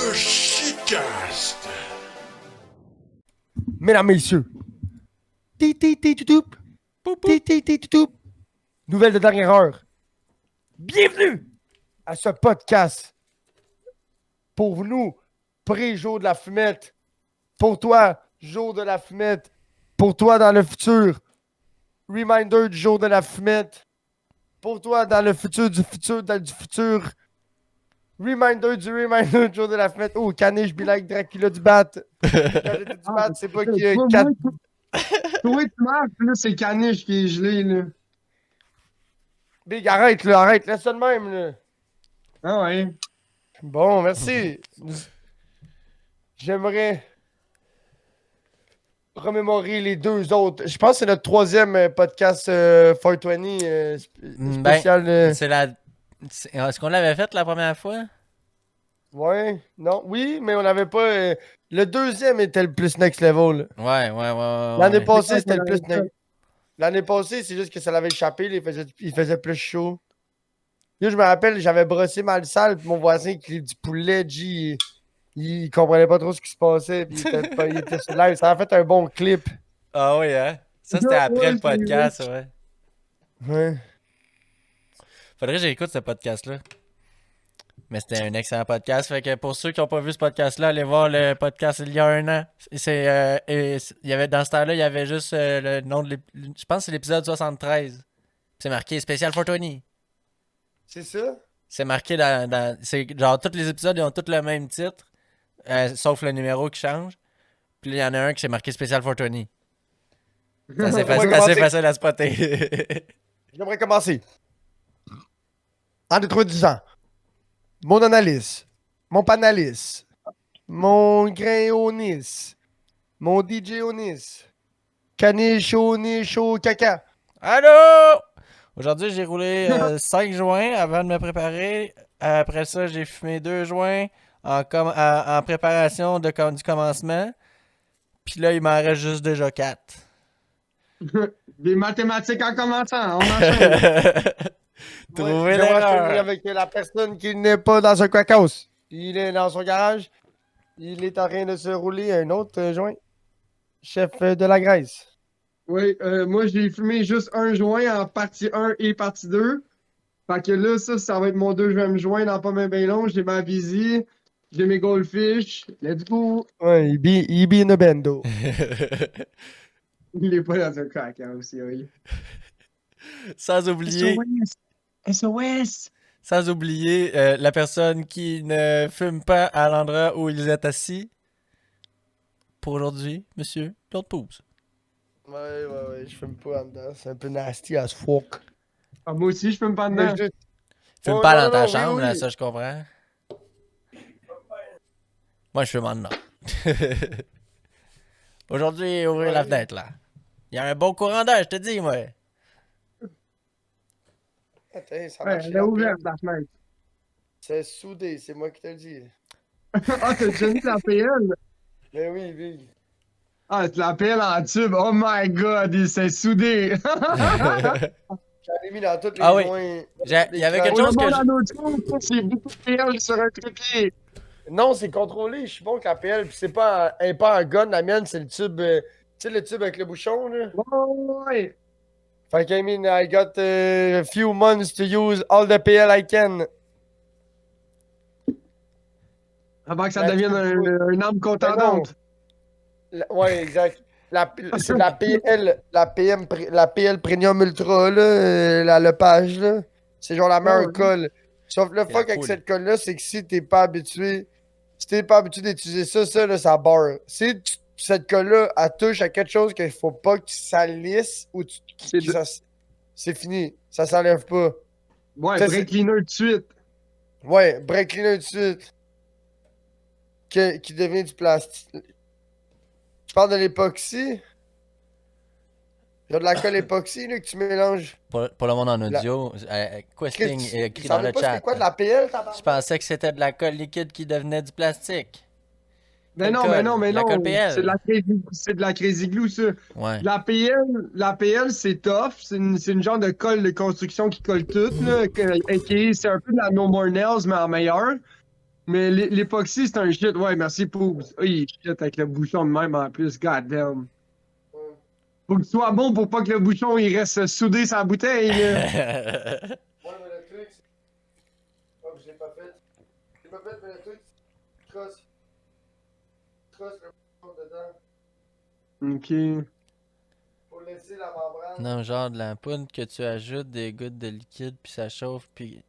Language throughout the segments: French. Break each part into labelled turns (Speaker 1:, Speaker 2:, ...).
Speaker 1: Le Chicast.
Speaker 2: Mesdames, messieurs, nouvelle de dernière heure. Bienvenue à ce podcast. Pour nous, pré-jour de la fumette. Pour toi, jour de la fumette. Pour toi, dans le futur, reminder du jour de la fumette. Pour toi, dans le futur du futur, dans du futur, reminder du jour de la fumette. Oh, Caniche, be like Dracula du bat. Quand j'ai dit du bat, c'est pas qu'il y a 4...
Speaker 3: Toi, tu marches, là, c'est Caniche qui est gelé, là.
Speaker 2: Big, arrête, là, arrête, laisse ça de même, là.
Speaker 3: Ah ouais.
Speaker 2: Bon, merci. J'aimerais remémorer les deux autres. Je pense que c'est notre troisième podcast 420 spécial.
Speaker 4: C'est la. Est-ce qu'on l'avait fait la première fois?
Speaker 2: Ouais, non, oui, mais on n'avait pas. Le deuxième était le plus next level.
Speaker 4: Ouais.
Speaker 2: L'année
Speaker 4: Ouais.
Speaker 2: passée, c'était le plus next. L'année passée, c'est juste que ça l'avait échappé. Là, il faisait plus chaud. Là, je me rappelle, j'avais brossé mal sale, puis mon voisin qui livre du poulet, G, il comprenait pas trop ce qui se passait, puis il était sur live. Ça a fait un bon clip.
Speaker 4: Ah oui, hein? Ça, c'était après
Speaker 3: Ouais,
Speaker 4: le podcast, ouais.
Speaker 2: Ouais.
Speaker 4: Faudrait que j'écoute ce podcast-là. Mais c'était un excellent podcast. Fait que pour ceux qui n'ont pas vu ce podcast-là, allez voir le podcast il y a un an. Il y avait, dans ce temps-là, il y avait juste le nom de je pense que c'est l'épisode 73. C'est marqué Spécial 420.
Speaker 2: C'est ça?
Speaker 4: C'est marqué c'est genre tous les épisodes ils ont tous le même titre. Sauf le numéro qui change. Puis il y en a un qui c'est marqué Spécial 420. C'est assez,
Speaker 2: Ouais,
Speaker 4: assez facile à spotter.
Speaker 2: J'aimerais commencer. En introduisant mon analyse, mon panaliste, mon grain onis, mon DJ onis, caniche au caca.
Speaker 4: Allô? Aujourd'hui, j'ai roulé 5 joints avant de me préparer. Après ça, j'ai fumé 2 joints en préparation du commencement. Puis là, il m'en reste juste déjà 4.
Speaker 3: Des mathématiques en commençant, on enchaîne.
Speaker 4: Trouvez
Speaker 2: J'aimerais
Speaker 4: l'erreur.
Speaker 2: finir avec la personne qui n'est pas dans un crack house. Il est dans son garage. Il est en train de se rouler un autre joint. Chef de la Grèce.
Speaker 3: Oui, moi, j'ai fumé juste un joint en partie 1 et partie 2. Fait que là, ça va être mon deuxième joint dans pas même bien long. J'ai ma Visi, j'ai mes Goldfish. Let's go!
Speaker 2: Ouais, il be in a bando.
Speaker 3: Il est pas dans un crack hein, aussi, oui.
Speaker 4: Sans oublier,
Speaker 3: SOS!
Speaker 4: sans oublier la personne qui ne fume pas à l'endroit où ils êtes assis. Pour aujourd'hui, monsieur Claude Pouce.
Speaker 2: Ouais, je fume pas en dedans. C'est un peu nasty as fuck.
Speaker 3: Ah, moi aussi, je fume pas
Speaker 2: Mais
Speaker 3: dedans.
Speaker 4: Fume
Speaker 2: Ouais,
Speaker 4: pas
Speaker 2: non,
Speaker 4: dans ta
Speaker 2: non,
Speaker 4: chambre,
Speaker 2: oui,
Speaker 4: là,
Speaker 2: oui.
Speaker 4: ça je comprends. Moi, je fume en dedans. Aujourd'hui, ouvrir la fenêtre, là. Il y a un bon courant d'air, je te dis, moi.
Speaker 2: Attends, ça
Speaker 3: Ouais,
Speaker 2: marche.
Speaker 3: elle a ouvert la fenêtre.
Speaker 2: C'est soudé, c'est moi qui te le dis.
Speaker 3: Ah, t'as déjà mis la PL?
Speaker 2: Mais oui, Big.
Speaker 3: Ah, c'est la PL en tube. Oh my god, il s'est soudé.
Speaker 2: J'en ai mis dans toutes les
Speaker 4: Ah oui.
Speaker 2: joints.
Speaker 4: Il y avait quelque
Speaker 3: On
Speaker 4: chose
Speaker 3: le
Speaker 4: que
Speaker 3: monde
Speaker 4: je...
Speaker 3: dans notre tour, c'est beaucoup de PL sur un trépied.
Speaker 2: Non, c'est contrôlé. Je suis bon avec la PL. Puis c'est pas, elle est pas un gun. La mienne, c'est le tube. Tu sais, le tube avec le bouchon, là.
Speaker 3: Ouais.
Speaker 2: Fait que, I mean, I got a few months to use all the PL I can.
Speaker 3: Avant que ça
Speaker 2: La
Speaker 3: devienne une arme contendante.
Speaker 2: Ouais, exact. C'est la PL, la PL Premium Ultra, là, la Lepage, là. C'est genre la meilleure
Speaker 3: ouais.
Speaker 2: colle. Sauf le
Speaker 4: C'est la
Speaker 2: fuck avec
Speaker 4: cool.
Speaker 2: cette colle-là, c'est que si t'es pas habitué d'utiliser ça, là, ça barre. Si cette colle-là, elle touche à quelque chose qu'il faut pas que ça lisse ou c'est fini. Ça s'enlève pas.
Speaker 3: Ouais,
Speaker 2: Ça,
Speaker 3: break cleaner tout de suite.
Speaker 2: Ouais, break cleaner tout de suite. Qui devient du plastique. Tu parles de l'époxy? Il y a de la colle époxy là, que tu mélanges.
Speaker 4: Pour le monde en audio, Questing
Speaker 2: Chris,
Speaker 4: est écrit
Speaker 2: tu
Speaker 4: dans
Speaker 2: savais
Speaker 4: le
Speaker 2: pas
Speaker 4: chat.
Speaker 2: c'était quoi de la PL, tabarnak?
Speaker 4: Je pensais que c'était de la colle liquide qui devenait du plastique.
Speaker 3: Mais
Speaker 4: Quelle
Speaker 3: non,
Speaker 4: colle?
Speaker 3: mais non, mais
Speaker 4: La
Speaker 3: non.
Speaker 4: colle PL.
Speaker 3: C'est de la crazy glue, ça.
Speaker 4: Ouais.
Speaker 3: La PL, c'est tough. C'est une genre de colle de construction qui colle tout, là. C'est un peu de la No More Nails, mais en meilleur. Mais l'époxy, c'est un shit. Ouais, merci Poobs. Ah, il est shit avec le bouchon de même en plus. God damn. Faut que tu sois bon pour pas que le bouchon il reste soudé sur la bouteille, là.
Speaker 2: Ouais, mais le truc, c'est. Oh, je l'ai pas fait. Je l'ai pas fait, mais le truc, c'est. Trosse le bouchon dedans.
Speaker 3: Ok.
Speaker 2: Pour laisser la membrane.
Speaker 4: Non, genre de la poudre que tu ajoutes des gouttes de liquide, puis ça chauffe, puis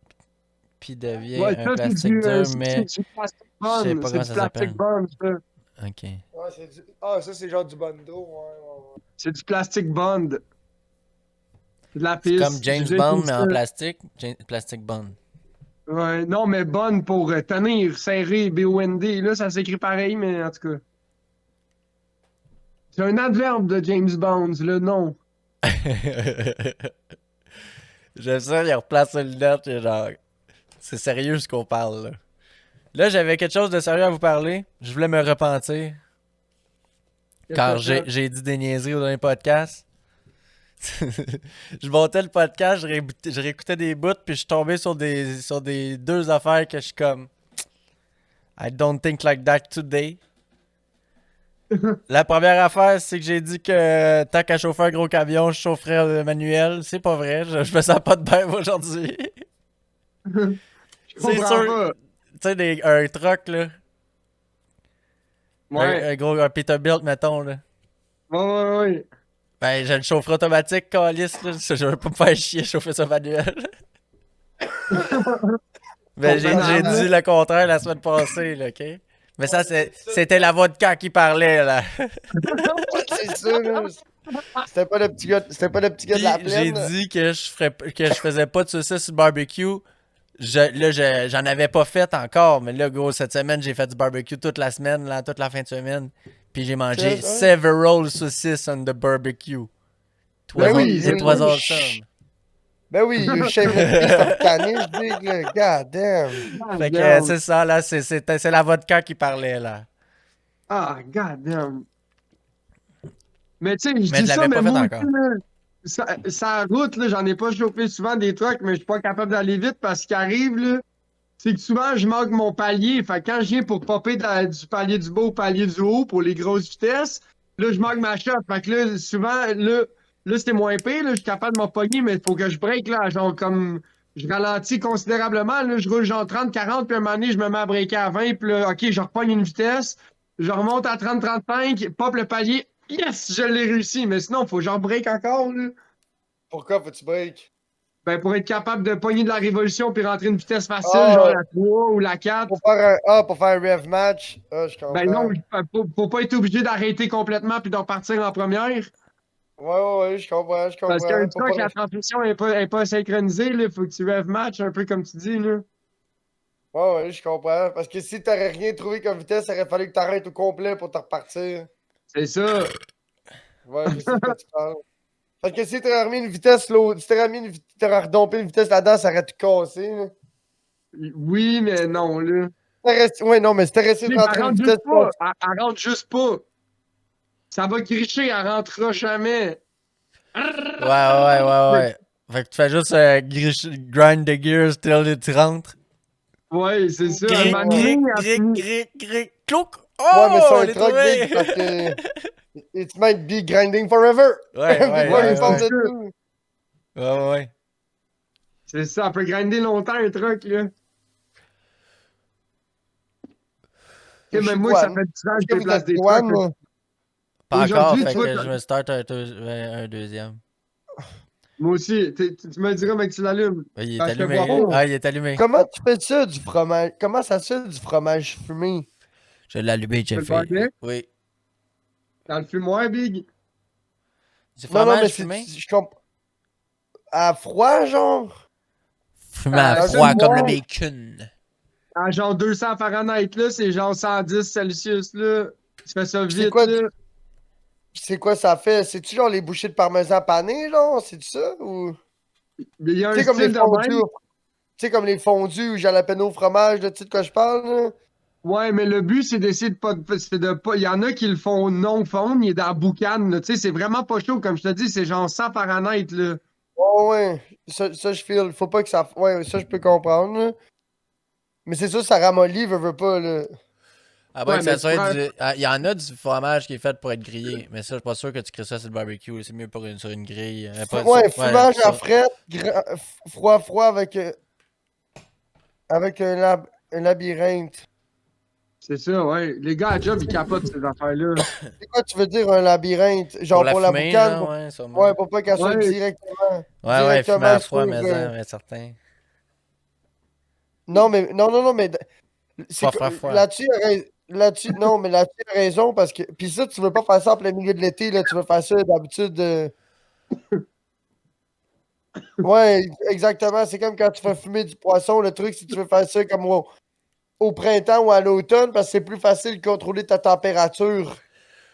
Speaker 4: devient
Speaker 3: Ouais,
Speaker 4: un
Speaker 3: ça,
Speaker 4: plastique dur, mais
Speaker 3: c'est du plastic
Speaker 4: je sais
Speaker 3: bond.
Speaker 4: pas
Speaker 3: C'est
Speaker 4: comment
Speaker 3: du
Speaker 4: ça
Speaker 3: plastic
Speaker 4: s'appelle.
Speaker 3: bond, ça.
Speaker 4: Ok.
Speaker 2: Ouais, c'est du. Ah, ça, c'est genre du Bondo. Ouais.
Speaker 3: C'est du plastic bond. C'est de la
Speaker 4: C'est comme
Speaker 3: pisse. J'ai
Speaker 4: James
Speaker 3: déjà
Speaker 4: Bond,
Speaker 3: essayé
Speaker 4: mais
Speaker 3: ça.
Speaker 4: en plastique. Plastic Bond.
Speaker 3: Ouais, non, mais bond pour tenir, serré, B-O-N-D. Là, ça s'écrit pareil, mais en tout cas. C'est un adverbe de James Bond, le nom.
Speaker 4: J'aime ça, il replace sa lunette, et genre. C'est sérieux ce qu'on parle, là. Là, j'avais quelque chose de sérieux à vous parler. Je voulais me repentir. Car j'ai dit des niaiseries au dernier podcast. Je montais le podcast, je réécoutais des bouts, puis je suis tombé sur des deux affaires que je suis comme. I don't think like that today. La première affaire, c'est que j'ai dit que tant qu'à chauffer un gros camion, je chaufferais le manuel. C'est pas vrai, je me sens pas de bain aujourd'hui.
Speaker 3: Je
Speaker 4: C'est
Speaker 3: comprends
Speaker 4: sûr.
Speaker 3: pas.
Speaker 4: Tu sais, un truck, là.
Speaker 3: Ouais.
Speaker 4: Un gros un Peterbilt, mettons, là.
Speaker 3: Ouais.
Speaker 4: Ben, j'ai le chauffeur automatique, calice, là. Je veux pas me faire chier chauffer ça manuel. Ben, j'ai
Speaker 3: Convenable,
Speaker 4: dit le contraire la semaine passée, là, ok? Mais ça, c'était la vodka qui parlait, là.
Speaker 2: Ouais, c'est ça, là. C'était pas le petit gars de la
Speaker 4: Puis, j'ai
Speaker 2: plaine. Là.
Speaker 4: dit que je faisais pas de saucisses sur le barbecue. J'en avais pas fait encore, mais là, gros, cette semaine, j'ai fait du barbecue toute la semaine, là, toute la fin de semaine. Puis j'ai mangé
Speaker 2: C'est ça?
Speaker 4: several saucisses on the barbecue.
Speaker 2: Ben oui,
Speaker 4: C'est
Speaker 2: oui,
Speaker 4: 3
Speaker 2: oui.
Speaker 4: awesome.
Speaker 2: Ben oui, you shave mon fils of canis, big, là. God damn.
Speaker 4: Fait que
Speaker 3: Damn.
Speaker 4: c'est ça, là, c'est la vodka qui parlait, là.
Speaker 3: Ah, god damn. Mais tu sais, je
Speaker 4: Mais
Speaker 3: dis
Speaker 4: je
Speaker 3: ça,
Speaker 4: l'avais
Speaker 3: mais
Speaker 4: pas fait
Speaker 3: moi
Speaker 4: encore.
Speaker 3: aussi, là, ça route, là, j'en ai pas chauffé souvent des trucks, mais je suis pas capable d'aller vite parce qu'il arrive, là, c'est que souvent, je manque mon palier. Fait que quand je viens pour popper du palier du bas au palier du haut pour les grosses vitesses, là, je manque ma shot. Fait que là, souvent, là c'était moins pire, là, je suis capable de m'en pogner, mais il faut que je break, là, genre, comme, je ralentis considérablement, là, je roule genre 30, 40, puis à un moment donné, je me mets à breaker à 20, puis là, OK, je repogne une vitesse, je remonte à 30, 35, pop le palier, yes, je l'ai réussi, mais sinon, il faut genre break encore, là.
Speaker 2: Pourquoi faut-tu break?
Speaker 3: Ben, pour être capable de pogner de la révolution puis rentrer une vitesse facile, genre
Speaker 2: Ah,
Speaker 3: la 3 ou la 4.
Speaker 2: pour faire un rev match. Ah, je comprends.
Speaker 3: Ben non, faut pas être obligé d'arrêter complètement puis de repartir en première.
Speaker 2: Ouais, je comprends.
Speaker 3: Parce qu'une
Speaker 2: Pour
Speaker 3: fois que
Speaker 2: pas...
Speaker 3: la transmission est pas synchronisée, il faut que tu rev match un peu comme tu dis, là.
Speaker 2: Ouais, je comprends. Parce que si t'aurais rien trouvé comme vitesse, il aurait fallu que t'arrêtes au complet pour te repartir.
Speaker 3: C'est ça.
Speaker 2: Ouais, je sais de quoi tu parles. Parce que si t'aurais remis une vitesse, l'autre, si t'aurais redompé une vitesse là-dedans, ça aurait tout cassé, là.
Speaker 3: Oui, mais non, là.
Speaker 2: Ouais, non, mais si t'aurais essayé
Speaker 3: Tu
Speaker 2: de
Speaker 3: sais,
Speaker 2: rentrer
Speaker 3: elle
Speaker 2: une
Speaker 3: rentre
Speaker 2: vitesse...
Speaker 3: juste pas. Elle rentre juste pas. Ça va gricher, elle rentrera jamais.
Speaker 4: Ouais. Fait que tu fais juste grind the gears till tu rentres.
Speaker 3: Ouais, c'est ça. Un
Speaker 4: Gric,
Speaker 3: moment donné,
Speaker 4: gric,
Speaker 3: elle
Speaker 4: gric,
Speaker 3: finit-
Speaker 4: gric, gric, clouc.
Speaker 2: Ouais, mais
Speaker 4: Oh,
Speaker 2: c'est
Speaker 4: on
Speaker 2: un
Speaker 4: l'a
Speaker 2: truck
Speaker 4: trouvé.
Speaker 2: big parce que... It might be grinding forever.
Speaker 4: Ouais,
Speaker 2: Before you
Speaker 3: ouais,
Speaker 2: found
Speaker 3: c'est
Speaker 2: it
Speaker 3: ça.
Speaker 2: too.
Speaker 4: ouais.
Speaker 3: C'est ça, elle peut grinder longtemps un truc, là.
Speaker 2: Je
Speaker 3: Ok, mais
Speaker 2: suis
Speaker 3: moi, ça
Speaker 2: douane.
Speaker 3: fait 10 ans
Speaker 2: Est-ce
Speaker 3: que
Speaker 2: que
Speaker 3: je
Speaker 2: vous
Speaker 3: déplace
Speaker 2: êtes
Speaker 3: des
Speaker 2: douane,
Speaker 3: trucks.
Speaker 2: là?
Speaker 4: Pas encore,
Speaker 3: Aujourd'hui,
Speaker 4: fait
Speaker 3: tu vois,
Speaker 4: que je me start un deuxième.
Speaker 3: moi aussi, tu me diras, mais que tu l'allumes.
Speaker 4: Il est
Speaker 3: Parce que je te
Speaker 4: allumé.
Speaker 3: vois pas.
Speaker 4: Ah, il est allumé.
Speaker 2: Comment tu fais ça, du fromage? Comment ça se fait, du fromage fumé?
Speaker 4: Je l'ai allumé,
Speaker 3: Tu le
Speaker 4: Jeffy.
Speaker 3: vois
Speaker 4: Oui.
Speaker 3: Dans le fumoir, Big.
Speaker 4: Du
Speaker 2: Non, mais
Speaker 4: fromage
Speaker 2: c'est...
Speaker 4: fumé?
Speaker 2: Je comprends... À froid, genre?
Speaker 4: Fumé à
Speaker 3: Ah,
Speaker 4: froid
Speaker 3: c'est
Speaker 4: comme le
Speaker 3: bon.
Speaker 4: bacon.
Speaker 3: À genre 200 Fahrenheit, là, c'est genre 110 Celsius, là. Tu fais ça
Speaker 2: C'est
Speaker 3: vite,
Speaker 2: quoi,
Speaker 3: là.
Speaker 2: c'est quoi ça fait? C'est-tu genre les bouchées de parmesan pané, genre? C'est-tu ça? Ou...
Speaker 3: Mais il y a
Speaker 2: Tu
Speaker 3: un
Speaker 2: sais, comme les
Speaker 3: style de
Speaker 2: fondus.
Speaker 3: même.
Speaker 2: Tu sais, comme les fondus ou jalapeno au fromage, là, tu sais de quoi je parle, là?
Speaker 3: Ouais, mais le but, c'est d'essayer de pas... c'est de pas... Il y en a qui le font non fondre, il est dans la boucane, là. Tu sais, c'est vraiment pas chaud, comme je te dis, c'est genre 100 Fahrenheit, là.
Speaker 2: Ouais. Ça, je feel. Faut pas que ça... Ouais, ça, je peux comprendre, là. Mais c'est sûr, ça ramollit, veut pas, là.
Speaker 4: À moins
Speaker 3: Ouais,
Speaker 4: que ça
Speaker 3: mais
Speaker 4: soit
Speaker 3: tu prends-
Speaker 4: du. Il y en a du fromage qui est fait pour être grillé. Mais ça, je suis pas sûr que tu crées ça sur le barbecue. C'est mieux sur une grille.
Speaker 2: Ouais, fumage à
Speaker 4: ça.
Speaker 2: fret, froid avec un labyrinthe.
Speaker 3: C'est ça, ouais. Les gars à job, ils capotent ces affaires-là.
Speaker 2: C'est quoi tu veux dire un labyrinthe? Genre
Speaker 4: Pour la
Speaker 2: pour la
Speaker 4: fumée,
Speaker 2: boucane?
Speaker 4: genre, ouais, sûrement.
Speaker 2: Ouais, pour pas qu'elle soit
Speaker 3: Ouais.
Speaker 4: Ouais, fumée à froid,
Speaker 2: sur,
Speaker 4: mais certain.
Speaker 2: Non, mais non, mais c'est
Speaker 4: Froid.
Speaker 2: là-dessus, non, mais là-dessus, il a raison parce que. Puis ça, tu veux pas faire ça en plein milieu de l'été, là, tu veux faire ça d'habitude. Ouais, exactement. C'est comme quand tu fais fumer du poisson. Le truc, si tu veux faire ça comme au printemps ou à l'automne, parce que c'est plus facile de contrôler ta température.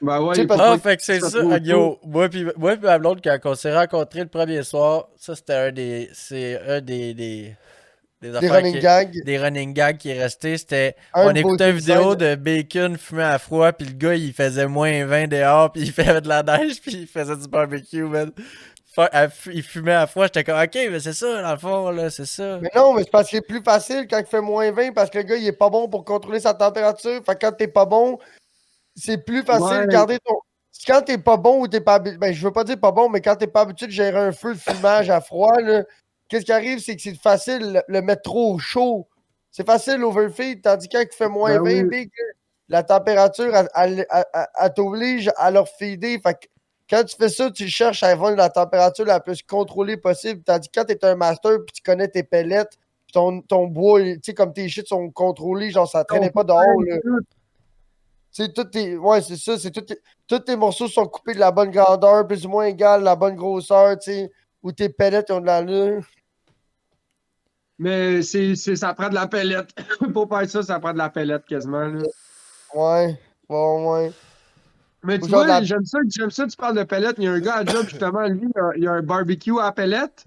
Speaker 3: Ben ouais,
Speaker 2: Tu sais,
Speaker 3: il
Speaker 2: parce
Speaker 3: faut
Speaker 4: Ah,
Speaker 3: pas
Speaker 4: fait que c'est
Speaker 3: soit
Speaker 4: ça.
Speaker 3: trop
Speaker 4: Yo, moi pis ma blonde, quand on s'est rencontrés le premier soir, ça c'était un des
Speaker 2: Des
Speaker 4: affaires
Speaker 2: running gags.
Speaker 4: des running gags qui est resté. C'était,
Speaker 2: Un
Speaker 4: on
Speaker 2: beau
Speaker 4: écoutait une
Speaker 2: design.
Speaker 4: vidéo de bacon fumé à froid, puis le gars il faisait moins 20 dehors, puis il faisait de la neige, puis il faisait du barbecue, man. Il fumait à froid, j'étais comme, ok, mais c'est ça, dans le fond, là, c'est ça.
Speaker 2: Mais non, mais c'est parce que c'est plus facile quand il fait moins 20 parce que le gars, il est pas bon pour contrôler sa température. Fait que quand t'es pas bon, c'est plus facile
Speaker 3: Ouais.
Speaker 2: de garder ton. Quand t'es pas bon ou t'es pas habitué. Ben, je veux pas dire pas bon, mais quand t'es pas habitué de gérer un feu de fumage à froid, là, qu'est-ce qui arrive, c'est que c'est facile de le mettre trop chaud. C'est facile l'overfeed, tandis que quand il fait moins
Speaker 3: Ben
Speaker 2: 20,
Speaker 3: oui.
Speaker 2: big, la température, elle t'oblige à leur feeder. Fait que quand tu fais ça, tu cherches à avoir la température la plus contrôlée possible. Tandis que quand t'es un master puis tu connais tes pellets, puis ton bois, tu sais, comme tes shit sont contrôlés, genre ça traînait pas dehors, là. Tu sais, ouais, c'est ça, tous tes morceaux sont coupés de la bonne grandeur, plus ou moins égale, la bonne grosseur, tu sais, où tes pellets ont de l'allure.
Speaker 3: Mais ça prend de la pellette. Pour faire ça, ça prend de la pellette quasiment, là.
Speaker 2: Ouais, ouais.
Speaker 3: Mais
Speaker 2: Ou
Speaker 3: tu
Speaker 2: genre de
Speaker 3: vois,
Speaker 2: la.
Speaker 3: j'aime ça, tu parles de pellette. Il y a un gars à job, justement, lui, il a un barbecue à pellette.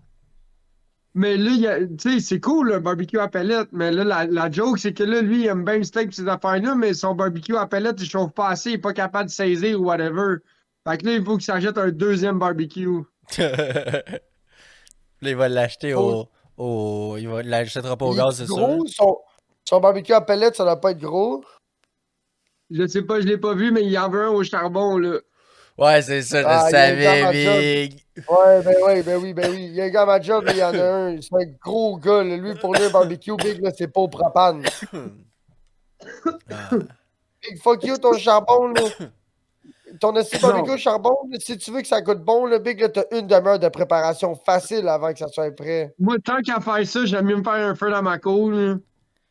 Speaker 3: Mais là, tu sais, c'est cool, le barbecue à pellette. Mais là, la joke, c'est que là, lui, il aime bien le steak et ces affaires-là, mais son barbecue à pellette, il chauffe pas assez, il est pas capable de saisir ou whatever. Fait que là, il faut qu'il s'achète un deuxième barbecue.
Speaker 4: Là, il va l'acheter
Speaker 2: Faut-
Speaker 4: il va l'achètera pas au
Speaker 2: Il
Speaker 4: gaz,
Speaker 2: est
Speaker 4: c'est sûr.
Speaker 2: gros, son barbecue à pellets, ça doit pas être gros.
Speaker 3: Je sais pas, je l'ai pas vu, mais il y en veut un au charbon, là.
Speaker 4: Ouais, c'est ça, je
Speaker 2: Ah, il y a un gars à
Speaker 4: savais,
Speaker 2: ma job.
Speaker 4: Big.
Speaker 2: Ouais, ben oui. Il y a un gars à ma job, là, il y en a un. C'est un gros gars, là. Lui, pour lui, un barbecue big, là, c'est pas au propane.
Speaker 4: Ah.
Speaker 2: Big fuck you, ton charbon, là. Ton esti barbecue
Speaker 3: Non.
Speaker 2: au charbon, là, si tu veux que ça goûte bon, le big, là, t'as une demi-heure de préparation facile avant que ça soit prêt.
Speaker 3: Moi, tant qu'à faire ça, j'aime mieux me faire un feu dans ma cour, là.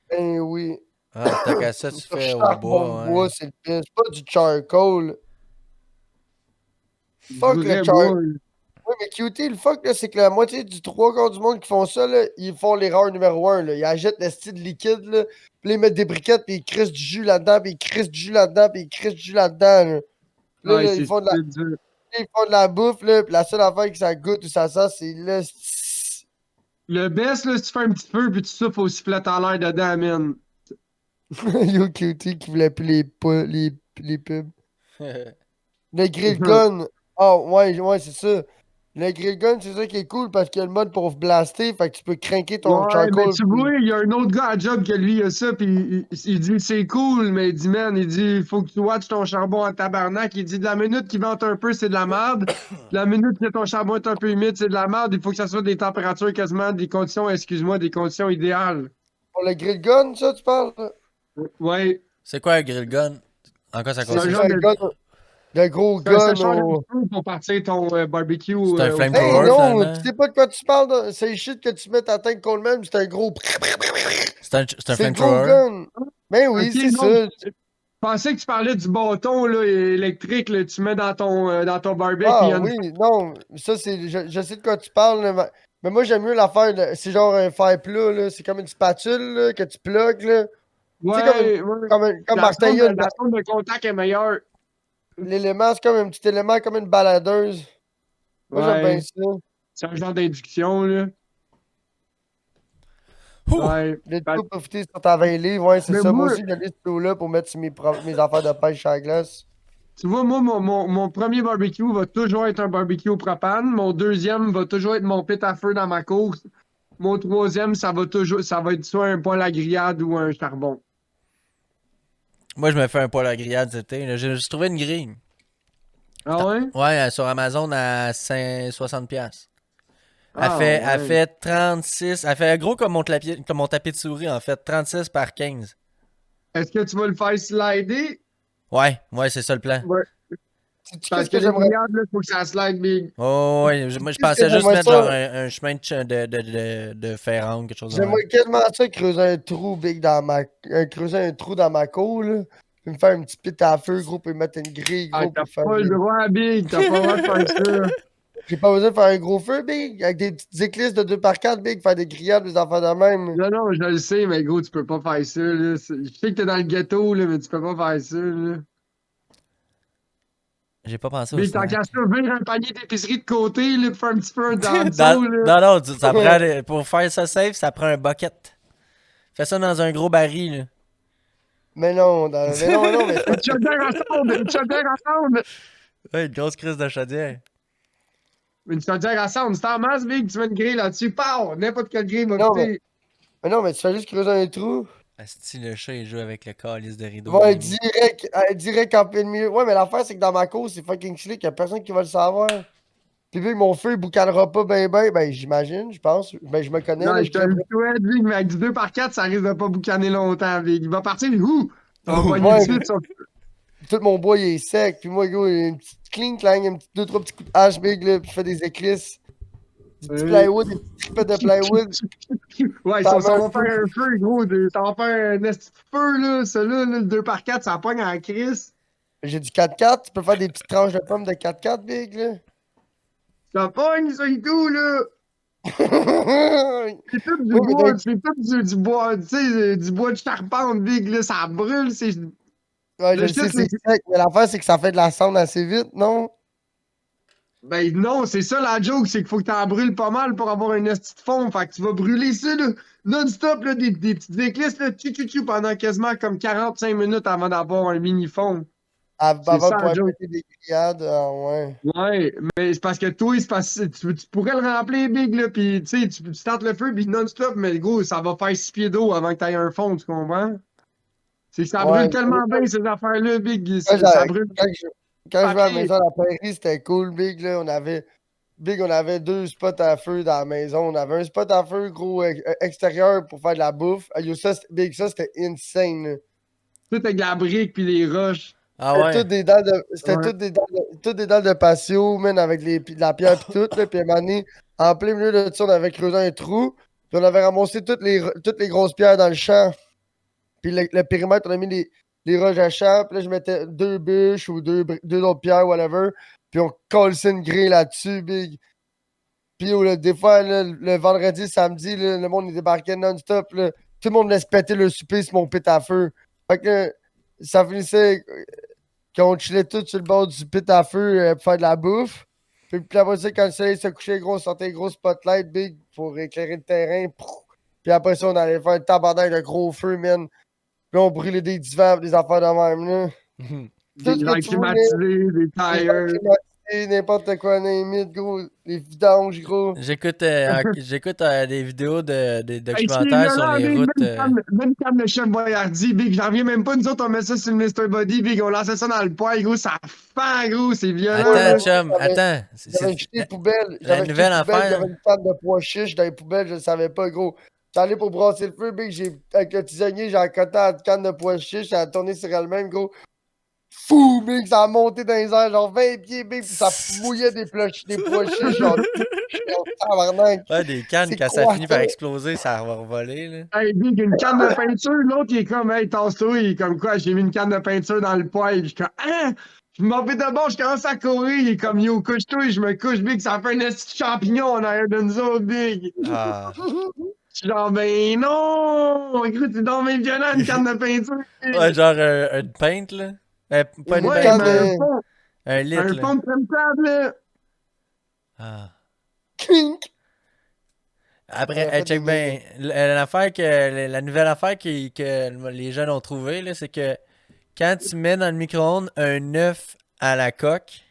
Speaker 2: Ben oui.
Speaker 4: Ah, tant qu'à ça, tu
Speaker 2: Sur
Speaker 4: fais au
Speaker 2: charbon
Speaker 4: bois,
Speaker 2: de bois,
Speaker 4: ouais.
Speaker 2: c'est le pire. C'est pas du charcoal.
Speaker 3: Du
Speaker 2: Fuck le
Speaker 3: vrai
Speaker 2: charcoal.
Speaker 3: bois, là.
Speaker 2: Oui, mais QT, le fuck, là, c'est que la moitié du trois quarts du monde qui font ça, là, ils font l'erreur numéro un. Là. Ils achètent le style liquide, là, puis là, ils mettent des briquettes, puis ils crissent du jus là-dedans, puis ils crissent du jus là-dedans, puis ils crissent du jus là-dedans. Là, là,
Speaker 3: Ouais,
Speaker 2: là,
Speaker 3: c'est dur.
Speaker 2: ils font de la bouffe, là, puis la seule affaire que ça goûte ou ça sent, c'est le.
Speaker 3: Le best, là, si tu fais un petit feu puis tu souffles au sifflet en l'air dedans, man.
Speaker 2: Yo, QT qui voulait plus les pubs. Le grill gun. Ah, ouais, c'est ça. Le grill gun, c'est ça qui est cool parce qu'il y a le mode pour blaster, fait que tu peux craquer ton
Speaker 3: Ouais, mais
Speaker 2: charcoal.
Speaker 3: tu vois, il y a un autre gars à job que lui, il a ça, puis il dit c'est cool, mais il dit, man, il dit, il faut que tu watches ton charbon en tabarnak. Il dit, de la minute qu'il vente un peu, c'est de la merde. De la minute que ton charbon est un peu humide, c'est de la merde. Il faut que ça soit des températures quasiment, des conditions, excuse-moi, des conditions idéales.
Speaker 2: Pour le grill gun, ça, tu parles?
Speaker 3: Ouais.
Speaker 4: C'est quoi un grill gun? En quoi ça
Speaker 3: C'est un
Speaker 2: C'est
Speaker 4: consiste?
Speaker 3: genre
Speaker 2: un
Speaker 3: de.
Speaker 2: gun, le gros
Speaker 3: C'est un
Speaker 2: gun
Speaker 3: sécheur de
Speaker 2: au.
Speaker 3: feu pour partir ton barbecue.
Speaker 4: C'est un
Speaker 3: au
Speaker 4: flamethrower.
Speaker 2: Hey,
Speaker 3: charbon.
Speaker 2: non,
Speaker 4: finalement.
Speaker 2: tu sais pas de quoi tu parles, c'est le shit que tu mets ta tank Coleman, c'est un gros.
Speaker 4: C'est un
Speaker 2: C'est le gros
Speaker 4: flamethrower.
Speaker 2: gun. Ben oui,
Speaker 3: Ok,
Speaker 2: c'est
Speaker 3: non,
Speaker 2: ça.
Speaker 3: je pensais que tu parlais du bâton là, électrique que tu mets dans ton barbecue. puis il y
Speaker 2: Ah
Speaker 3: a une-
Speaker 2: oui, non, ça c'est. Je sais de quoi tu parles, là, mais moi j'aime mieux l'affaire. C'est genre un fer plat, là. C'est comme une spatule là, que tu plugues, là. Tu sais,
Speaker 3: Ouais, ouais.
Speaker 2: comme
Speaker 3: La
Speaker 2: Martin,
Speaker 3: sonde, la sonde de contact est meilleure.
Speaker 2: l'élément, c'est comme un petit élément, comme une baladeuse. Moi j'aime bien
Speaker 3: Ouais.
Speaker 2: ça.
Speaker 3: C'est un genre d'induction, là.
Speaker 4: Ouh!
Speaker 3: Ouais.
Speaker 2: Le
Speaker 3: Ben,
Speaker 2: tout profiter sur ta 20 livres, ouais, c'est
Speaker 3: mais
Speaker 2: ça. Moi
Speaker 3: moi,
Speaker 2: aussi, j'ai ce lot-là pour mettre sur mes affaires de pêche à la glace.
Speaker 3: tu vois, moi, mon premier barbecue va toujours être un barbecue au propane. Mon deuxième va toujours être mon pit à feu dans ma course. Mon troisième, ça va être soit un poêle à grillade ou un charbon.
Speaker 4: Moi, je me fais un poêle à grillade cet été. Là. J'ai trouvé une grille.
Speaker 3: Ah ouais?
Speaker 4: Ouais, sur Amazon à 60$.
Speaker 3: Ah
Speaker 4: Elle
Speaker 3: ouais.
Speaker 4: fait 36. Elle fait gros comme mon tapis de souris, en fait. 36 par 15.
Speaker 3: Est-ce que tu vas le faire slider?
Speaker 4: Ouais, c'est ça le plan.
Speaker 3: Ouais.
Speaker 2: Sais-tu
Speaker 3: Parce
Speaker 2: qu'est-ce
Speaker 3: que
Speaker 2: que
Speaker 3: les
Speaker 2: j'aimerais?
Speaker 3: grillades, là, faut que ça slide big.
Speaker 4: Oh, ouais, moi je
Speaker 2: Qu'est-ce que
Speaker 4: pensais juste
Speaker 2: j'aimerais
Speaker 4: mettre genre
Speaker 2: ça?
Speaker 4: un chemin de fer angle, quelque chose de même.
Speaker 2: J'aimerais quasiment ça creuser un trou big creuser un trou dans ma cour, là. Puis me faire un petit pit à feu, gros, puis mettre une grille,
Speaker 3: Ah,
Speaker 2: gros,
Speaker 3: t'as
Speaker 2: puis faire
Speaker 3: pas le
Speaker 2: des.
Speaker 3: droit, Big. T'as pas le droit de faire ça.
Speaker 2: J'ai pas besoin de faire un gros feu, big, avec des petites éclisses de 2x4, big, faire des grillades, des affaires de même.
Speaker 3: Non, non, je le sais, mais gros, tu peux pas faire ça, là. Je sais que t'es dans le ghetto, là, mais tu peux pas faire ça, là.
Speaker 4: J'ai pas pensé au
Speaker 3: Big, tant qu'à
Speaker 4: snack.
Speaker 3: ça, ouvrir un panier d'épicerie de côté, là, pour faire un petit peu en dessous, là.
Speaker 4: Non, non, ça prend, pour faire ça safe, ça prend un bucket. Fais ça dans un gros baril, là.
Speaker 2: Mais non, mais
Speaker 3: Une chaudière à sonde! Une chaudière à sonde!
Speaker 4: Ouais, une grosse crise de chaudière.
Speaker 3: Une chaudière à sonde. C'est en masse, Big, tu mets une grille là-dessus. Pow! N'importe quelle grille va
Speaker 2: non,
Speaker 3: péter.
Speaker 2: mais tu fais juste creuser un trou.
Speaker 4: Asti, le chat, il joue avec le calice de rideau.
Speaker 2: Ouais,
Speaker 4: Mimi.
Speaker 2: direct en plein milieu. Ouais, mais l'affaire, c'est que dans ma cour, c'est fucking slick, y'a personne qui va le savoir. Puis vu que mon feu, il boucanera pas ben, j'imagine, je pense. Ben, je me connais,
Speaker 3: Non,
Speaker 2: là,
Speaker 3: je
Speaker 2: je
Speaker 3: te le
Speaker 2: crèverais.
Speaker 3: souhaite, Big, mais avec du 2x4, ça risque de pas boucaner longtemps, Big. Il va partir, ouh! Ça va pogner de
Speaker 2: Ouais,
Speaker 3: suite.
Speaker 2: tout mon bois, il est sec. Puis moi, gros, il y a une petite cling, clang, deux, trois petits coups de hache, big, là, puis je fais des éclisses. Du petit
Speaker 3: Euh,
Speaker 2: plywood, des petites tripettes de plywood.
Speaker 3: Ouais,
Speaker 2: Ça
Speaker 3: ça
Speaker 2: met un
Speaker 3: va
Speaker 2: feu.
Speaker 3: faire un feu, gros. Ça va faire un esti de feu, là. Celui-là, là, le 2x4, ça pogne en crise.
Speaker 2: J'ai du 4x4, tu peux faire des petites tranches de pommes de 4x4, big, là.
Speaker 3: Ça pogne, ça et tout, là.
Speaker 2: Ouais,
Speaker 3: C'est tout du
Speaker 2: mais
Speaker 3: bois, c'est tout du bois, tu sais, du bois de charpente, big, là. Ça brûle, c'est.
Speaker 2: ouais, je
Speaker 3: Là,
Speaker 2: le sais,
Speaker 3: juste,
Speaker 2: c'est sec. Mais l'affaire, c'est que ça fait de la cendre assez vite, non?
Speaker 3: ben non, c'est ça la joke, c'est qu'il faut que t'en brûles pas mal pour avoir un esti de fond. Fait que tu vas brûler ça, là, non-stop, là, des petites éclisses, là, tchou pendant quasiment comme 45 minutes avant d'avoir un mini fond. C'est
Speaker 2: Avant de
Speaker 3: ça la
Speaker 2: pouvoir
Speaker 3: joke.
Speaker 2: péter des grillades, ah ouais.
Speaker 3: Ouais, mais c'est parce que toi, c'est parce que tu pourrais le remplir big, là, pis tu sais, tu startes le feu, pis non-stop, mais gros, ça va faire 6 pieds d'eau avant que t'aies un fond, tu comprends? C'est que ça brûle
Speaker 2: Ouais,
Speaker 3: tellement bien, ces affaires-là, big,
Speaker 2: quand,
Speaker 3: ça brûle
Speaker 2: quand quand je vais à la
Speaker 3: papier.
Speaker 2: maison à la prairie, c'était cool, big, là. Big, on avait deux spots à feu dans la maison. On avait un spot à feu, gros, extérieur pour faire de la bouffe. Ah, yo, big, ça, c'était insane, là.
Speaker 3: Tout avec la brique pis les roches.
Speaker 4: Ah
Speaker 2: C'était
Speaker 4: ouais.
Speaker 2: toutes des dalles de, c'était
Speaker 3: Ouais.
Speaker 2: toutes des dalles de patio, man, avec de la pierre pis tout, là. Puis à un moment donné, en plein milieu de ça, on avait creusé un trou. Puis on avait ramassé toutes les grosses pierres dans le champ. Puis le périmètre, on a mis les roches à champ. Puis là, je mettais deux bûches ou deux autres pierres, whatever. Puis on collait une grille là-dessus, big. Puis là, des fois, là, le vendredi, samedi, là, le monde il débarquait non-stop. Là. Tout le monde laisse péter le souper sur mon pit à feu. Fait que ça finissait qu'on chillait tous sur le bord du pit à feu pour faire de la bouffe. Puis après ça, quand le soleil se couchait, gros, on sortait un gros spotlight big pour éclairer le terrain. Puis après ça, on allait faire un tabarnak de gros feu, man. Puis on brûlait des divans, des affaires de même, là. Tout
Speaker 3: Des
Speaker 2: ce que
Speaker 3: airs
Speaker 2: tu veux, là.
Speaker 3: climatisés, des
Speaker 2: Les gens
Speaker 3: tires.
Speaker 2: climatisés, n'importe quoi, n'importe gros. Les vidanges, gros.
Speaker 4: J'écoute des vidéos des
Speaker 3: Hey, c'est
Speaker 4: documentaires sur
Speaker 3: violent,
Speaker 4: les
Speaker 3: big,
Speaker 4: routes.
Speaker 3: même comme le chef Boyardi, big, j'en reviens même pas, nous autres, on met ça sur le Mr. Body, big, on lançait ça dans le poêle, gros, ça fend, gros, c'est violent,
Speaker 2: Ouais,
Speaker 4: Attends,
Speaker 3: là.
Speaker 4: chum, attends.
Speaker 2: J'avais jeté les poubelles.
Speaker 4: La
Speaker 2: J'avais jeté
Speaker 4: nouvelle
Speaker 2: les poubelles.
Speaker 4: affaire.
Speaker 2: J'avais une canne de pois chiches dans les poubelles. Je ne savais pas, gros. J'étais allé pour brasser le feu, big. Avec le tisonnier, j'ai accoté la canne de pois chiches. Ça a tourné sur elle-même, gros. Fou, big. Ça a monté dans les airs, genre 20 pieds, big. Puis ça mouillait des pois chiches, genre. Tabarnak.
Speaker 4: Ouais, des cannes,
Speaker 2: C'est
Speaker 4: quand ça
Speaker 2: quoi
Speaker 4: finit
Speaker 2: ça?
Speaker 4: par exploser, ça va revoler, là.
Speaker 3: Hey, big, une canne de peinture, l'autre, il est comme, hey, tasse-toi, il est comme quoi, j'ai mis une canne de peinture dans le poêle, je suis comme, hein? Je m'en vais de bord, je commence à courir, il est comme, yo, couche-toi, je me couche, big, ça fait un petit champignon en arrière de nous autres, big.
Speaker 4: Ah.
Speaker 3: Je suis genre, ben non! Écoute, c'est donc bien violent, une canne de peinture.
Speaker 4: Ouais, genre une pinte, là. Pas une
Speaker 2: Une
Speaker 3: Ouais,
Speaker 4: pinte,
Speaker 2: canne
Speaker 3: mais
Speaker 2: de.
Speaker 4: un litre,
Speaker 3: un
Speaker 4: là.
Speaker 3: fond de crème table, là.
Speaker 4: Ah.
Speaker 2: Clink.
Speaker 4: Après,
Speaker 2: Faites
Speaker 4: check
Speaker 2: des-
Speaker 4: bien. La nouvelle affaire que les jeunes ont trouvée, là, c'est que quand tu mets dans le micro-ondes un œuf à la coque,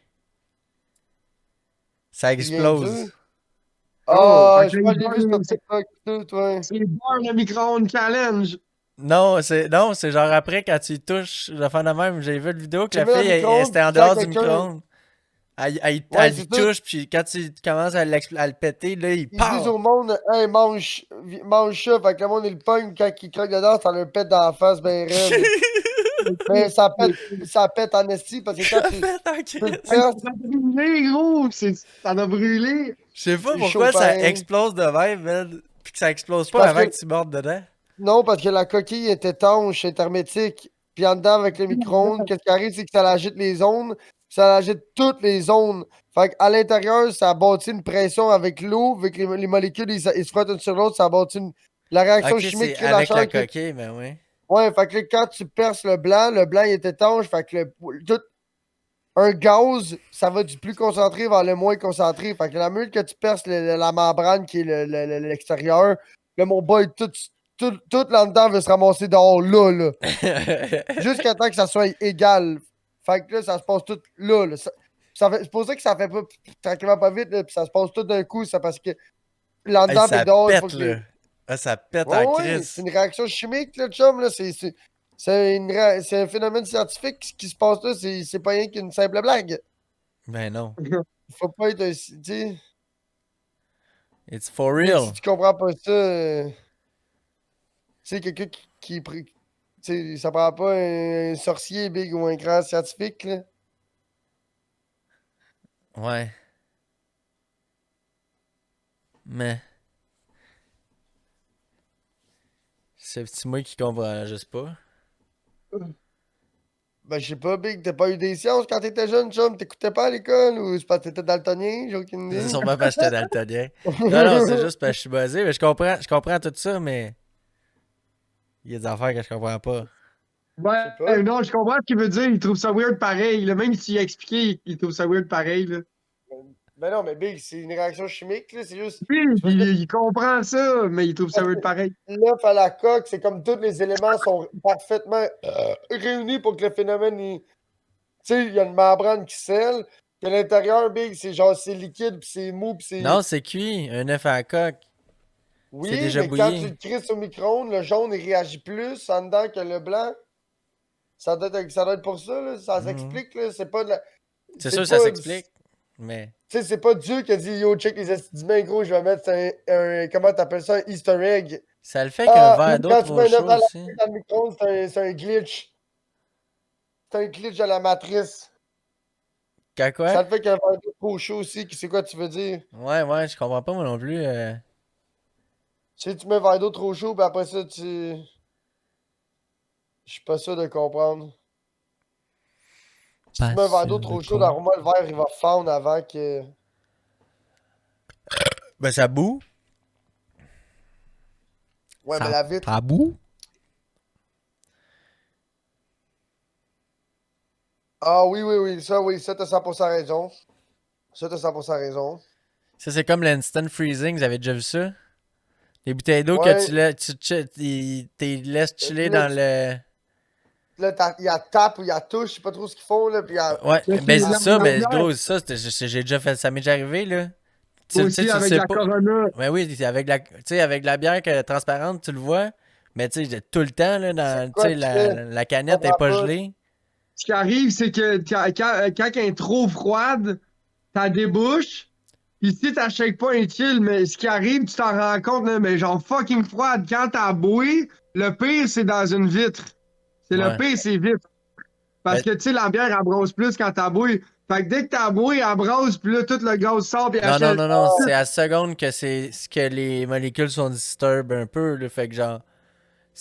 Speaker 4: ça
Speaker 2: Bien dur.
Speaker 4: explose.
Speaker 3: Oh,
Speaker 2: Ah, Ouais,
Speaker 3: Fait
Speaker 2: je
Speaker 3: que
Speaker 2: crois que j'ai vu sur
Speaker 3: c'est
Speaker 2: TikTok, tout, ouais.
Speaker 3: Burn le micro-ondes challenge.
Speaker 4: Non, c'est genre après quand tu y touches, la fin de même, j'ai vu une vidéo que
Speaker 2: Tu
Speaker 4: la
Speaker 2: mets dans
Speaker 4: fille,
Speaker 2: le
Speaker 4: elle
Speaker 2: micro-ondes,
Speaker 4: était en
Speaker 2: tu dis à
Speaker 4: dehors du
Speaker 2: quelqu'un,
Speaker 4: micro-ondes.
Speaker 2: ouais,
Speaker 4: Elle y
Speaker 2: c'est ça.
Speaker 4: touche, puis quand tu commences à le péter, là, il
Speaker 2: Ils disent
Speaker 4: part.
Speaker 2: au monde, hey, mange ça. Fait que le monde, il le pogne quand il croque dedans, ça leur pète dans la face, ben raide. Mais ça pète en esti parce que quand
Speaker 4: Ça
Speaker 2: tu
Speaker 4: fait en
Speaker 2: le
Speaker 4: crise.
Speaker 3: Hey,
Speaker 2: perces,
Speaker 3: ça a brûlé, gros! Ça a brûlé!
Speaker 4: Je sais pas
Speaker 2: c'est chaud
Speaker 4: pourquoi ça
Speaker 2: pareil.
Speaker 4: explose de même, man. Puis que ça explose
Speaker 2: C'est
Speaker 4: pas
Speaker 2: parce
Speaker 4: avant
Speaker 2: que,
Speaker 4: que tu mordes dedans.
Speaker 2: non, parce que la coquille est étanche, est hermétique. Puis en dedans, avec le micro-ondes, qu'est-ce qui arrive, c'est que ça agite les ondes, ça agite toutes les ondes. Fait qu'à l'intérieur, ça bâtit une pression avec l'eau, vu que les molécules, ils se frottent une sur l'autre, ça bâtit la réaction
Speaker 4: Ok,
Speaker 2: chimique
Speaker 4: c'est
Speaker 2: crée la
Speaker 4: avec la
Speaker 2: chaleur qui.
Speaker 4: coquille, ben oui.
Speaker 2: Ouais, fait que là, quand tu perces le blanc il est étanche, fait que tout un gaz, ça va du plus concentré vers le moins concentré. Fait que la minute que tu perces la membrane qui est l'extérieur, là, mon boy, tout là-dedans veut se ramasser dehors là, là. Jusqu'à temps que ça soit égal. Fait que là, ça se passe tout là, là. C'est pour ça que ça fait pas tranquillement pas vite, là, puis ça se passe tout d'un coup, c'est parce que
Speaker 4: Hey,
Speaker 2: là-dedans puis
Speaker 4: ça
Speaker 2: dehors, il faut
Speaker 4: pète,
Speaker 2: que
Speaker 4: là. Ah, ça pète
Speaker 2: Ouais,
Speaker 4: en
Speaker 2: ouais, c'est
Speaker 4: crise.
Speaker 2: une réaction chimique, là, chum, là. C'est un phénomène scientifique. Ce qui se passe là, c'est pas rien qu'une simple blague.
Speaker 4: Ben non.
Speaker 2: Faut pas être tu sais.
Speaker 4: It's for
Speaker 2: Big, si
Speaker 4: real.
Speaker 2: tu comprends pas ça, tu sais, quelqu'un tu sais, ça prend pas un sorcier, Big, ou un grand scientifique, là.
Speaker 4: Ouais. Mais. C'est petit moi qui comprend, je sais pas.
Speaker 2: Ben, je sais pas, Big, t'as pas eu des sciences quand t'étais jeune, chum? T'écoutais pas à l'école ou c'est parce que t'étais daltonien? J'ai aucune
Speaker 4: C'est
Speaker 2: idée.
Speaker 4: sûrement parce que j'étais daltonien. Non, non, c'est juste parce que je suis buzzé. Mais je comprends tout ça, mais. Il y a des affaires que je comprends pas.
Speaker 3: Ouais,
Speaker 2: Je sais pas.
Speaker 3: non, je comprends ce qu'il veut dire. Il trouve ça weird pareil. Là. Même s'il a expliqué, il trouve ça weird pareil. Là.
Speaker 2: Ben non, mais Big, c'est une réaction chimique, là. C'est juste.
Speaker 3: Oui,
Speaker 2: C'est parce que
Speaker 3: il comprend ça, mais il trouve ça weird pareil.
Speaker 2: l'œuf à la coque, c'est comme tous les éléments sont parfaitement réunis pour que le phénomène. Tu sais, il y a une membrane qui scelle. Puis à l'intérieur, Big, c'est genre, c'est liquide, puis c'est mou, puis
Speaker 4: Non,
Speaker 2: c'est.
Speaker 4: c'est cuit. Un œuf à la coque. C'est
Speaker 2: Oui,
Speaker 4: déjà
Speaker 2: mais quand tu
Speaker 4: bouilli.
Speaker 2: le crisses au micro-ondes, le jaune, il réagit plus en dedans que le blanc. Ça doit être pour ça, là. Ça
Speaker 4: Mhm.
Speaker 2: s'explique, là. C'est pas de la.
Speaker 4: C'est sûr
Speaker 2: C'est
Speaker 4: que ça
Speaker 2: pas.
Speaker 4: s'explique. Mais.
Speaker 2: Tu sais, c'est pas Dieu qui a dit Yo, check les estimés, gros, je vais mettre comment t'appelles ça, un Easter egg.
Speaker 4: Ça le fait qu'un
Speaker 2: Ah,
Speaker 4: verre d'eau
Speaker 2: quand tu
Speaker 4: trop
Speaker 2: mets un œuf
Speaker 4: chaud
Speaker 2: dans
Speaker 4: aussi.
Speaker 2: dans le micro-ondes, c'est un glitch. C'est un glitch de la matrice.
Speaker 4: Qu'à quoi?
Speaker 2: Ça le fait qu'un verre d'eau trop chaud aussi, c'est quoi tu veux dire?
Speaker 4: Ouais, ouais, je comprends pas moi non plus.
Speaker 2: Si tu mets un verre d'eau trop chaud, puis après ça, tu. Je suis pas sûr de comprendre. Si tu
Speaker 4: Pas
Speaker 2: mets un verre d'eau
Speaker 4: sûr de
Speaker 2: trop chaud,
Speaker 4: quoi.
Speaker 2: dans le verre, il va fondre avant que.
Speaker 4: Ben ça boue.
Speaker 2: Ouais, mais la vitre.
Speaker 4: Ça boue?
Speaker 2: Ah oui, ça, t'as 100% raison. Ça, t'as 100% raison.
Speaker 4: Ça, c'est comme l'instant freezing, vous avez déjà vu ça? Les bouteilles d'eau que
Speaker 2: Ouais,
Speaker 4: t'es laisses chiller
Speaker 2: là,
Speaker 4: dans le.
Speaker 2: là, il y a tape ou il y a touche, je sais pas trop ce qu'ils font, là, puis il y a.
Speaker 4: Ouais,
Speaker 3: Mais
Speaker 4: ben
Speaker 3: c'est
Speaker 4: c'est ça,
Speaker 3: la
Speaker 4: mais
Speaker 3: bière
Speaker 4: gros, ça, j'ai déjà fait, ça m'est déjà arrivé, là. Tu sais,
Speaker 3: aussi
Speaker 4: tu le
Speaker 3: avec
Speaker 4: sais
Speaker 3: la
Speaker 4: pas.
Speaker 3: Corona.
Speaker 4: Ben oui, c'est tu sais, avec la bière transparente, tu le vois. Mais tu sais, tout le temps, là,
Speaker 2: C'est
Speaker 4: tu
Speaker 2: quoi
Speaker 4: sais,
Speaker 2: tu fais?
Speaker 4: la
Speaker 2: Je
Speaker 4: canette est
Speaker 2: comprends
Speaker 4: pas
Speaker 2: pas.
Speaker 4: gelée.
Speaker 3: Ce qui arrive, c'est que quand elle est trop froide, ça débouche. Puis si tu shakes pas un chill, mais ce qui arrive, tu t'en rends compte, là, mais genre fucking froide. Quand t'as boué, le pire, c'est dans une vitre. C'est le
Speaker 4: Ouais.
Speaker 3: pire, c'est vitre. Parce
Speaker 4: Ben,
Speaker 3: que, tu sais, la bière, elle brosse plus quand t'as boué. Fait que dès que t'as boué, elle brosse, puis là, tout le gaz sort, puis elle
Speaker 4: non, non,
Speaker 3: achète.
Speaker 4: non, non, c'est à seconde que c'est ce que les molécules sont disturb un peu, là. Fait que genre,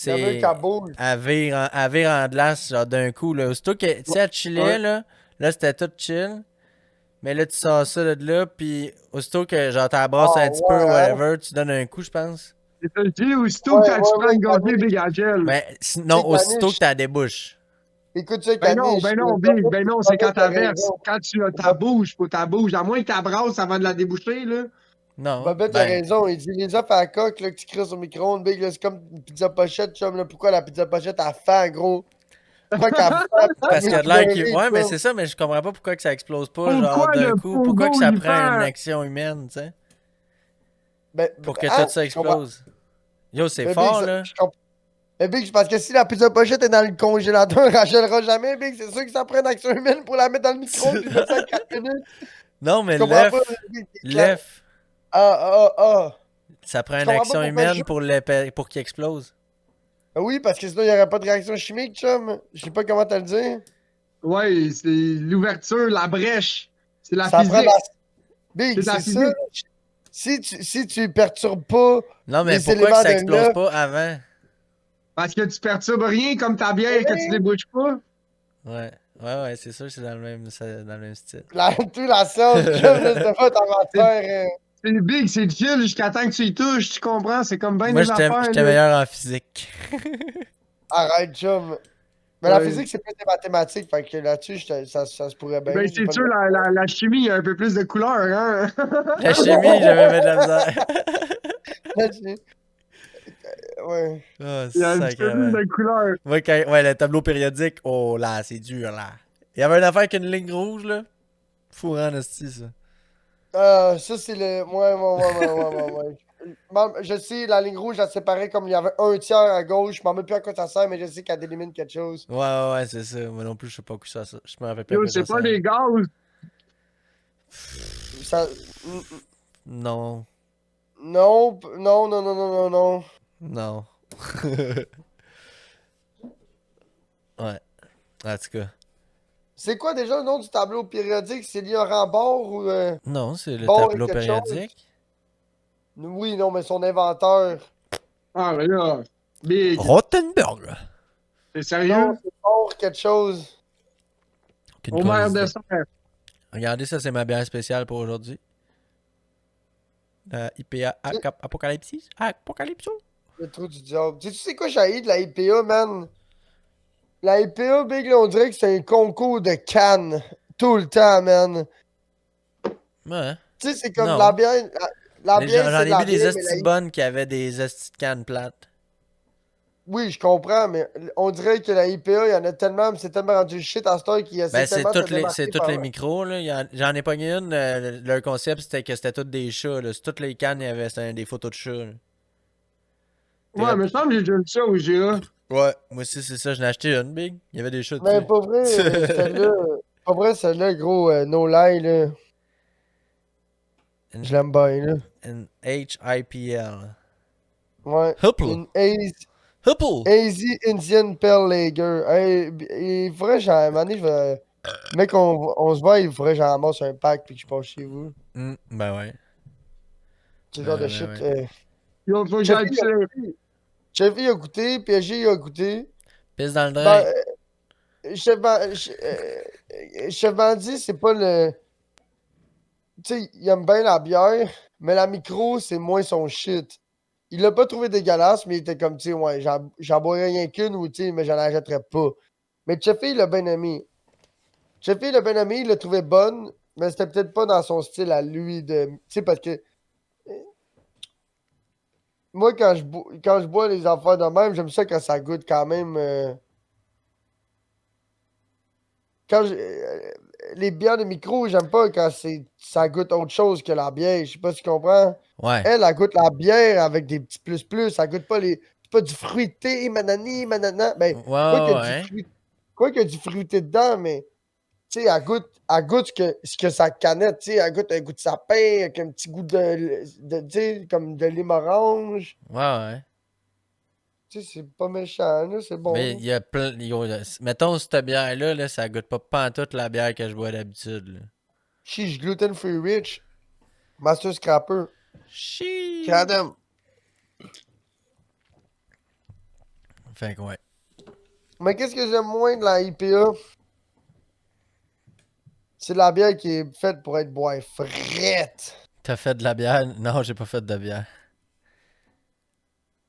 Speaker 2: La minute qu'elle
Speaker 4: c'est.
Speaker 2: bouge.
Speaker 4: Elle vire en glace, genre d'un coup, là. Aussitôt que, tu sais, elle chillait,
Speaker 3: Ouais.
Speaker 4: là, c'était tout chill. Mais là, tu sors ça de là, puis aussitôt que, genre, t'abrasses
Speaker 2: Ah,
Speaker 4: un petit peu,
Speaker 2: ouais, hein?
Speaker 4: whatever, tu donnes un coup, je pense.
Speaker 3: C'est ça, je dis, aussitôt
Speaker 2: Ouais,
Speaker 3: quand tu prends
Speaker 2: ouais,
Speaker 3: une gorgée
Speaker 2: Caniche.
Speaker 3: Big Angel.
Speaker 4: Mais
Speaker 2: Tu
Speaker 4: sinon,
Speaker 2: sais,
Speaker 4: aussitôt que
Speaker 2: Caniche.
Speaker 4: t'as débouche.
Speaker 2: Écoute ça,
Speaker 3: Ben non,
Speaker 2: Caniche.
Speaker 3: Big, ben non, c'est quand
Speaker 2: T'as
Speaker 3: t'averses.
Speaker 2: raison.
Speaker 3: Quand tu ta bouche, faut ta bouche. À moins que t'abrasses avant de la déboucher, là.
Speaker 4: Non,
Speaker 2: Babette a
Speaker 4: ben,
Speaker 2: raison. Il dit les œufs à la coque là, que tu crisses au micro-ondes, Big, là, c'est comme une pizza pochette, chum. Là. Pourquoi la pizza pochette a faim, gros? Pourquoi qu'elle a faim? Elle
Speaker 4: parce
Speaker 2: veut
Speaker 4: qu'il y a de l'air qui.
Speaker 2: pleurer,
Speaker 4: Ouais, mais
Speaker 2: chum.
Speaker 4: c'est ça, mais je comprends pas pourquoi que ça explose pas, genre,
Speaker 3: Pourquoi
Speaker 4: d'un
Speaker 3: le
Speaker 4: coup. Pourquoi que
Speaker 3: pogo,
Speaker 4: ça
Speaker 3: il
Speaker 4: prend une
Speaker 3: fait.
Speaker 4: action humaine, tu sais. Pour que
Speaker 2: hein?
Speaker 4: tout ça
Speaker 2: Je comprends.
Speaker 4: explose. Yo, c'est
Speaker 2: Mais
Speaker 4: fort,
Speaker 2: Big,
Speaker 4: là.
Speaker 2: je comprends. Mais Big, c'est parce que si la pizza pochette est dans le congélateur, elle gèlera jamais, Big. C'est sûr que ça prend une action humaine pour la mettre dans le micro puis mettre ça à 4 minutes.
Speaker 4: Non,
Speaker 2: Je
Speaker 4: mais
Speaker 2: comprends pas,
Speaker 4: l'œuf,
Speaker 2: Big, c'est clair.
Speaker 4: l'œuf,
Speaker 2: Ah.
Speaker 4: ça prend
Speaker 2: Je
Speaker 4: une
Speaker 2: comprends pas
Speaker 4: action
Speaker 2: pourquoi
Speaker 4: humaine
Speaker 2: je...
Speaker 4: pour qu'il explose.
Speaker 2: Oui, parce que sinon, il n'y aurait pas de réaction chimique, chum. Je sais pas comment te le dire.
Speaker 3: Ouais, c'est l'ouverture, la brèche. C'est la
Speaker 2: Ça prend de
Speaker 3: physique.
Speaker 2: la...
Speaker 3: C'est
Speaker 2: Big,
Speaker 3: de la
Speaker 2: c'est ça.
Speaker 3: physique.
Speaker 2: Si tu perturbes pas
Speaker 4: Non, mais
Speaker 2: les
Speaker 4: pourquoi que
Speaker 2: éléments
Speaker 4: ça
Speaker 2: de
Speaker 4: explose
Speaker 2: l'œuf,
Speaker 4: pas avant?
Speaker 3: Parce que tu perturbes rien comme ta bière que tu débouches pas.
Speaker 4: Ouais, c'est sûr que c'est dans le même style.
Speaker 2: tout la sauce, chum, là, c'était pas ta
Speaker 3: C'est
Speaker 2: matière.
Speaker 3: c'est big, c'est chill jusqu'à temps que tu y touches, tu comprends? C'est comme bien
Speaker 4: Moi,
Speaker 3: des affaires,
Speaker 4: j'étais
Speaker 3: là.
Speaker 4: meilleur en physique.
Speaker 2: Arrête, chum. Mais la
Speaker 3: Ouais.
Speaker 2: physique, c'est plus des mathématiques. Fait que là-dessus, ça se pourrait bien.
Speaker 3: Ben,
Speaker 2: J'ai
Speaker 3: c'est
Speaker 2: pas
Speaker 3: sûr,
Speaker 2: de...
Speaker 3: la chimie, il y a un peu plus de couleur, hein?
Speaker 4: La chimie, j'avais mis de la misère.
Speaker 2: Là-dessus. Ouais.
Speaker 4: Oh,
Speaker 3: Il y a un petit peu plus
Speaker 4: sacrément.
Speaker 3: de couleur.
Speaker 4: Ouais, ouais, le tableau périodique, oh là, c'est dur, là. Il y avait une affaire avec une ligne rouge, là. Fourrant, esti, ça.
Speaker 2: Ça, c'est le. Ouais. Je sais, la ligne rouge, elle séparait comme il y avait un tiers à gauche. Je m'en rappelle plus à quoi ça sert, mais je sais qu'elle délimite quelque chose.
Speaker 4: Ouais, c'est ça. Moi non plus, je sais pas quoi ça. Je me rappelle plus à
Speaker 3: Yo,
Speaker 4: quoi
Speaker 3: c'est
Speaker 4: ça
Speaker 3: pas
Speaker 4: sert.
Speaker 3: des gaz.
Speaker 2: Ça...
Speaker 4: Non.
Speaker 2: Non.
Speaker 4: Non. Ouais. En tout cas.
Speaker 2: C'est quoi déjà le nom du tableau périodique? C'est lié à un bord ou
Speaker 4: Non, c'est le
Speaker 2: bord et
Speaker 4: tableau
Speaker 2: quelque chose?
Speaker 4: périodique.
Speaker 2: Oui, non, mais son inventeur.
Speaker 3: Ah, mais là, big.
Speaker 4: Rottenberg.
Speaker 3: T'es
Speaker 2: Non,
Speaker 3: sérieux?
Speaker 2: c'est bord quelque chose.
Speaker 4: Aucune
Speaker 3: Homer
Speaker 4: idée.
Speaker 3: Dessert.
Speaker 4: Regardez, ça, c'est ma bière spéciale pour aujourd'hui. La IPA Apocalypsis. Apocalypso.
Speaker 2: Le trou du diable. Tu sais quoi, j'ai de la IPA, man? La IPA, Big, là, on dirait que c'est un concours de cannes. Tout le temps, man.
Speaker 4: Ouais.
Speaker 2: Tu sais, c'est comme la
Speaker 4: Non.
Speaker 2: bière. La bière,
Speaker 4: J'en
Speaker 2: c'est de
Speaker 4: ai vu
Speaker 2: la
Speaker 4: des
Speaker 2: bière, mais
Speaker 4: hosties bonnes qui avaient des hosties de cannes plates.
Speaker 2: Oui, je comprends, mais on dirait que la IPA, il y en a tellement, mais c'est tellement rendu shit à cette heure qu'ils essaient
Speaker 4: Ben, c'est
Speaker 2: tellement de se
Speaker 4: c'est
Speaker 2: démarquer
Speaker 4: toutes
Speaker 2: par
Speaker 4: les
Speaker 2: là.
Speaker 4: micros, là. J'en ai pogné une. Leur concept, c'était que c'était toutes des chats, là. Sur toutes les cannes, il y avait des photos de chats, là. T'es
Speaker 3: Ouais,
Speaker 4: là-
Speaker 3: mais ça me semble que j'ai déjà vu ça au GA.
Speaker 4: Ouais, moi aussi, c'est ça. J'en ai acheté une, Big. Il y avait des chats
Speaker 2: Mais
Speaker 4: dessus.
Speaker 2: pas vrai, celle-là. Pas vrai, celle-là, gros, no lie, là. Je l'aime bien, là.
Speaker 4: Une HIPL.
Speaker 2: Ouais.
Speaker 4: Hopple.
Speaker 2: Une
Speaker 4: Hopple.
Speaker 2: Hazy Indian Pale Lager. Hey, il faudrait, genre, à un moment donné, mec, on se voit, il faudrait, que j'en ramasse un pack puis que je passe chez vous.
Speaker 4: Ben ouais.
Speaker 2: Ce genre de
Speaker 4: Ben
Speaker 2: shit.
Speaker 4: ouais.
Speaker 3: Yo, faut que
Speaker 2: Chevy,
Speaker 3: j'aille pisser.
Speaker 2: Chevy a goûté, PSG il a goûté.
Speaker 4: Pisse dans le
Speaker 2: Ben,
Speaker 4: drain.
Speaker 2: Chef Bandit, c'est pas le. Tu sais, il aime bien la bière, mais la micro, c'est moins son shit. Il l'a pas trouvé dégueulasse, mais il était comme, tu sais, ouais, j'en boirais rien qu'une, ou tu sais, mais j'en achèterais pas. Mais Cheffy, il l'a bien aimé. Cheffy, il l'a bien aimé, il l'a trouvé bonne, mais c'était peut-être pas dans son style à lui de. Tu sais, parce que. Moi, quand je bois les affaires de même, j'aime ça quand ça goûte quand même. Quand les bières de micro, j'aime pas quand ça goûte autre chose que la bière. Je sais pas si tu comprends.
Speaker 4: Ouais.
Speaker 2: Elle goûte la bière avec des petits plus-plus. Ça goûte pas les. C'est pas du fruité, manana. Ben,
Speaker 4: Ouais.
Speaker 2: quoi qu'il y a du fruité dedans, mais tu sais, elle goûte ce que ça canette. Tu sais, elle goûte un goût de sapin, avec un petit goût tu sais, comme de lime orange.
Speaker 4: Ouais.
Speaker 2: Tu sais, c'est pas méchant, là, c'est bon.
Speaker 4: Mais
Speaker 2: Là.
Speaker 4: il y a plein. Mettons, cette bière-là, là, ça goûte pas pantoute la bière que je bois d'habitude, là.
Speaker 2: Chiche gluten free rich. Master Scrapper.
Speaker 4: Chi.
Speaker 2: Cadam.
Speaker 4: Fait que ouais.
Speaker 2: Mais qu'est-ce que j'aime moins de la IPA? C'est de la bière qui est faite pour être boire frette.
Speaker 4: T'as fait de la bière? Non, j'ai pas fait de bière.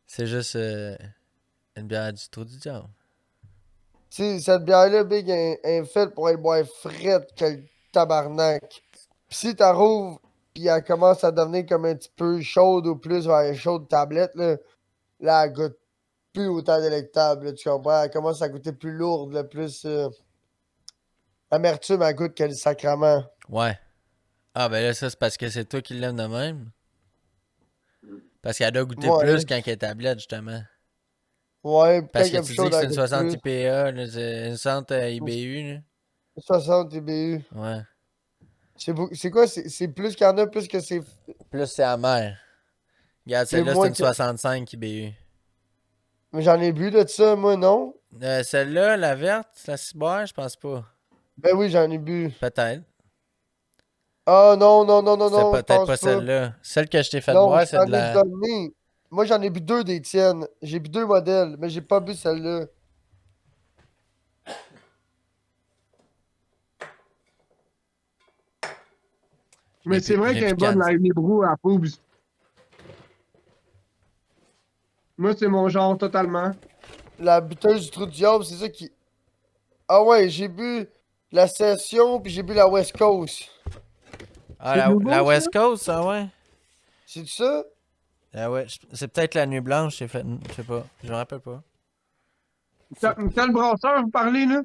Speaker 4: C'est juste une bière du trou du diable.
Speaker 2: Tu sais, cette bière-là, Big, est faite pour être boire frette, quel tabarnak. Pis si t'arrives, pis elle commence à devenir comme un petit peu chaude ou plus vers chaude tablette, là, elle goûte plus autant délectable, là, tu comprends? Elle commence à goûter plus lourde, là, plus amertume, elle goûte quel sacrement.
Speaker 4: Ouais. Ah, ben là, ça, c'est parce que c'est toi qui l'aimes de même. Parce qu'elle doit goûter
Speaker 2: Ouais.
Speaker 4: plus quand elle est tablette, justement.
Speaker 2: Ouais,
Speaker 4: Parce
Speaker 2: peut-être
Speaker 4: que
Speaker 2: quelque
Speaker 4: tu dis
Speaker 2: chose
Speaker 4: que c'est une
Speaker 2: avec
Speaker 4: 60
Speaker 2: plus.
Speaker 4: IPA, là, c'est une 60 IBU, là.
Speaker 2: 60 TBU.
Speaker 4: Ouais.
Speaker 2: C'est quoi? C'est plus qu'il y en a, plus que c'est
Speaker 4: Plus c'est amer. Regarde,
Speaker 2: c'est
Speaker 4: celle-là, c'est
Speaker 2: moins
Speaker 4: une
Speaker 2: que.
Speaker 4: 65 IBU.
Speaker 2: Mais j'en ai bu de ça, moi, non?
Speaker 4: Celle-là, la verte, la ciboire, je pense pas.
Speaker 2: Ben oui, j'en ai bu.
Speaker 4: Peut-être.
Speaker 2: Ah non, non, non, non,
Speaker 4: C'est
Speaker 2: non, je
Speaker 4: peut-être
Speaker 2: pense
Speaker 4: pas
Speaker 2: pas.
Speaker 4: celle-là. Celle que je t'ai fait
Speaker 2: Non,
Speaker 4: boire,
Speaker 2: je
Speaker 4: c'est de
Speaker 2: t'en ai
Speaker 4: la.
Speaker 2: donné. Moi, j'en ai bu deux des tiennes. J'ai bu deux modèles, mais j'ai pas bu celle-là.
Speaker 3: Mais c'est vrai
Speaker 4: J'ai
Speaker 3: qu'elle est
Speaker 4: plus
Speaker 3: bonne,
Speaker 4: canne.
Speaker 3: la Libro à Poubs. Moi, c'est mon genre totalement.
Speaker 2: La buteuse du trou du diable, c'est ça qui. Ah ouais, j'ai bu la session, puis j'ai bu la West Coast.
Speaker 4: Ah,
Speaker 3: C'est
Speaker 4: la
Speaker 3: nouveau, ça?
Speaker 4: West Coast, ah ouais?
Speaker 2: C'est ça?
Speaker 4: Ah ouais, c'est peut-être la nuit blanche, j'ai fait. Je sais pas. Je me rappelle pas.
Speaker 3: Quel brasseur vous parlez, là?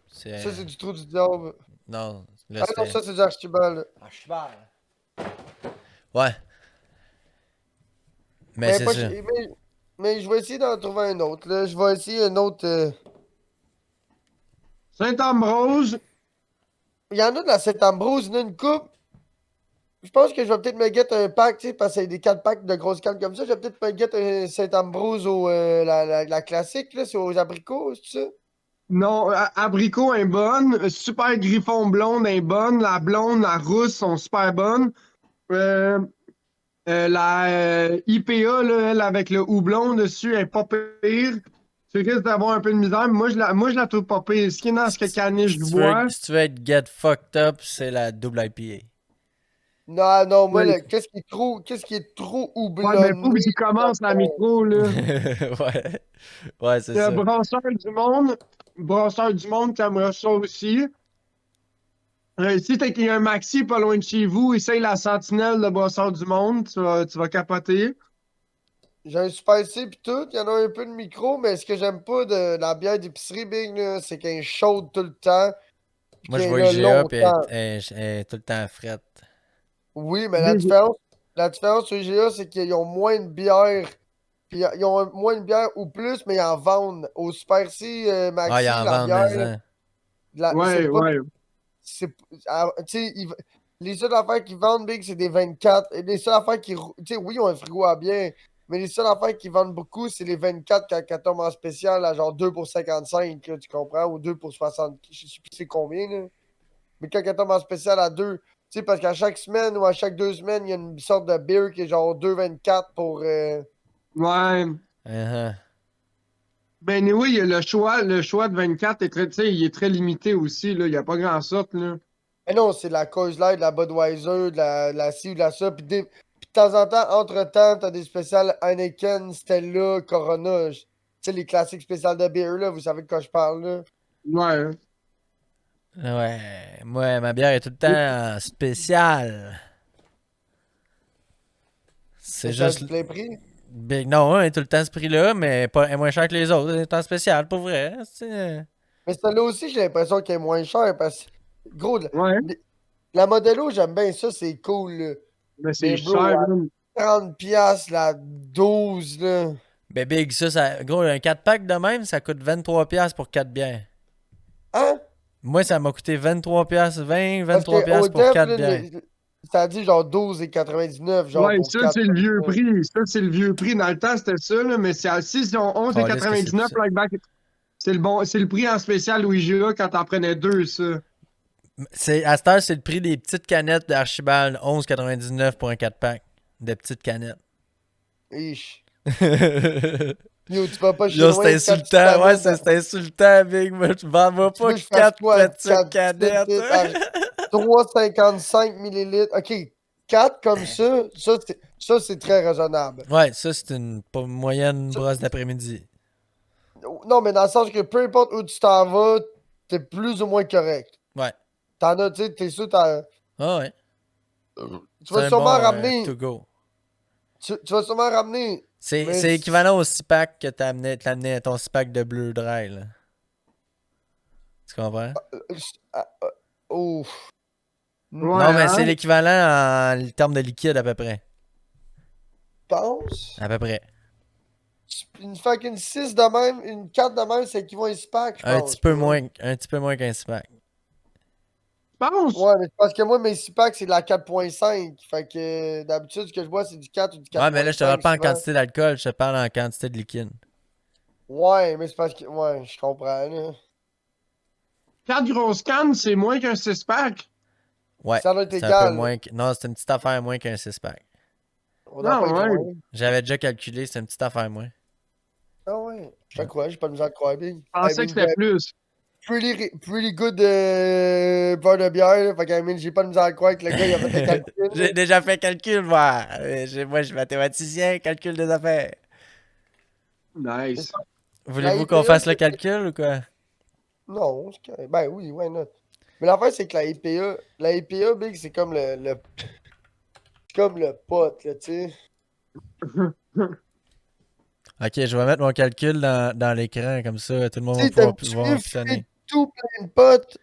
Speaker 2: Ça,
Speaker 4: C'est.
Speaker 2: c'est du trou du diable.
Speaker 4: Non, là
Speaker 2: Ah non,
Speaker 4: c'était.
Speaker 2: ça, c'est du Archibald.
Speaker 4: Ah, cheval. Ouais, mais
Speaker 2: Mais,
Speaker 4: c'est
Speaker 2: pas,
Speaker 4: ça.
Speaker 2: mais je vais essayer d'en trouver un autre, là. Je vais essayer un autre.
Speaker 3: Saint-Ambrose.
Speaker 2: Il y en a de la Saint-Ambrose, il y en a une coupe. Je pense que je vais peut-être me get un pack, tu sais, parce qu'il y a des 4 packs de grosses cannes comme ça. Je vais peut-être me get un Saint-Ambrose la classique, là, c'est aux abricots, c'est ça?
Speaker 3: Non, Abricot est bonne. Super Griffon blonde est bonne. La blonde, la rousse sont super bonnes. Euh, la IPA, là, elle, avec le houblon dessus, elle est pas pire. Tu risques d'avoir un peu de misère, mais moi, je la trouve pas pire. Ce qui est dans ce que caniche je bois,
Speaker 4: Si tu veux être get fucked up, c'est la double IPA.
Speaker 2: Non, non, moi,
Speaker 3: ouais,
Speaker 2: qu'est-ce qui est trop
Speaker 3: mais faut que
Speaker 2: houblonné?
Speaker 3: j'y commence la micro, là.
Speaker 4: Ouais. Ouais, c'est ça.
Speaker 3: Brasseur du monde, t'aimerais ça aussi. Si il y a un maxi pas loin de chez vous, essaye la sentinelle de Brasseur du monde, tu vas capoter.
Speaker 2: J'ai un Super C pis tout, il y en a un peu de micro, mais ce que j'aime pas de la bière d'épicerie Big, là, c'est qu'elle est chaude tout le temps, pis
Speaker 4: Moi, je
Speaker 2: qu'elle est
Speaker 4: vois
Speaker 2: là
Speaker 4: IGA, puis
Speaker 2: longtemps.
Speaker 4: elle est tout le temps frette.
Speaker 2: Oui, mais
Speaker 3: Des-
Speaker 2: la différence sur IGA, c'est qu'ils ont moins de bière. Puis ils ont moins de bière ou plus, mais ils en vendent. Au Super C
Speaker 4: Ah, il
Speaker 2: Maxi,
Speaker 4: en
Speaker 2: la
Speaker 4: vend,
Speaker 2: bière,
Speaker 4: mais hein.
Speaker 2: c'est
Speaker 3: Ouais,
Speaker 2: pas.
Speaker 3: ouais.
Speaker 2: Tu sais, les seules affaires qu'ils vendent, Big, c'est des 24. Et les seules affaires qui. Tu sais, oui, ils ont un frigo à bière, mais les seules affaires qu'ils vendent beaucoup, c'est les 24 quand elles tombent en spécial à genre 2 pour 55, là, tu comprends? Ou 2 pour 60. Je sais plus c'est combien, là. Mais quand elles tombent en spécial à 2, tu sais, parce qu'à chaque semaine ou à chaque 2 semaines, il y a une sorte de beer qui est genre 2,24 pour.
Speaker 3: Ouais.
Speaker 4: Uh-huh.
Speaker 3: Ben oui, le choix de 24 est très, tu sais, il est très limité aussi, là. Il n'y a pas grand sorte, là.
Speaker 2: Mais non, c'est de la Coors Light, de la Budweiser, de la ci ou de la ça. Puis de temps en temps, entre-temps, t'as des spéciales Heineken, Stella, Corona. Tu sais, les classiques spéciales de beer, là, vous savez de quoi je parle, là.
Speaker 3: Ouais.
Speaker 4: Ouais, moi, ma bière est tout le temps spéciale. C'est
Speaker 2: Spécial
Speaker 4: juste.
Speaker 2: du plein prix.
Speaker 4: Non, elle est tout le temps ce prix-là, mais pas, elle est moins cher que les autres. Elle est en spécial, pour vrai.
Speaker 2: Mais celle-là aussi, j'ai l'impression qu'elle est moins chère parce que, gros,
Speaker 3: Ouais.
Speaker 2: la Modelo, j'aime bien ça, c'est cool, là.
Speaker 3: Mais c'est
Speaker 2: Mais bro,
Speaker 3: cher,
Speaker 2: à
Speaker 3: man.
Speaker 2: 30 piastres, la 12, là.
Speaker 4: Ben Big, gros, un 4-pack de même, ça coûte 23$ pour 4 bières.
Speaker 2: Hein?
Speaker 4: Moi, ça m'a coûté 23$, 20,
Speaker 2: Parce
Speaker 4: 23$
Speaker 2: que au
Speaker 4: pour
Speaker 2: def,
Speaker 4: 4
Speaker 2: là,
Speaker 4: bières.
Speaker 2: ça a dit genre 12,99 genre
Speaker 3: Ouais,
Speaker 2: pour
Speaker 3: ça,
Speaker 2: 4.
Speaker 3: c'est le vieux prix. Ça, c'est le vieux prix. Dans le temps, c'était ça, là, mais c'est à 6,
Speaker 4: Calisse que c'est
Speaker 3: 11,99
Speaker 4: ça.
Speaker 3: like back. C'est le prix en spécial Louis J.A. quand t'en prenais deux, ça.
Speaker 4: À cette heure, c'est le prix des petites canettes d'Archibald, 11,99$ pour un 4-pack. De petites canettes.
Speaker 2: Ich. Yo, tu vas pas chez
Speaker 4: Yo, c'est
Speaker 2: loin, 4 petites
Speaker 4: insultant. Ouais,
Speaker 2: canettes.
Speaker 4: c'est insultant, Big. Moi, je vends-moi
Speaker 2: Tu
Speaker 4: pas
Speaker 2: veux que je fasse
Speaker 4: 4
Speaker 2: quoi?
Speaker 4: petites
Speaker 2: 4 petites
Speaker 4: canettes.
Speaker 2: litres à 3,55 millilitres. Ok, 4 comme ça c'est très raisonnable.
Speaker 4: Ouais, ça, c'est une moyenne
Speaker 2: Ça-
Speaker 4: brosse d'après-midi.
Speaker 2: non, mais dans le sens que peu importe où tu t'en vas, t'es plus ou moins correct.
Speaker 4: Ouais.
Speaker 2: T'en as, tu sais, t'es sûr, t'as.
Speaker 4: Ah ouais.
Speaker 2: Tu
Speaker 4: C'est
Speaker 2: vas
Speaker 4: un
Speaker 2: sûrement
Speaker 4: bon
Speaker 2: ramener.
Speaker 4: to go.
Speaker 2: Tu vas sûrement ramener.
Speaker 4: C'est
Speaker 2: Mais.
Speaker 4: équivalent au 6-pack que t'as amené à ton 6-pack de bleu dry, là. Tu comprends?
Speaker 2: Ouf.
Speaker 3: Ouais,
Speaker 4: Non, mais
Speaker 3: hein?
Speaker 4: c'est l'équivalent en termes de liquide à peu près.
Speaker 2: penses?
Speaker 4: À peu près.
Speaker 2: Fait qu'une 6 de même, une 4 de même, ça équivaut à un SPAC, je
Speaker 4: Un
Speaker 2: pense.
Speaker 4: petit peu
Speaker 2: tu vois.
Speaker 4: moins, un petit peu moins qu'un SPAC.
Speaker 3: Je pense.
Speaker 2: Ouais, mais c'est parce que moi, mes SPAC, c'est de la 4.5. Fait que d'habitude, ce que je bois, c'est du 4 ou du 4.5.
Speaker 4: Ouais, mais là, je te parle pas en
Speaker 2: souvent.
Speaker 4: quantité d'alcool, je te parle en quantité de liquide.
Speaker 2: Ouais, mais c'est parce que. Ouais, je comprends, là.
Speaker 3: 4 grosses cannes, c'est moins qu'un 6-pack.
Speaker 4: Ouais,
Speaker 2: Ça doit être
Speaker 4: c'est un peu
Speaker 2: égal.
Speaker 4: moins que... Non, c'est une petite affaire moins qu'un 6-pack.
Speaker 2: On doit
Speaker 3: Non,
Speaker 2: pas être
Speaker 3: ouais.
Speaker 2: loin.
Speaker 4: J'avais déjà calculé, c'est une petite affaire moins.
Speaker 2: Ah ouais. Je te crois, j'ai pas de misère à te croire, Big.
Speaker 3: Je
Speaker 2: I
Speaker 3: pensais que
Speaker 2: mean,
Speaker 3: c'était plus.
Speaker 2: pretty good bar de bière, là. Fait que, I mean, j'ai pas de misère à croire que le gars, il a fait le calcul.
Speaker 4: J'ai déjà fait calcul, moi. Moi, je suis mathématicien, calcul des affaires.
Speaker 3: Nice.
Speaker 2: La
Speaker 4: Voulez-vous qu'on
Speaker 2: IPA,
Speaker 4: fasse le calcul ou quoi?
Speaker 2: non, c'est correct. Ben oui, ouais, non. Mais l'affaire, c'est que la IPA, Big, c'est comme c'est comme le pote, là, tu sais.
Speaker 4: Ok, je vais mettre mon calcul dans l'écran, comme ça, tout le monde
Speaker 2: Tu
Speaker 4: va
Speaker 2: sais,
Speaker 4: pouvoir
Speaker 2: t'aimes-tu
Speaker 4: voir
Speaker 2: mieux
Speaker 4: puis sonner.
Speaker 2: fumer tout plein de potes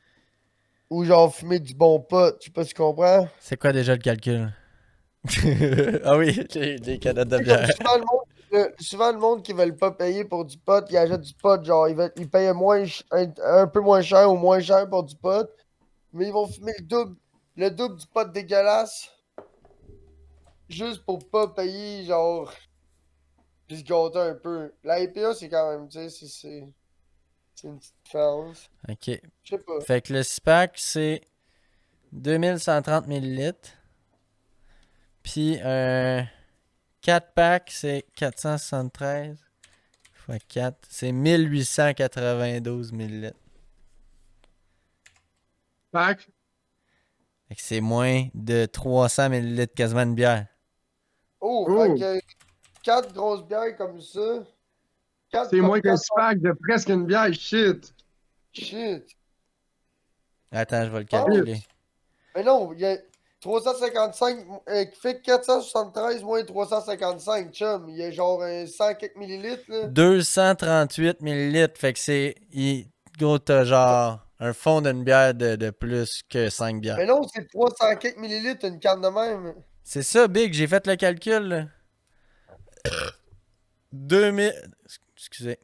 Speaker 2: ou genre fumer du bon pot? Je sais pas si tu comprends.
Speaker 4: C'est quoi déjà le calcul? Ah oui, les canettes de
Speaker 2: Tu sais, comme
Speaker 4: bière.
Speaker 2: souvent, le monde qui veut pas payer pour du pot, il achète du pot, genre, ils payent un peu moins cher ou moins cher pour du pot, mais ils vont fumer le double du pot dégueulasse, juste pour pas payer, genre, puis se gâter un peu. La IPA, c'est quand même, tu sais, c'est une petite différence.
Speaker 4: Ok.
Speaker 2: Je sais pas.
Speaker 4: Fait que le SPAC, c'est 2130 millilitres. Puis un 4 pack, c'est 473 fois 4, c'est 1892 millilitres.
Speaker 3: Pack.
Speaker 4: Fait que c'est moins de 300 millilitres quasiment de bière.
Speaker 2: Oh, fait
Speaker 3: Oh.
Speaker 2: que 4 grosses bières comme ça. 4
Speaker 3: C'est moins qu'un
Speaker 2: quatre
Speaker 3: 6-pack de presque une bière. Shit.
Speaker 2: shit.
Speaker 4: Attends, je vais le
Speaker 2: Ah,
Speaker 4: calculer.
Speaker 2: mais non, il y a 355 qui fait 473 moins 355, chum. Il y a genre 100 quelques millilitres, là.
Speaker 4: 238 millilitres, fait que c'est... Gros, t'as genre un fond d'une bière de plus que 5 bières.
Speaker 2: Mais non, c'est 300 quelques millilitres, une canne de même.
Speaker 4: C'est ça, Big, j'ai fait le calcul, là. 2000... Excusez.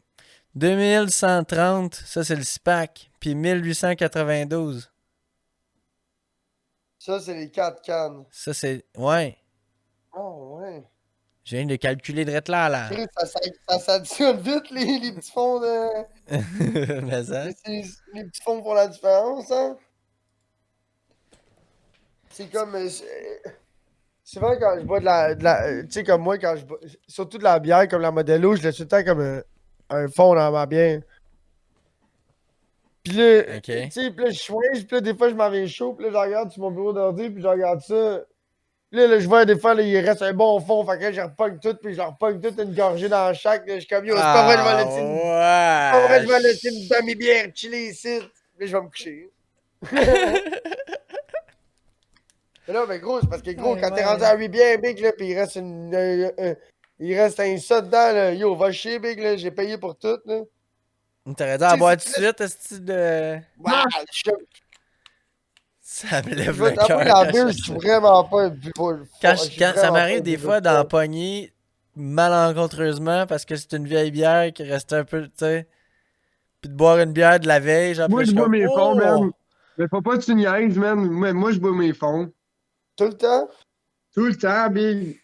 Speaker 4: 2130, ça c'est le SPAC, puis 1892.
Speaker 2: Ça, c'est les 4 cannes.
Speaker 4: Ça c'est... Ouais,
Speaker 2: Oh, ouais.
Speaker 4: je viens de calculer de là, là.
Speaker 2: Chris, ça s'additionne vite, les petits fonds de.
Speaker 4: Mais ça...
Speaker 2: Les petits fonds font la différence, hein? C'est comme. Souvent, quand je bois tu sais, comme moi, quand je bois. Surtout de la bière comme la Modelo, je laisse tout le temps comme un fond dans ma bière. Puis là,
Speaker 4: Ok.
Speaker 2: tu sais, puis là, je swinge, puis là, des fois, je m'en vais chaud, puis là, je regarde sur mon bureau d'ordi, puis je regarde ça. Là, je vois des fois, là, il reste un bon fond, fait que là, je repogne tout, puis je repogne toute une gorgée dans chaque. Là, je suis comme, yo, c'est pas vrai, je vais laisser une. C'est pas vrai, je vais laisser une demi-bière chiller ici. Puis là, je vais me coucher. Mais là, mais gros, c'est parce que gros,
Speaker 4: Ouais,
Speaker 2: quand t'es
Speaker 4: ouais.
Speaker 2: rendu à 8 bières, Big, là, pis il reste un ça dedans, là. Yo, va chier, Big, là, j'ai payé pour tout, là.
Speaker 4: T'aurais dû en boire tout
Speaker 2: Si
Speaker 4: de suite, ce de...
Speaker 2: Bah,
Speaker 4: Ça me
Speaker 2: je
Speaker 4: lève
Speaker 2: vais
Speaker 4: le
Speaker 2: t'avouer,
Speaker 4: cœur
Speaker 2: la
Speaker 4: quand
Speaker 2: bière,
Speaker 4: je
Speaker 2: je suis
Speaker 4: fais ça.
Speaker 2: vraiment pas un
Speaker 4: Quand,
Speaker 2: je suis
Speaker 4: quand ça
Speaker 2: vraiment pas
Speaker 4: m'arrive
Speaker 2: un
Speaker 4: des
Speaker 2: buveur
Speaker 4: fois
Speaker 2: de
Speaker 4: d'en
Speaker 2: bière.
Speaker 4: pogner malencontreusement parce que c'est une vieille bière qui restait un peu, tu sais, puis de boire une bière de la veille, genre, puis là,
Speaker 3: Moi,
Speaker 4: je
Speaker 3: je
Speaker 4: suis
Speaker 3: bois
Speaker 4: comme,
Speaker 3: mes fonds,
Speaker 4: oh!
Speaker 3: man. Mais faut pas que tu niaises, man. Moi, je bois mes fonds.
Speaker 2: Tout le temps?
Speaker 3: Tout le temps, Big.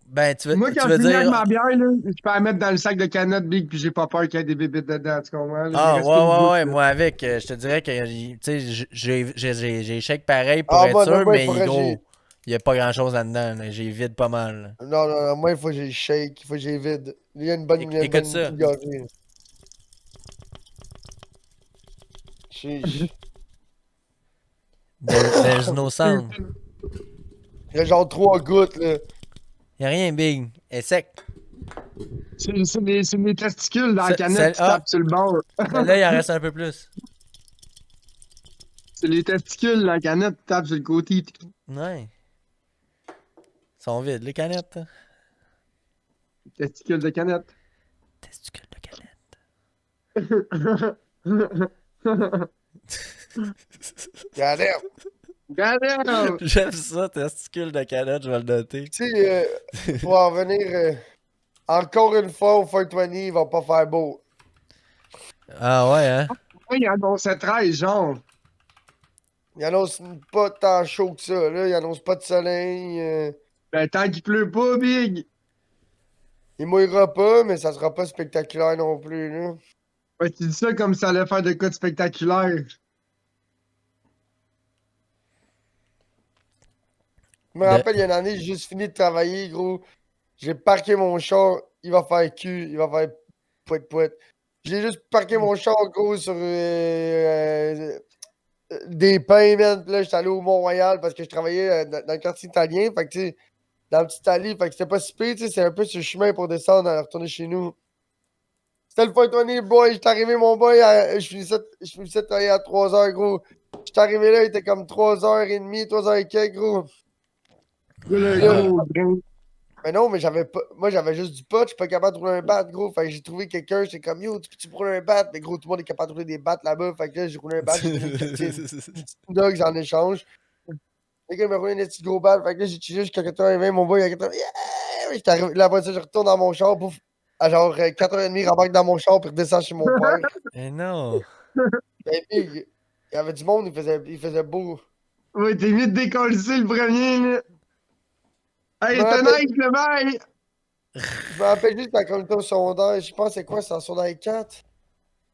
Speaker 4: Ben,
Speaker 3: Moi,
Speaker 4: tu
Speaker 3: quand
Speaker 4: veux
Speaker 3: je finis avec
Speaker 4: dire,
Speaker 3: ma bière, là, je peux la mettre dans le sac de canettes, Big, puis j'ai pas peur qu'il y ait des bébites dedans, tu comprends? Là, il
Speaker 4: ah,
Speaker 3: reste qu'une goutte,
Speaker 4: ouais,
Speaker 3: là.
Speaker 4: moi avec, je te dirais que, tu sais, j'ai shake pareil pour
Speaker 2: Ah,
Speaker 4: être sûr,
Speaker 2: moi, il
Speaker 4: mais
Speaker 2: faudrait que j'ai.
Speaker 4: gros, il y a pas grand chose là-dedans, là. J'ai vide pas mal, là.
Speaker 2: Non, non, non, moi, il faut que j'ai shake, il faut que j'ai vide. Il y a
Speaker 4: Écoute
Speaker 2: une
Speaker 4: ça.
Speaker 2: petite gorgée. Chiche.
Speaker 4: There's no sound.
Speaker 2: Il y a genre 3 gouttes, là.
Speaker 4: Y a rien, Big. Elle est sec.
Speaker 3: C'est mes testicules dans la canette qui
Speaker 4: Ah,
Speaker 3: tapent sur le bord.
Speaker 4: celle-là, il en reste un peu plus.
Speaker 3: C'est les testicules dans la canette qui tapent sur le côté.
Speaker 4: Ouais. Ils sont vides, les canettes.
Speaker 3: Testicules de canette.
Speaker 4: Testicules de canette.
Speaker 2: Goddamn.
Speaker 3: Goddamn!
Speaker 4: J'aime ça, testicule de canette, je vais le noter.
Speaker 2: Tu sais, pour en revenir encore une fois au 420, il va pas faire beau.
Speaker 4: Ah ouais, hein?
Speaker 3: Oui, il annonçait 13, genre.
Speaker 2: Il annonce pas tant chaud que ça, là. Il annonce pas de soleil.
Speaker 3: Ben, tant qu'il pleut pas, Big.
Speaker 2: Il mouillera pas, mais ça sera pas spectaculaire non plus, là.
Speaker 3: Ouais, tu dis ça comme ça allait faire de quoi de spectaculaire.
Speaker 2: Je me rappelle, il y a une année, j'ai juste fini de travailler, gros. J'ai parqué mon char, il va faire cul, il va faire pouet. J'ai juste parqué mon char, gros, sur des pains, man. Puis là, j'étais allé au Mont-Royal parce que je travaillais dans le quartier italien. Fait que, tu sais, dans la petite Italie, fait que c'était pas si pire, tu sais, c'est un peu sur le chemin pour descendre, retourner chez nous. C'était le point de boy. J'étais arrivé, mon boy, je finissais de travailler à 3h, gros. J'étais arrivé là, il était comme 3h30, 3h et quelques, gros.
Speaker 3: Le
Speaker 2: Là,
Speaker 3: gros grain.
Speaker 2: mais non, mais j'avais pas. Moi, j'avais juste du pot, je suis pas capable de rouler un bat, gros. Fait que j'ai trouvé quelqu'un, j'étais comme yo, tu peux rouler un bat? Mais gros, tout le monde est capable de rouler des battes là-bas. Fait que là, j'ai roulé un bat, j'ai donné une petite dogs en échange. Le gars m'a roulé un petit gros bat. Fait que là, j'ai chillé jusqu'à 4h20, mon boy, à 4h. Yeah! J'étais arrivé là, après ça, je retourne dans mon char, pouf. À genre 4h30, rembarque dans mon char, puis redescends chez mon père.
Speaker 4: Eh non!
Speaker 2: Ben, big, il y avait du monde, il faisait beau.
Speaker 3: Ouais, t'es vite décollé le premier, là.
Speaker 2: Je
Speaker 3: Hey,
Speaker 2: me
Speaker 3: t'es
Speaker 2: rappelle,
Speaker 3: nice, le bail!
Speaker 2: je me rappelle juste quand on était au secondaire, je pense c'est quoi, c'est en secondaire 4.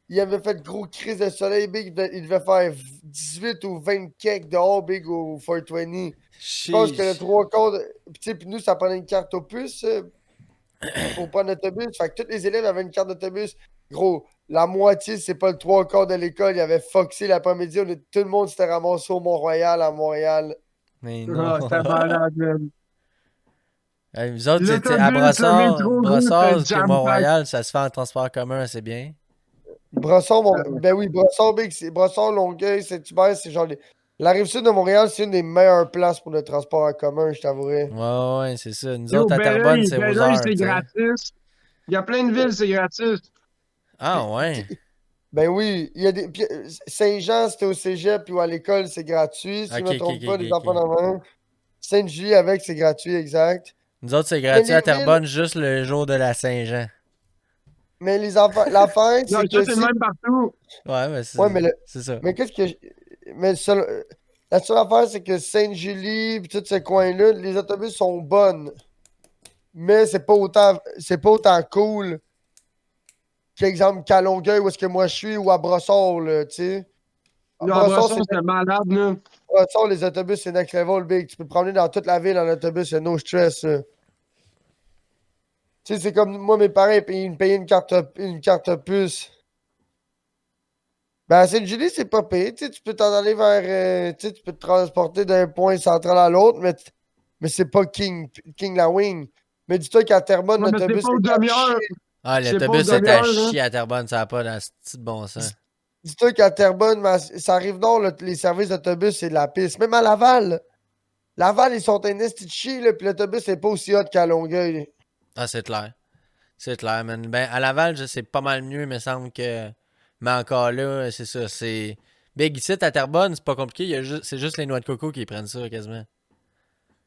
Speaker 2: Il avait fait gros crise de soleil, big. Il devait faire 18 ou 20 cakes dehors, big, au 420. Je pense que le
Speaker 4: Sheesh.
Speaker 2: trois quarts. Puis nous, ça prenait une carte au puce pour prendre l'autobus. Fait que tous les élèves avaient une carte d'autobus. Gros, la moitié, c'est pas le trois quarts de l'école. Il avait foxé l'après-midi. Tout le monde s'était ramassé au Mont-Royal, à Montréal.
Speaker 4: Mais non!
Speaker 3: Ah, c'était malade, man.
Speaker 4: Hey, vous autres, c'était à
Speaker 3: L'autobus, le métro, gros,
Speaker 4: Brossard
Speaker 3: c'était
Speaker 4: puis
Speaker 3: jam-pack.
Speaker 4: Mont-Royal, ça se fait en transport commun, c'est bien.
Speaker 2: Brossard, ben oui, Brossard, big. Brossard, Longueuil, Saint-Hubert, c'est genre. La rive-sud de Montréal, c'est une des meilleures places pour le transport en commun, je t'avouerais.
Speaker 4: Ouais, c'est ça. Nous
Speaker 3: Yo,
Speaker 4: autres, à Terrebonne, c'est aux
Speaker 3: Belleuil,
Speaker 4: heures,
Speaker 3: c'est
Speaker 4: tu sais.
Speaker 3: gratis. Il y a plein de villes, c'est gratis.
Speaker 4: Ah ouais?
Speaker 2: Ben oui, il y a des. Saint-Jean, c'était au cégep, puis à l'école, c'est gratuit. Si je
Speaker 4: Ok,
Speaker 2: me
Speaker 4: ok,
Speaker 2: trompe
Speaker 4: ok,
Speaker 2: pas,
Speaker 4: ok,
Speaker 2: les enfants
Speaker 4: ok.
Speaker 2: d'avant. Sainte-Julie avec, c'est gratuit, exact.
Speaker 4: Nous autres, c'est
Speaker 2: Mais
Speaker 4: gratuit
Speaker 2: les
Speaker 4: à
Speaker 2: villes,
Speaker 4: Terrebonne juste le jour de la Saint-Jean.
Speaker 2: mais les enfants. L'affaire,
Speaker 3: Non,
Speaker 2: c'est
Speaker 3: ça,
Speaker 2: que
Speaker 3: c'est le
Speaker 2: si.
Speaker 3: même partout.
Speaker 4: Ouais,
Speaker 2: Ouais, mais
Speaker 4: c'est ça.
Speaker 2: Mais qu'est-ce que. Mais la seule affaire, c'est que Sainte-Julie, puis tous ces coins-là, les autobus sont bonnes. Mais c'est pas autant cool qu'exemple qu'à Longueuil, où est-ce que moi je suis, ou à Brossard, là, tu sais. À
Speaker 3: Non, à
Speaker 2: Brossard,
Speaker 3: Brasson, c'était malade, là.
Speaker 2: les autobus, c'est next level, big. Tu peux te promener dans toute la ville en autobus, c'est no stress. Tu sais, c'est comme moi, mes parents, ils me payaient une carte puce. Ben, à Sainte-Julie, c'est pas payé. Tu sais, tu peux t'en aller vers. Tu sais, tu peux te transporter d'un point central à l'autre, mais c'est pas King la Wing. Mais dis-toi qu'à Terrebonne,
Speaker 3: Non, mais c'est
Speaker 2: l'autobus
Speaker 3: pas aux
Speaker 2: est à chier.
Speaker 3: demi-heures.
Speaker 4: Ah,
Speaker 3: C'est pas aux
Speaker 4: l'autobus c'est à
Speaker 3: demi-heures, là.
Speaker 4: chier à Terrebonne, ça n'a pas dans ce petit bon sens.
Speaker 2: Dis-toi qu'à Terrebonne, ça arrive nord, là, les services d'autobus, c'est de la piste. Même à Laval. Laval, ils sont un esti de chier, là, puis l'autobus, c'est pas aussi hot qu'à Longueuil.
Speaker 4: Ah, c'est clair. C'est clair, man. Ben, à Laval, c'est pas mal mieux, il me semble que. Mais encore là, c'est ça. C'est. Big ici, à Terrebonne, c'est pas compliqué. C'est juste les noix de coco qui prennent ça, quasiment.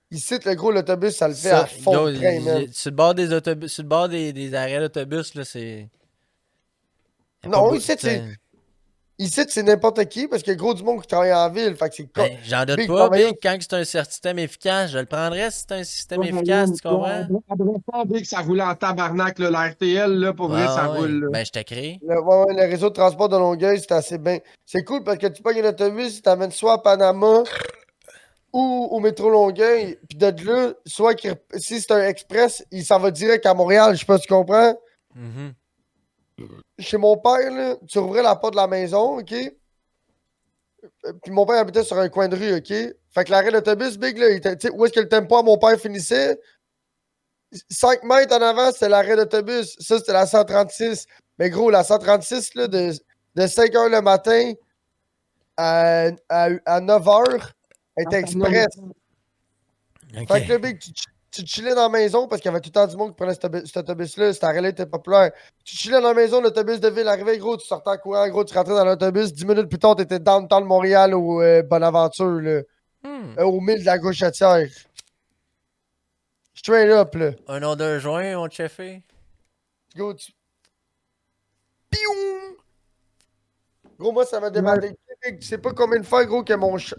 Speaker 2: Ici, le gros, l'autobus, ça le fait
Speaker 4: Ça,
Speaker 2: à fond
Speaker 4: yo,
Speaker 2: de train, man.
Speaker 4: sur le bord des autobus, sur le bord des arrêts d'autobus, là, c'est. Y a pas
Speaker 2: Non,
Speaker 4: beau-
Speaker 2: ici,
Speaker 4: t'sais,
Speaker 2: c'est n'importe qui, parce qu'il y a gros du monde qui travaille en ville. Fait que c'est.
Speaker 4: ben, j'en doute
Speaker 2: Big,
Speaker 4: pas,
Speaker 2: travailler.
Speaker 4: Big, quand c'est un système efficace, je le prendrais si c'est un système
Speaker 3: Ouais,
Speaker 4: efficace, tu comprends?
Speaker 3: à Brasson, dès que ça roulait en tabarnak, là, la RTL, là, pour vrai, ça roule,
Speaker 4: Ouais.
Speaker 3: là.
Speaker 4: Ben, je t'écris.
Speaker 2: Le réseau de transport de Longueuil, c'est assez bien. C'est cool parce que tu pognes un autobus, tu t'amènes soit à Panama ou au métro Longueuil. Puis de là, si c'est un express, il s'en va direct à Montréal. Je sais pas si tu comprends.
Speaker 4: Mhm.
Speaker 2: Chez mon père, là, tu ouvrais la porte de la maison, OK? Puis mon père habitait sur un coin de rue, OK? Fait que l'arrêt d'autobus, big, là, tu sais, où est-ce que le tempo à mon père finissait? 5 mètres en avant, c'était l'arrêt d'autobus. Ça, c'était la 136. Mais gros, la 136, là, de 5 h le matin à 9 h, était express.
Speaker 4: Ok.
Speaker 2: Fait que là, big, tu chillais dans la maison parce qu'il y avait tout le temps du monde qui prenait cet autobus-là. Cet arrêt-là était populaire. Tu chillais dans la maison, l'autobus de ville arrivait, gros, tu sortais en courant, gros, tu rentrais dans l'autobus. 10 minutes plus tard, t'étais downtown Montréal ou Bonaventure, là. au mille de la gauchetière. Straight up, là.
Speaker 4: Un nom d'un joint, mon cheffé.
Speaker 2: Go, tu... Piou! Gros, moi, ça m'a demandé. Tu sais pas combien de fois, gros, que mon chat.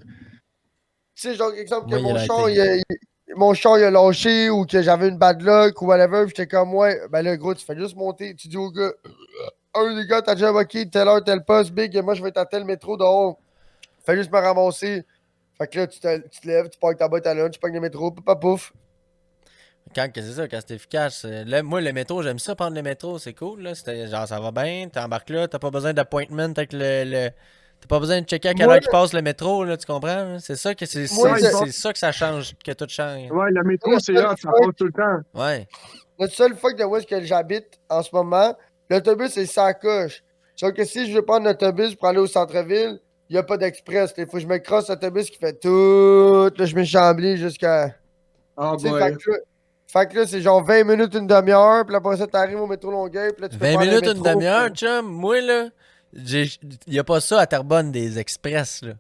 Speaker 2: Tu sais, genre, exemple, que
Speaker 4: Moi, il
Speaker 2: mon
Speaker 4: a
Speaker 2: char,
Speaker 4: été.
Speaker 2: mon char, il a lâché ou que j'avais une bad luck ou whatever. Puis j'étais comme, ouais, ben là, gros, tu fais juste monter. Tu dis au gars, des gars, t'as déjà évoqué telle heure, tel poste, big, et moi, je vais être à tel métro dehors. Fais juste me ramasser. Fait que là, tu te lèves, tu pognes ta boîte à lunch, tu pognes le métro, pouf, pouf.
Speaker 4: Quand c'est ça, quand c'est efficace. Là, moi, le métro, j'aime ça prendre le métro, c'est cool. Là. Genre, ça va bien, t'embarques là, t'as pas besoin d'appointment avec T'as pas besoin de checker à quelle
Speaker 2: Moi,
Speaker 4: heure qu'il passe le métro, là, tu comprends? Là? C'est ça que
Speaker 2: moi,
Speaker 4: c'est ça que ça change, que tout change.
Speaker 3: Ouais, le métro,
Speaker 2: le
Speaker 3: c'est
Speaker 2: seul
Speaker 3: hot, ça passe tout le temps.
Speaker 4: Ouais.
Speaker 2: le seul fuck de où est-ce que j'habite en ce moment, l'autobus est sans coche. Sauf que si je veux prendre l'autobus pour aller au centre-ville, il n'y a pas d'express. Il faut que je me crosse l'autobus qui fait tout le chemin Chambly jusqu'à.
Speaker 3: Ah,
Speaker 2: Tu sais,
Speaker 3: boy.
Speaker 2: fait que là, c'est genre 20 minutes, une demi-heure, puis après ça, t'arrives au métro Longueuil, puis là, tu peux
Speaker 4: 20
Speaker 2: prendre le
Speaker 4: minutes,
Speaker 2: métro.
Speaker 4: une demi-heure, chum. Moi, là, y a pas ça à Terrebonne des express, là.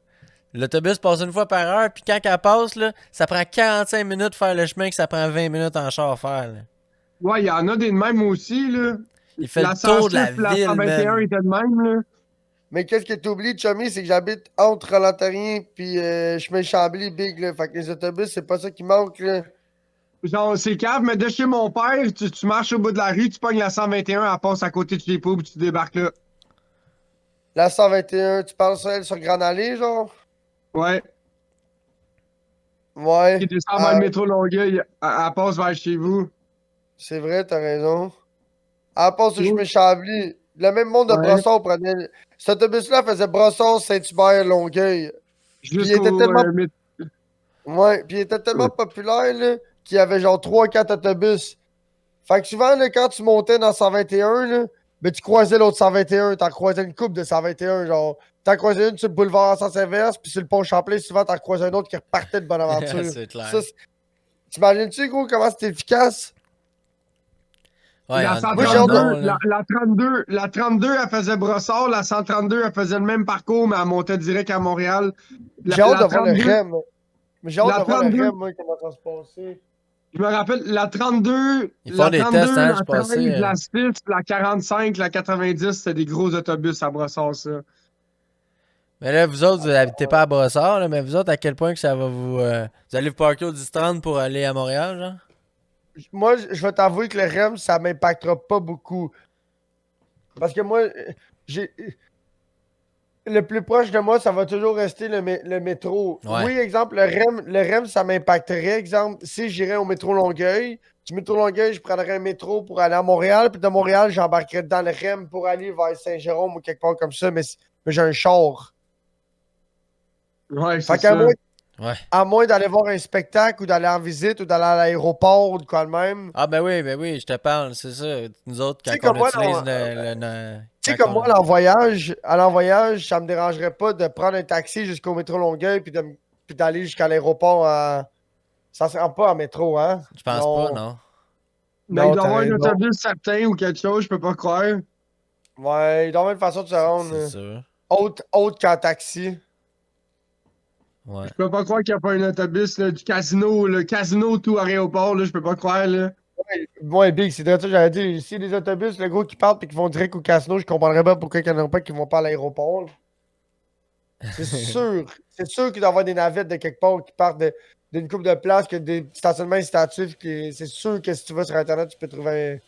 Speaker 4: L'autobus passe une fois par heure, puis quand elle passe, là, ça prend 45 minutes de faire le chemin que ça prend 20 minutes en char à faire, là.
Speaker 3: Ouais, il y en a des de même aussi, là.
Speaker 4: Il fait le
Speaker 3: La
Speaker 4: tour de
Speaker 3: 106
Speaker 4: la
Speaker 3: et la
Speaker 4: ville,
Speaker 3: 121
Speaker 4: man.
Speaker 3: étaient de même, là.
Speaker 2: Mais qu'est-ce que t'oublies, Chummy, c'est que j'habite entre Rolantarien puis chemin Chambly, big, là. Fait que les autobus, c'est pas ça qui manque, là.
Speaker 3: Genre, c'est cave, mais de chez mon père, tu marches au bout de la rue, tu pognes la 121, elle passe à côté de chez Pou, puis tu débarques là.
Speaker 2: La 121, tu parles sur elle sur Grande Allée, genre?
Speaker 3: Ouais. Qui
Speaker 2: Ouais.
Speaker 3: descend vers le métro Longueuil, elle passe vers chez vous.
Speaker 2: C'est vrai, t'as raison. À part sur
Speaker 3: Oui.
Speaker 2: chemin Chambly, le même monde de
Speaker 3: Ouais.
Speaker 2: Brossard prenait. Cet autobus-là faisait Brossard, Saint-Hubert, Longueuil. Puis il était
Speaker 3: Jusqu'au
Speaker 2: tellement.
Speaker 3: métro.
Speaker 2: Ouais, puis il était tellement populaire, là, qu'il y avait genre 3-4 autobus. Fait que souvent, là, quand tu montais dans 121, là, ben, tu croisais l'autre 121. T'en croisais une coupe de 121, genre. T'en croisais une sur le boulevard en sens inverse, puis sur le pont Champlain, souvent, t'en croisais un autre qui repartait de Bonaventure.
Speaker 4: C'est clair.
Speaker 2: Ça, t'imagines-tu, gros, comment c'était efficace?
Speaker 4: Ouais,
Speaker 3: La
Speaker 4: en
Speaker 2: Moi, j'ai hâte de-
Speaker 3: 132,
Speaker 4: là.
Speaker 3: la 32, elle faisait Brossard. La 132, elle faisait le même parcours, mais elle montait direct à Montréal.
Speaker 2: J'ai hâte de
Speaker 3: La
Speaker 2: voir le
Speaker 3: 32,
Speaker 2: REM. Mais j'ai hâte
Speaker 3: la
Speaker 2: de voir le
Speaker 3: 32,
Speaker 2: REM, moi, comment ça va se passer.
Speaker 3: je me rappelle, la 32,
Speaker 4: Ils font
Speaker 3: la
Speaker 4: des
Speaker 3: 32,
Speaker 4: tests, hein,
Speaker 3: la
Speaker 4: je
Speaker 3: 13,
Speaker 4: passais.
Speaker 3: la 6, la 45, la 90, c'était des gros autobus à Brossard, ça.
Speaker 4: Mais là, vous autres, vous habitez pas à Brossard, là, mais vous autres, à quel point que ça va vous. Vous allez vous parker au 10-30 pour aller à Montréal, genre?
Speaker 2: Moi, je vais t'avouer que le REM, ça m'impactera pas beaucoup. Parce que moi, j'ai. Le plus proche de moi, ça va toujours rester le métro.
Speaker 4: Ouais.
Speaker 2: Oui, exemple, le REM, ça m'impacterait. Exemple, si j'irais au métro Longueuil, du métro Longueuil, je prendrais un métro pour aller à Montréal, puis de Montréal, j'embarquerais dans le REM pour aller vers Saint-Jérôme ou quelque part comme ça, mais j'ai un char.
Speaker 3: Ouais,
Speaker 2: Fait
Speaker 3: c'est
Speaker 2: qu'à
Speaker 3: ça.
Speaker 2: moins,
Speaker 4: Ouais.
Speaker 2: à moins d'aller voir un spectacle ou d'aller en visite ou d'aller à l'aéroport ou de quoi de même.
Speaker 4: Ah, ben oui, je te parle, c'est ça. Nous autres,
Speaker 2: Tu sais,
Speaker 4: quand
Speaker 2: comme
Speaker 4: on
Speaker 2: moi,
Speaker 4: utilise
Speaker 2: Tu sais,
Speaker 4: quand
Speaker 2: comme moi, à l'envoyage, ça me dérangerait pas de prendre un taxi jusqu'au métro Longueuil puis d'aller jusqu'à l'aéroport. Ça se rend pas en métro, hein?
Speaker 4: Je pense pas,
Speaker 2: Non.
Speaker 4: non.
Speaker 3: Mais il
Speaker 2: Non,
Speaker 3: doit y
Speaker 2: t'as
Speaker 3: avoir un
Speaker 2: raison.
Speaker 3: autobus certain ou quelque chose, je peux pas croire.
Speaker 2: Ouais, il doit y avoir une façon de se rendre.
Speaker 4: C'est sûr.
Speaker 2: Autre qu'en taxi.
Speaker 4: Ouais.
Speaker 3: Je peux pas croire qu'il n'y a pas un autobus là, du casino, le casino tout aéroport, là, je peux pas croire. Là.
Speaker 2: Ouais, Big, c'est de ça que j'allais dire. Ici, les autobus, le gros qui partent et qui vont direct au casino, je comprendrais pas pourquoi il y en a pas qui vont pas à l'aéroport. C'est sûr. C'est sûr qu'il doit y avoir des navettes de quelque part qui partent d'une coupe de place, que des stationnements incitatifs. C'est sûr que si tu vas sur Internet, tu peux trouver un.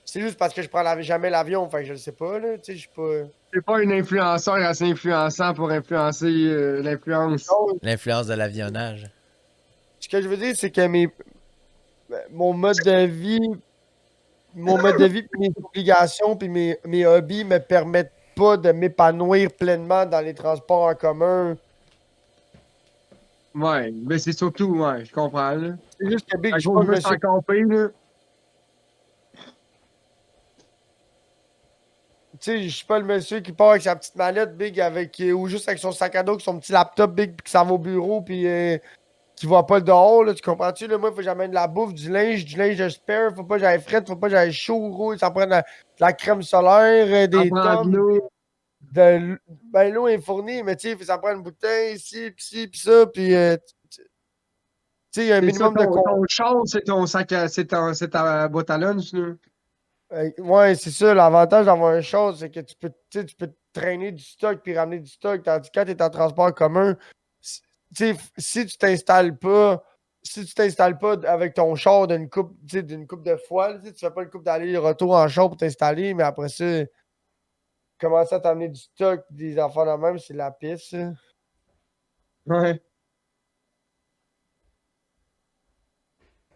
Speaker 2: C'est juste parce que je prends jamais l'avion, fait que je le sais pas, là. Tu sais, je suis pas.
Speaker 3: C'est pas un influenceur assez influençant pour influencer l'influence.
Speaker 2: Non,
Speaker 4: L'influence de l'avionnage.
Speaker 2: ce que je veux dire, c'est que mon mode de vie, mon mode de vie, puis mes obligations, puis mes hobbies me permettent pas de m'épanouir pleinement dans les transports en commun.
Speaker 3: Ouais, mais c'est surtout, ouais, je comprends. Là.
Speaker 2: C'est juste que Big,
Speaker 3: À
Speaker 2: je suis
Speaker 3: cause
Speaker 2: pas
Speaker 3: de
Speaker 2: le
Speaker 3: juste
Speaker 2: monsieur.
Speaker 3: en camper, là.
Speaker 2: Tu sais, je suis pas le monsieur qui part avec sa petite mallette Big ou juste avec son sac à dos, avec son petit laptop Big, puis qui s'en va au bureau, puis qui voit pas le dehors, là, tu comprends-tu? Là, moi, il faut que j'amène de la bouffe, du linge de spare, faut pas que j'aille fret, faut pas que j'aille chaud, gros, ça prend de la crème solaire,
Speaker 3: En
Speaker 2: des
Speaker 3: prendre de
Speaker 2: tomes,
Speaker 3: l'eau.
Speaker 2: Ben, l'eau est fournie, mais tu sais, ça prend une bouteille, ici, puis ça, puis tu sais, il y a un
Speaker 3: C'est ça,
Speaker 2: minimum de
Speaker 3: ton char, c'est ton sac à, c'est ta boîte à lunch, là.
Speaker 2: Ouais, c'est ça. L'avantage d'avoir un char, c'est que tu peux traîner du stock puis ramener du stock. Tandis que quand tu es en transport commun, tu sais, si tu t'installes pas, si tu t'installes pas avec ton char d'une coupe de fois, là, tu sais, tu fais pas une coupe d'aller-retour en char pour t'installer, mais après ça, commencer à t'amener du stock, des enfants de même, c'est la piste, ça.
Speaker 3: Ouais.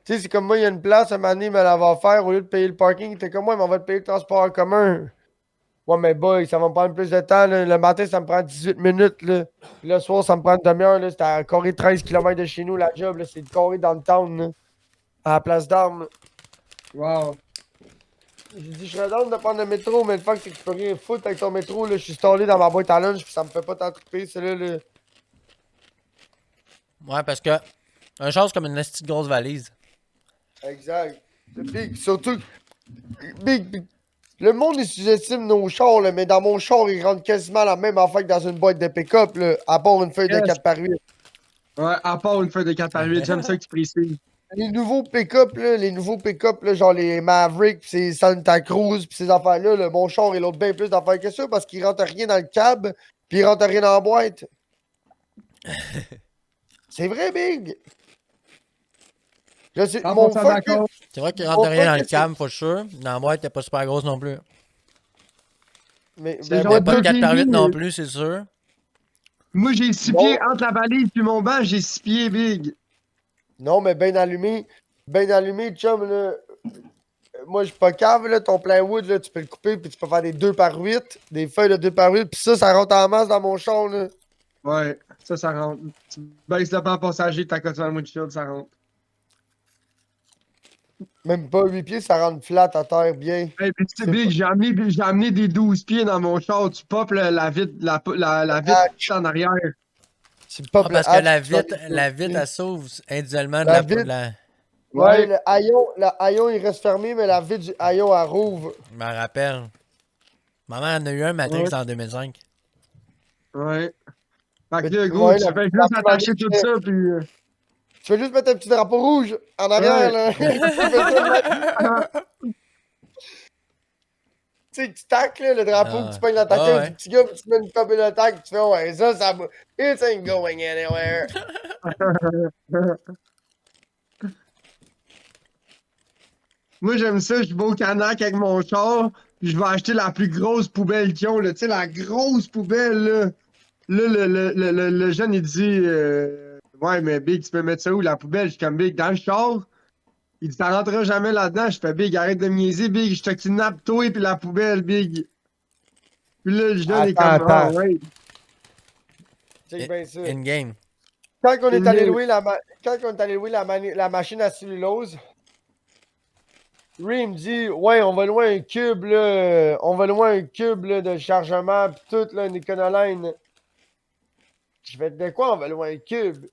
Speaker 2: Tu sais, c'est comme moi, il y a une place, un moment donné, il me la va faire, au lieu de payer le parking, t'es comme moi, mais on va te payer le transport en commun. Ouais, mais boy, ça va me prendre plus de temps, là. Le matin, ça me prend 18 minutes, là. Puis le soir, ça me prend une demi-heure, là. C'est à Corée 13 km de chez nous, la job, là. C'est de Corée dans le town, là. À la place d'armes.
Speaker 3: Wow.
Speaker 2: J'ai dit, je serais down de prendre le métro, mais le fait que tu peux rien foutre avec ton métro, là. Je suis stallé dans ma boîte à lunch, puis ça me fait pas tant triper, celui là.
Speaker 4: Ouais, parce que un char, c'est comme une petite grosse valise.
Speaker 2: Exact. Big, surtout, big. Le monde, il sous-estime nos chars, là, mais dans mon char, ils rentrent quasiment la même affaire que dans une boîte de pick-up, là, à part une feuille de
Speaker 3: Yes.
Speaker 2: 4 par 8.
Speaker 3: Ouais, à part une feuille de 4 par 8, j'aime ça que tu précises.
Speaker 2: Les nouveaux pick-up, là, genre les Maverick, pis ces Santa Cruz, pis ces affaires-là, là, mon char, il a bien plus d'affaires que ça parce qu'il rentre rien dans le cab, pis il rentre rien dans la boîte. C'est vrai, Big! Je sais, mon
Speaker 3: 100%
Speaker 2: fuck,
Speaker 3: d'accord.
Speaker 4: C'est vrai qu'il
Speaker 2: mon
Speaker 4: rentre rien dans le
Speaker 2: fuck,
Speaker 4: cam, faut sûr. Dans la boîte, t'es pas super grosse non plus.
Speaker 2: mais,
Speaker 3: C'est
Speaker 2: ben,
Speaker 3: genre
Speaker 2: moi,
Speaker 4: Mais pas de
Speaker 3: deux
Speaker 4: 4
Speaker 3: pieds et
Speaker 4: par 8
Speaker 3: demi.
Speaker 4: non plus, c'est sûr.
Speaker 3: Moi, j'ai 6
Speaker 2: non,
Speaker 3: pieds entre la valise puis mon banc, j'ai 6 pieds big.
Speaker 2: non, mais ben allumé, chum, là. Moi, je suis pas cave, là, ton plywood, là, tu peux le couper, puis tu peux faire des 2 par 8, des feuilles de 2 par 8, puis ça rentre en masse dans mon char, là.
Speaker 3: Ouais, ça rentre. Tu baisses le banc passager, ta cote dans le windshield, ça rentre.
Speaker 2: Même pas 8 pieds, ça rentre flat à terre, bien.
Speaker 3: Hey, puis tu sais,
Speaker 2: C'est pas...
Speaker 3: big, j'ai amené des 12 pieds dans mon char. Tu popes la vitre, la vitre
Speaker 2: hatch.
Speaker 3: en arrière.
Speaker 2: Tu pop
Speaker 4: Ah,
Speaker 2: le
Speaker 4: parce que
Speaker 2: hatch, puis tu vas
Speaker 4: la
Speaker 2: aller
Speaker 4: vitre,
Speaker 2: dessus.
Speaker 4: elle s'ouvre individuellement
Speaker 2: La vitre, ouais,
Speaker 3: Ouais,
Speaker 2: le haillon, il reste fermé, mais la vitre du haillon, elle rouvre.
Speaker 4: Je m'en rappelle. Ma mère en a eu un Matrix
Speaker 3: ouais,
Speaker 4: en 2005.
Speaker 3: ouais. Fait
Speaker 2: Mais,
Speaker 3: que là, go,
Speaker 2: ouais,
Speaker 3: tu fais
Speaker 2: la
Speaker 3: juste
Speaker 2: première
Speaker 3: attacher tout
Speaker 2: année,
Speaker 3: ça, puis.
Speaker 2: tu fais juste mettre un petit drapeau rouge en arrière,
Speaker 3: Ouais.
Speaker 2: là. Tu fais ça de même. Tu sais, tu tacs, là, le drapeau que tu
Speaker 4: Ah,
Speaker 2: pognes dans ta
Speaker 4: ah
Speaker 2: queue du
Speaker 4: ouais.
Speaker 2: petit gars, puis tu mets une copie de tac, puis tu fais, ouais, ça va. It ain't going anywhere.
Speaker 3: Moi, j'aime ça, je vais au Canac avec mon char, puis je vais acheter la plus grosse poubelle qu'ils ont, là. Tu sais, la grosse poubelle, là. Là, le jeune, il dit ouais, mais Big, tu peux mettre ça où, la poubelle? Je suis comme Big, dans le char. Il dit, ça rentrera jamais là-dedans. Je fais Big, arrête de me niaiser, Big, je te kidnappe, toi, puis la poubelle, Big. Puis là, le jeune est
Speaker 2: Attends,
Speaker 3: comme, ah,
Speaker 2: attends.
Speaker 3: ouais.
Speaker 2: Check bien ça.
Speaker 4: In-game.
Speaker 2: Quand on est allé
Speaker 3: Il-
Speaker 2: louer quand on est allé louer la machine à cellulose, lui, il me dit, ouais, on va louer un cube, là. On va louer un cube, là, de chargement, pis tout, là, une Econoline. Je fais, de quoi on va louer un cube?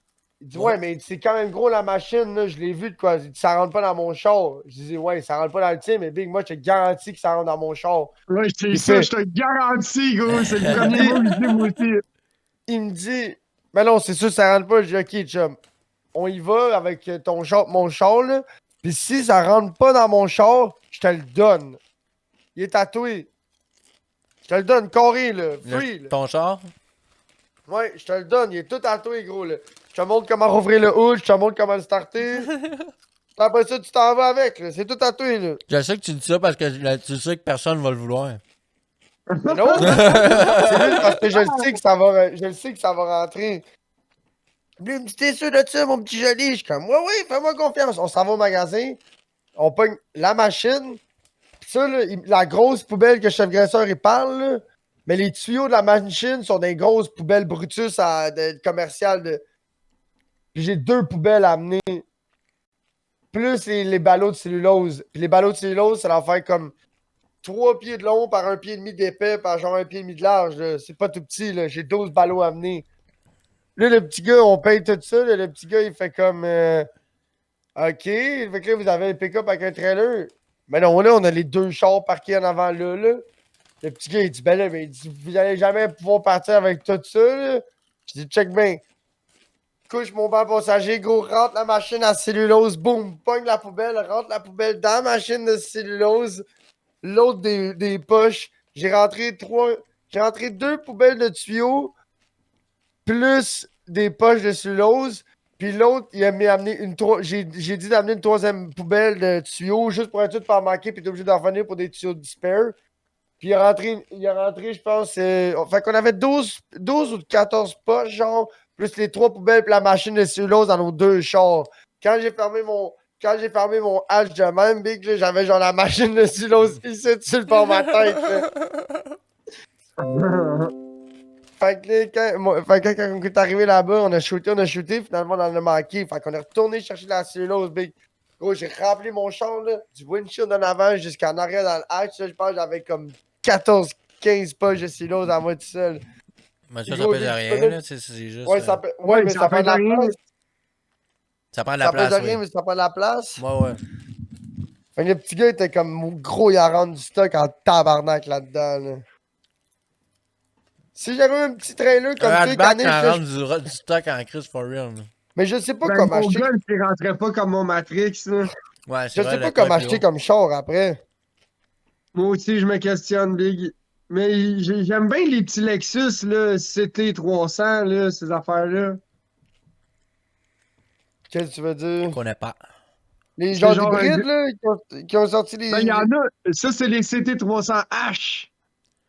Speaker 2: Il dit,
Speaker 4: Ouais.
Speaker 2: ouais, mais c'est quand même gros la machine, là, je l'ai vu de quoi. Il dit, ça rentre pas dans mon char. Je dis, ouais, ça rentre pas dans le tien, mais Big, moi, je te garantis que ça rentre dans mon char.
Speaker 3: Ouais, c'est
Speaker 2: Il
Speaker 3: ça,
Speaker 2: fait,
Speaker 3: je te garantis, gros. C'est le
Speaker 2: il me
Speaker 3: premier mot
Speaker 2: dit,
Speaker 3: que je dis, moi aussi.
Speaker 2: il me dit, mais non, c'est sûr, ça rentre pas. Je dis, ok, chum, on y va avec ton char, mon char, là. Puis si ça rentre pas dans mon char, je te le donne. Il est tatoué. Je te le donne, carré, là, free, là.
Speaker 4: Ton char?
Speaker 2: Ouais, je te le donne, il est tout tatoué, gros, là. Je te montre comment rouvrir le hood, je te montre comment le starter. Après ça, tu t'en vas avec, là. C'est tout tatoué, là.
Speaker 4: Je sais que tu dis ça parce que tu sais que personne va le vouloir.
Speaker 2: Mais non, c'est juste parce que je le sais que ça va, je le sais que ça va rentrer. Lui, il me dit, t'es sûr de ça, mon petit joli? Je suis comme, ouais, ouais, fais-moi confiance. On s'en va au magasin, on pogne la machine. Pis ça, là, la grosse poubelle que Chef Graisseur, il parle, là, mais les tuyaux de la machine sont des grosses poubelles Brutus commerciales. Puis j'ai 2 poubelles à amener, plus les ballots de cellulose. Puis les ballots de cellulose, ça va faire comme 3 pieds de long par 1 pied et demi d'épais par genre 1 pied et demi de large, là. C'est pas tout petit, là. J'ai 12 ballots à amener. Là, le petit gars, on paye tout ça. Là, le petit gars, il fait comme OK. Fait que là, vous avez un pick-up avec un trailer. Mais non, là, on a les 2 chars parqués en avant là. Le petit gars, il dit, ben là, mais il dit, vous allez jamais pouvoir partir avec tout ça, là. Je dis, check bien. Couche mon banc passager, gros, rentre la machine à cellulose, boum, pogne la poubelle, rentre la poubelle dans la machine de cellulose, l'autre des poches. J'ai rentré 2 poubelles de tuyaux, plus des poches de cellulose. Puis l'autre, il a amené j'ai dit d'amener une 3e poubelle de tuyaux, juste pour être sûr de pas en manquer, puis t'es obligé d'en revenir pour des tuyaux de spare. Puis il a rentré, je pense, fait qu'on avait 12 ou 14 poches, genre, plus les 3 poubelles puis la machine de cellulose dans nos 2 chars. Quand j'ai fermé mon hache de même, Big, là, j'avais genre la machine de cellulose ici sur le bord de ma tête. Là. Fait que, là, quand on est arrivé là-bas, on a shooté, finalement on en a manqué. Fait qu'on est retourné chercher la cellulose, Big. Gros, j'ai rempli mon char, là, du windshield en avant jusqu'en arrière dans le hatch. Là, je pense que j'avais comme 14-15 poches de cellulose à moi tout seul.
Speaker 4: Mais ça
Speaker 2: Gros,
Speaker 4: pèse
Speaker 2: Big,
Speaker 4: rien, là. C'est juste.
Speaker 2: Ouais, ouais, mais ça prend de la place.
Speaker 4: Ça prend de la
Speaker 2: Ça
Speaker 4: place.
Speaker 2: pèse rien,
Speaker 4: Oui.
Speaker 2: mais ça prend de la place.
Speaker 4: Ouais.
Speaker 2: Fait que le petit gars était comme gros, il a rendu du stock en tabarnak là-dedans. Là. Si j'avais un petit trailer comme
Speaker 4: Un
Speaker 2: tu sais,
Speaker 4: hatchback
Speaker 2: Caniche,
Speaker 4: quand
Speaker 2: là,
Speaker 4: rentre du stock en crise for real. Là.
Speaker 2: mais je sais pas
Speaker 3: Ben,
Speaker 2: comment
Speaker 3: mon
Speaker 2: acheter.
Speaker 3: gun, il rentrait pas comme mon Matrix, là.
Speaker 4: Ouais,
Speaker 2: Je
Speaker 4: c'est vrai.
Speaker 2: sais pas
Speaker 4: le
Speaker 2: comment
Speaker 4: toit est plus
Speaker 2: acheter
Speaker 4: haut.
Speaker 2: comme char après.
Speaker 3: Moi aussi, je me questionne, Big. Mais j'aime bien les petits Lexus, là, CT300, là, ces affaires-là.
Speaker 2: Qu'est-ce que tu veux dire?
Speaker 4: Je connais pas.
Speaker 2: Les
Speaker 3: C'est
Speaker 2: genres
Speaker 3: genre un
Speaker 2: d'hybrides,
Speaker 3: gr-
Speaker 2: là, qui ont sorti
Speaker 3: Ben, il y en a. Ça, c'est les CT300H.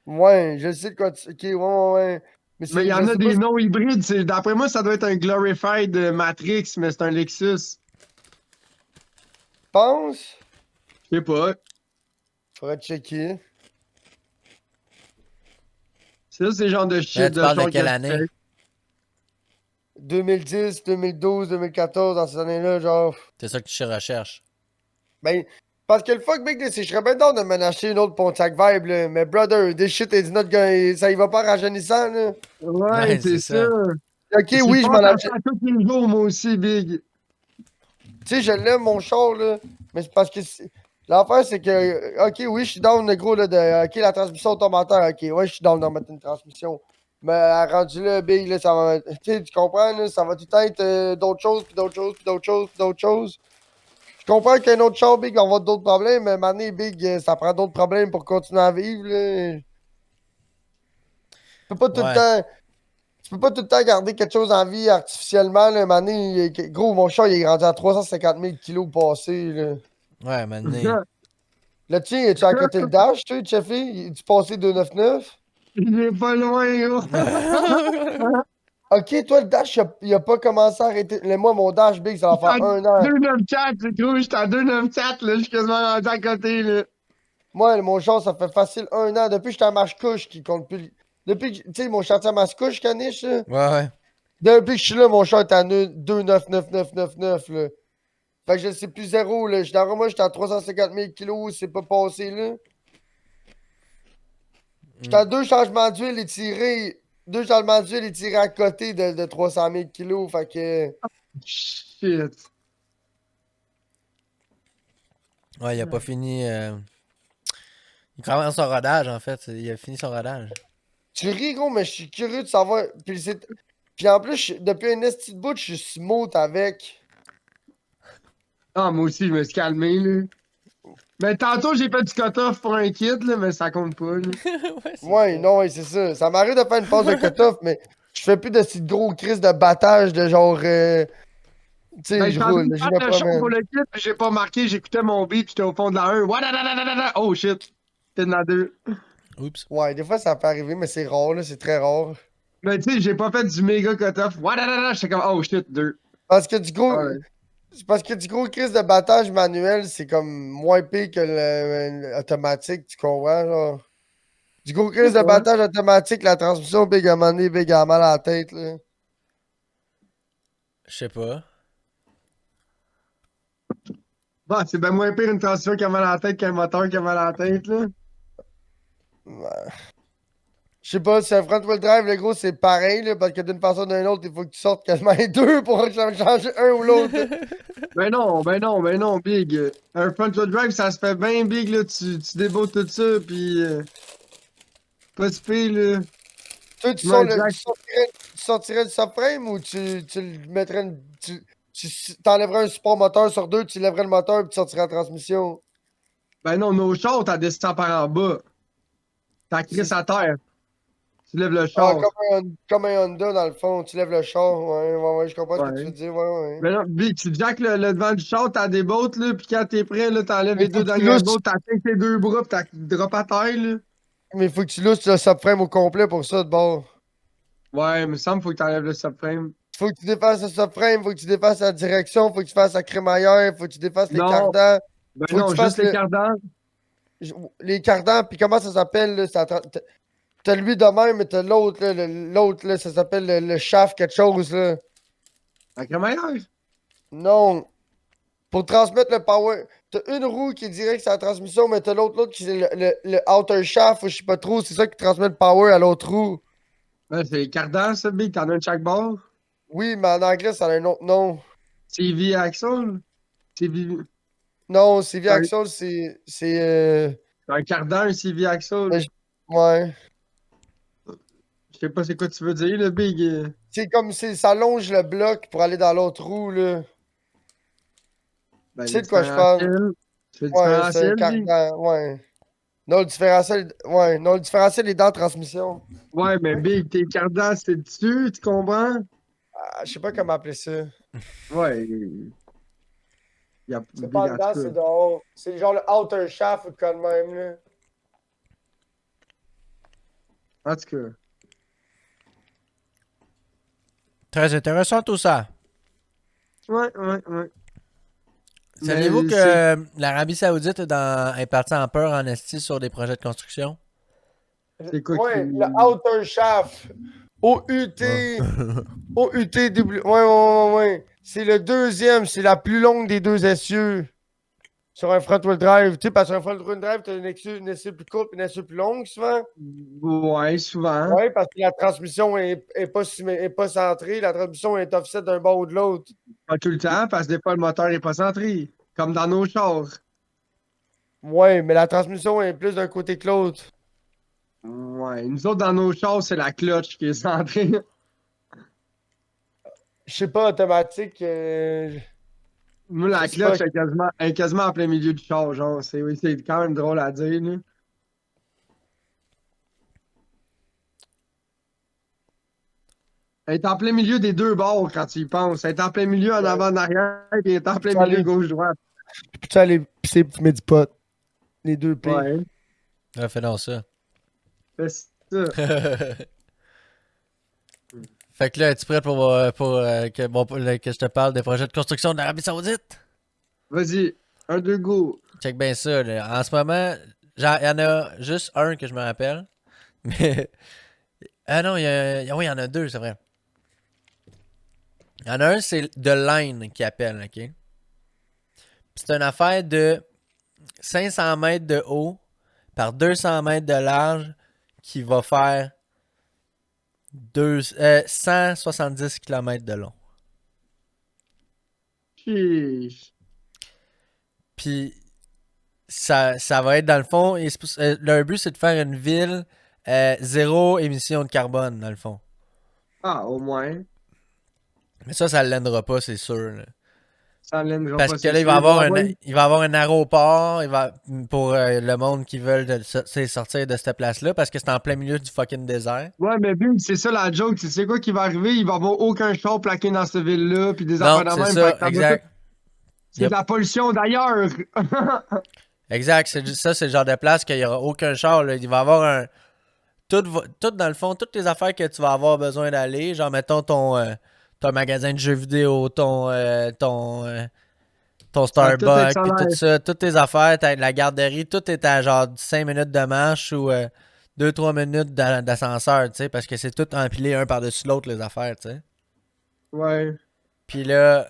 Speaker 2: Ouais, je sais de quoi tu. Ok, ouais. Mais
Speaker 3: Mais il y
Speaker 2: je
Speaker 3: en a
Speaker 2: sais pas
Speaker 3: des
Speaker 2: si
Speaker 3: non hybrides. D'après moi, ça doit être un glorified Matrix, mais c'est un Lexus.
Speaker 2: tu penses.
Speaker 3: Je sais pas.
Speaker 2: Faudrait checker.
Speaker 3: Ça, c'est le genre de shit
Speaker 4: Tu
Speaker 3: de
Speaker 4: parles de
Speaker 3: char
Speaker 4: quelle
Speaker 3: que
Speaker 4: année?
Speaker 3: tu fais.
Speaker 2: 2010, 2012, 2014, dans ces années-là, genre.
Speaker 4: C'est ça que tu recherches.
Speaker 2: Ben, parce que le fuck big, c'est je serais bien down de m'en acheter une autre Pontiac Vibe, là. Mais brother, this shit is not going. Ça y va pas rajeunissant, là.
Speaker 3: Ouais,
Speaker 4: Ouais,
Speaker 3: c'est
Speaker 4: c'est
Speaker 3: ça.
Speaker 4: ça.
Speaker 2: Ok,
Speaker 3: Je
Speaker 2: oui, je m'en
Speaker 3: pense à
Speaker 2: achète.
Speaker 3: ça tous les jours, moi aussi, Big.
Speaker 2: Tu sais, je l'aime, mon char, là. Mais c'est parce que. L'affaire, c'est que. Ok, oui, je suis down, gros, là, de. Ok, la transmission automatique. Ok, ouais, je suis down d'en mettre une transmission. Mais rendu là, big, là, ça va. Tu sais, tu comprends, là, ça va tout être d'autres choses, puis d'autres choses, puis d'autres choses, puis d'autres choses. Je comprends qu'un autre char, big, on va avoir d'autres problèmes, mais maintenant, big, ça prend d'autres problèmes pour continuer à vivre, là. Tu peux pas tout le
Speaker 4: Ouais.
Speaker 2: temps. Tu peux pas tout le temps garder quelque chose en vie artificiellement, là. Maintenant, gros, mon chat, il est rendu à 350 000 kilos passé, là.
Speaker 4: Ouais, maintenant.
Speaker 2: Le tien, es-tu à côté le dash, tu sais, Cheffy? Es-tu passé 299?
Speaker 3: Il est pas loin, gros.
Speaker 2: Ok, toi, le dash, il a pas commencé à arrêter. Moi, mon dash big, ça va faire un an.
Speaker 3: 294, c'est gros, j'étais à 294, là, je suis quasiment rendu à côté, là.
Speaker 2: Moi, mon char, ça fait facile un an. Depuis que j'étais à Mascouche, qui compte plus. Depuis que, tu sais, mon chantier à Mascouche, Caniche, là.
Speaker 4: Ouais.
Speaker 2: Depuis que je suis là, mon char est à 29999, là. Fait que je sais plus zéro, là. Moi, j'étais à 350 000 kilos, c'est pas passé, là. J'étais à 2 changements d'huile étirés. 2 changements d'huile étirés à côté de 300 000 kilos. Fait que.
Speaker 3: Shit.
Speaker 4: Ouais, il a pas fini. Il commence son rodage, en fait. Il a fini son rodage.
Speaker 2: Tu ris, gros, mais je suis curieux de savoir. Puis en plus, depuis un esti de bout, je suis smooth avec.
Speaker 3: Ah, moi aussi, je me suis calmé, là. Mais tantôt, j'ai fait du cut-off pour un kit, là, mais ça compte pas, là.
Speaker 4: Ouais, c'est
Speaker 2: Ouais,
Speaker 4: ça.
Speaker 2: non, ouais, c'est ça. Ça m'arrive de faire une phase de cut-off, mais je fais plus de ces gros crises de battage de genre. Tu sais,
Speaker 3: Ben,
Speaker 2: je
Speaker 3: j'étais en train
Speaker 2: roule,
Speaker 3: de
Speaker 2: je
Speaker 3: faire
Speaker 2: me
Speaker 3: le show pour
Speaker 2: promène.
Speaker 3: le kit, puis j'ai pas marqué, j'écoutais mon beat, puis j'étais au fond de la 1. Wadadadadada. Oh shit. T'es dans la 2.
Speaker 4: Oups.
Speaker 2: Ouais, des fois, ça peut arriver, mais c'est rare, là, c'est très rare.
Speaker 3: Mais tu sais, j'ai pas fait du méga cut-off. Wadadadada. J'étais comme, oh shit, 2.
Speaker 2: Parce que du gros.
Speaker 3: Ouais.
Speaker 2: C'est parce que du gros crise de battage manuel, c'est comme moins pire que automatique, tu comprends, genre. Du gros crise de
Speaker 3: Ouais.
Speaker 2: battage automatique, la transmission, big à un moment donné, big a mal à la tête, là.
Speaker 4: Je sais pas.
Speaker 3: Bah, c'est bien moins pire une transition qui a mal à la tête qu'un moteur qui a mal à la tête, là.
Speaker 2: Ouais. Je sais pas, si un front-wheel drive, le gros, c'est pareil, là, parce que d'une façon ou d'une autre, il faut que tu sortes quasiment les deux pour changer un ou l'autre. là.
Speaker 3: Ben non, Big. Un front-wheel drive, ça se fait bien big, là. Tu débautes tout ça, puis. pas si pire, là.
Speaker 2: Toi,
Speaker 3: Ouais, exact.
Speaker 2: tu sortirais le subframe ou tu le mettrais t'enlèverais un support moteur sur deux, tu lèverais le moteur et tu sortirais la transmission?
Speaker 3: Ben non, nos chars, t'as descendu par en bas. T'as crissé à terre. Tu lèves le
Speaker 2: Ah,
Speaker 3: char.
Speaker 2: comme un Honda, dans le fond, tu lèves le char. Ouais, je comprends ce que tu veux
Speaker 3: Ouais.
Speaker 2: dire. Ouais.
Speaker 3: Ben non, Big, tu jack le devant du char, t'as des bottes, là, pis quand t'es prêt, là, t'enlèves
Speaker 2: Mais
Speaker 3: les
Speaker 2: faut
Speaker 3: deux
Speaker 2: que tu
Speaker 3: dernières
Speaker 2: lousses,
Speaker 3: bottes, t'atteins tes deux bras, pis t'as drop à terre, là.
Speaker 2: mais faut que tu lousses le subframe au complet pour ça, de bord.
Speaker 3: Ouais, mais il me semble faut que t'enlèves le subframe.
Speaker 2: Faut que tu dépasses le subframe, faut que tu dépasses la direction, faut que tu fasses la crémaillère, faut que tu dépasses les
Speaker 3: Non,
Speaker 2: cardans,
Speaker 3: ben
Speaker 2: faut que
Speaker 3: non,
Speaker 2: tu
Speaker 3: juste
Speaker 2: fasses
Speaker 3: les cardans.
Speaker 2: les cardans, puis comment ça s'appelle, là? T'as lui de même, mais t'as l'autre, là, l'autre, là, ça s'appelle le shaft quelque chose, là.
Speaker 3: La crémaillère.
Speaker 2: Non. Pour transmettre le power, t'as une roue qui est direct sur la transmission, mais t'as l'autre qui est le outer shaft, ou je sais pas trop, c'est ça qui transmet le power à l'autre roue.
Speaker 3: Ouais, c'est les cardans, ça, Big, t'en as un de chaque bord.
Speaker 2: Oui, mais en anglais, ça a un autre nom.
Speaker 3: CV Axle. CV.
Speaker 2: Non, CV
Speaker 3: Un,
Speaker 2: Axle,
Speaker 3: un cardan, un CV Axle.
Speaker 2: mais ouais.
Speaker 3: Je sais pas c'est quoi tu veux dire, le Big.
Speaker 2: C'est comme si ça longe le bloc pour aller dans l'autre roue, là.
Speaker 3: Ben,
Speaker 2: Tu
Speaker 3: le
Speaker 2: sais de quoi je parle?
Speaker 3: différentiel. C'est le
Speaker 2: Ouais, c'est un
Speaker 3: différentiel, Big.
Speaker 2: cardan, ouais. Non, le différentiel, ouais, non, le différentiel est dans la transmission.
Speaker 3: Ouais, mais Big, tes cardans, c'est dessus, tu comprends?
Speaker 2: Ah, je sais pas comment appeler ça.
Speaker 3: Ouais, il y a
Speaker 2: C'est pas
Speaker 3: Big
Speaker 2: en
Speaker 3: en tout
Speaker 2: dedans,
Speaker 3: cas.
Speaker 2: c'est dehors. C'est genre le outer shaft ou quoi de même, là.
Speaker 3: En tout cas.
Speaker 4: Très intéressant tout ça.
Speaker 3: Ouais.
Speaker 4: Saviez-vous
Speaker 3: Mais c'est
Speaker 4: que l'Arabie Saoudite est partie en peur en esti sur des projets de construction?
Speaker 3: c'est quoi
Speaker 2: Ouais, le
Speaker 3: qui.
Speaker 2: outer shaft.
Speaker 4: Ouais.
Speaker 2: OUT. OUTW. Ouais. C'est le deuxième, c'est la plus longue des deux essieux sur un front-wheel drive. Tu sais, parce qu'un front-wheel drive, t'as une essieu plus courte et une essieu plus longue, souvent.
Speaker 3: Ouais, souvent.
Speaker 2: Ouais, parce que la transmission est pas centrée. La transmission est offset d'un bord ou de l'autre.
Speaker 3: Pas tout le temps, parce que des fois, le moteur est pas centré. Comme dans nos chars.
Speaker 2: Ouais, mais la transmission est plus d'un côté que l'autre.
Speaker 3: Ouais. Nous autres, dans nos chars, c'est la clutch qui est centrée.
Speaker 2: Je sais pas, automatique.
Speaker 3: Moi,
Speaker 2: Je
Speaker 3: la
Speaker 2: sais pas.
Speaker 3: clutch est quasiment en plein milieu du char, genre. C'est quand même drôle à dire, là. Elle est en plein milieu des deux bords quand tu y penses. Elle est en plein milieu en
Speaker 2: Ouais.
Speaker 3: avant, en arrière, et elle est en plein
Speaker 2: Tu
Speaker 3: milieu
Speaker 2: aller,
Speaker 3: gauche-droite.
Speaker 2: tu aller pisser pour fumer du pot. Les deux P.
Speaker 3: Ouais.
Speaker 4: Ah, fais donc ça.
Speaker 3: C'est ça.
Speaker 4: Fait que là, es-tu prêt que je te parle des projets de construction de l'Arabie Saoudite?
Speaker 3: Vas-y. Un, deux, go.
Speaker 4: Check bien ça, là. En ce moment, il y en a juste un que je me rappelle. Mais. Ah non, oui, il y en a deux, c'est vrai. Il y en a un, c'est The Line qui appelle, ok? Puis c'est une affaire de 500 mètres de haut par 200 mètres de large qui va faire 170 km de long.
Speaker 3: Chiche.
Speaker 4: Puis ça va être dans le fond, leur but c'est de faire une ville zéro émission de carbone, dans le fond.
Speaker 3: Ah, au moins.
Speaker 4: Mais ça ne l'aidera pas, c'est sûr, là.
Speaker 3: Ça l'aidera
Speaker 4: Parce
Speaker 3: pas,
Speaker 4: que
Speaker 3: c'est
Speaker 4: là,
Speaker 3: sûr. Ils vont envoyer.
Speaker 4: il va avoir un aéroport pour le monde qui veulent sortir de cette place-là parce que c'est en plein milieu du fucking désert.
Speaker 3: Ouais, mais Big, c'est ça la joke. Tu sais quoi qui va arriver? Il va y avoir aucun char plaqué dans cette ville-là, puis des
Speaker 4: Non,
Speaker 3: affaires de
Speaker 4: c'est
Speaker 3: même. Fait
Speaker 4: ça,
Speaker 3: que ça va tout.
Speaker 4: exact.
Speaker 3: C'est de la pollution d'ailleurs.
Speaker 4: Exact, ça, c'est le genre de place qu'il n'y aura aucun char, là. Il va y avoir un. Tout dans le fond, toutes les affaires que tu vas avoir besoin d'aller, genre, mettons ton magasin de jeux vidéo, ton
Speaker 3: Ça va tout être
Speaker 4: Starbucks, puis tout
Speaker 3: solaire.
Speaker 4: ça, toutes tes affaires, la garderie, tout est à genre 5 minutes de marche ou 2-3 minutes d'ascenseur, tu sais, parce que c'est tout empilé un par-dessus l'autre, les affaires, tu sais.
Speaker 3: Ouais.
Speaker 4: Puis là,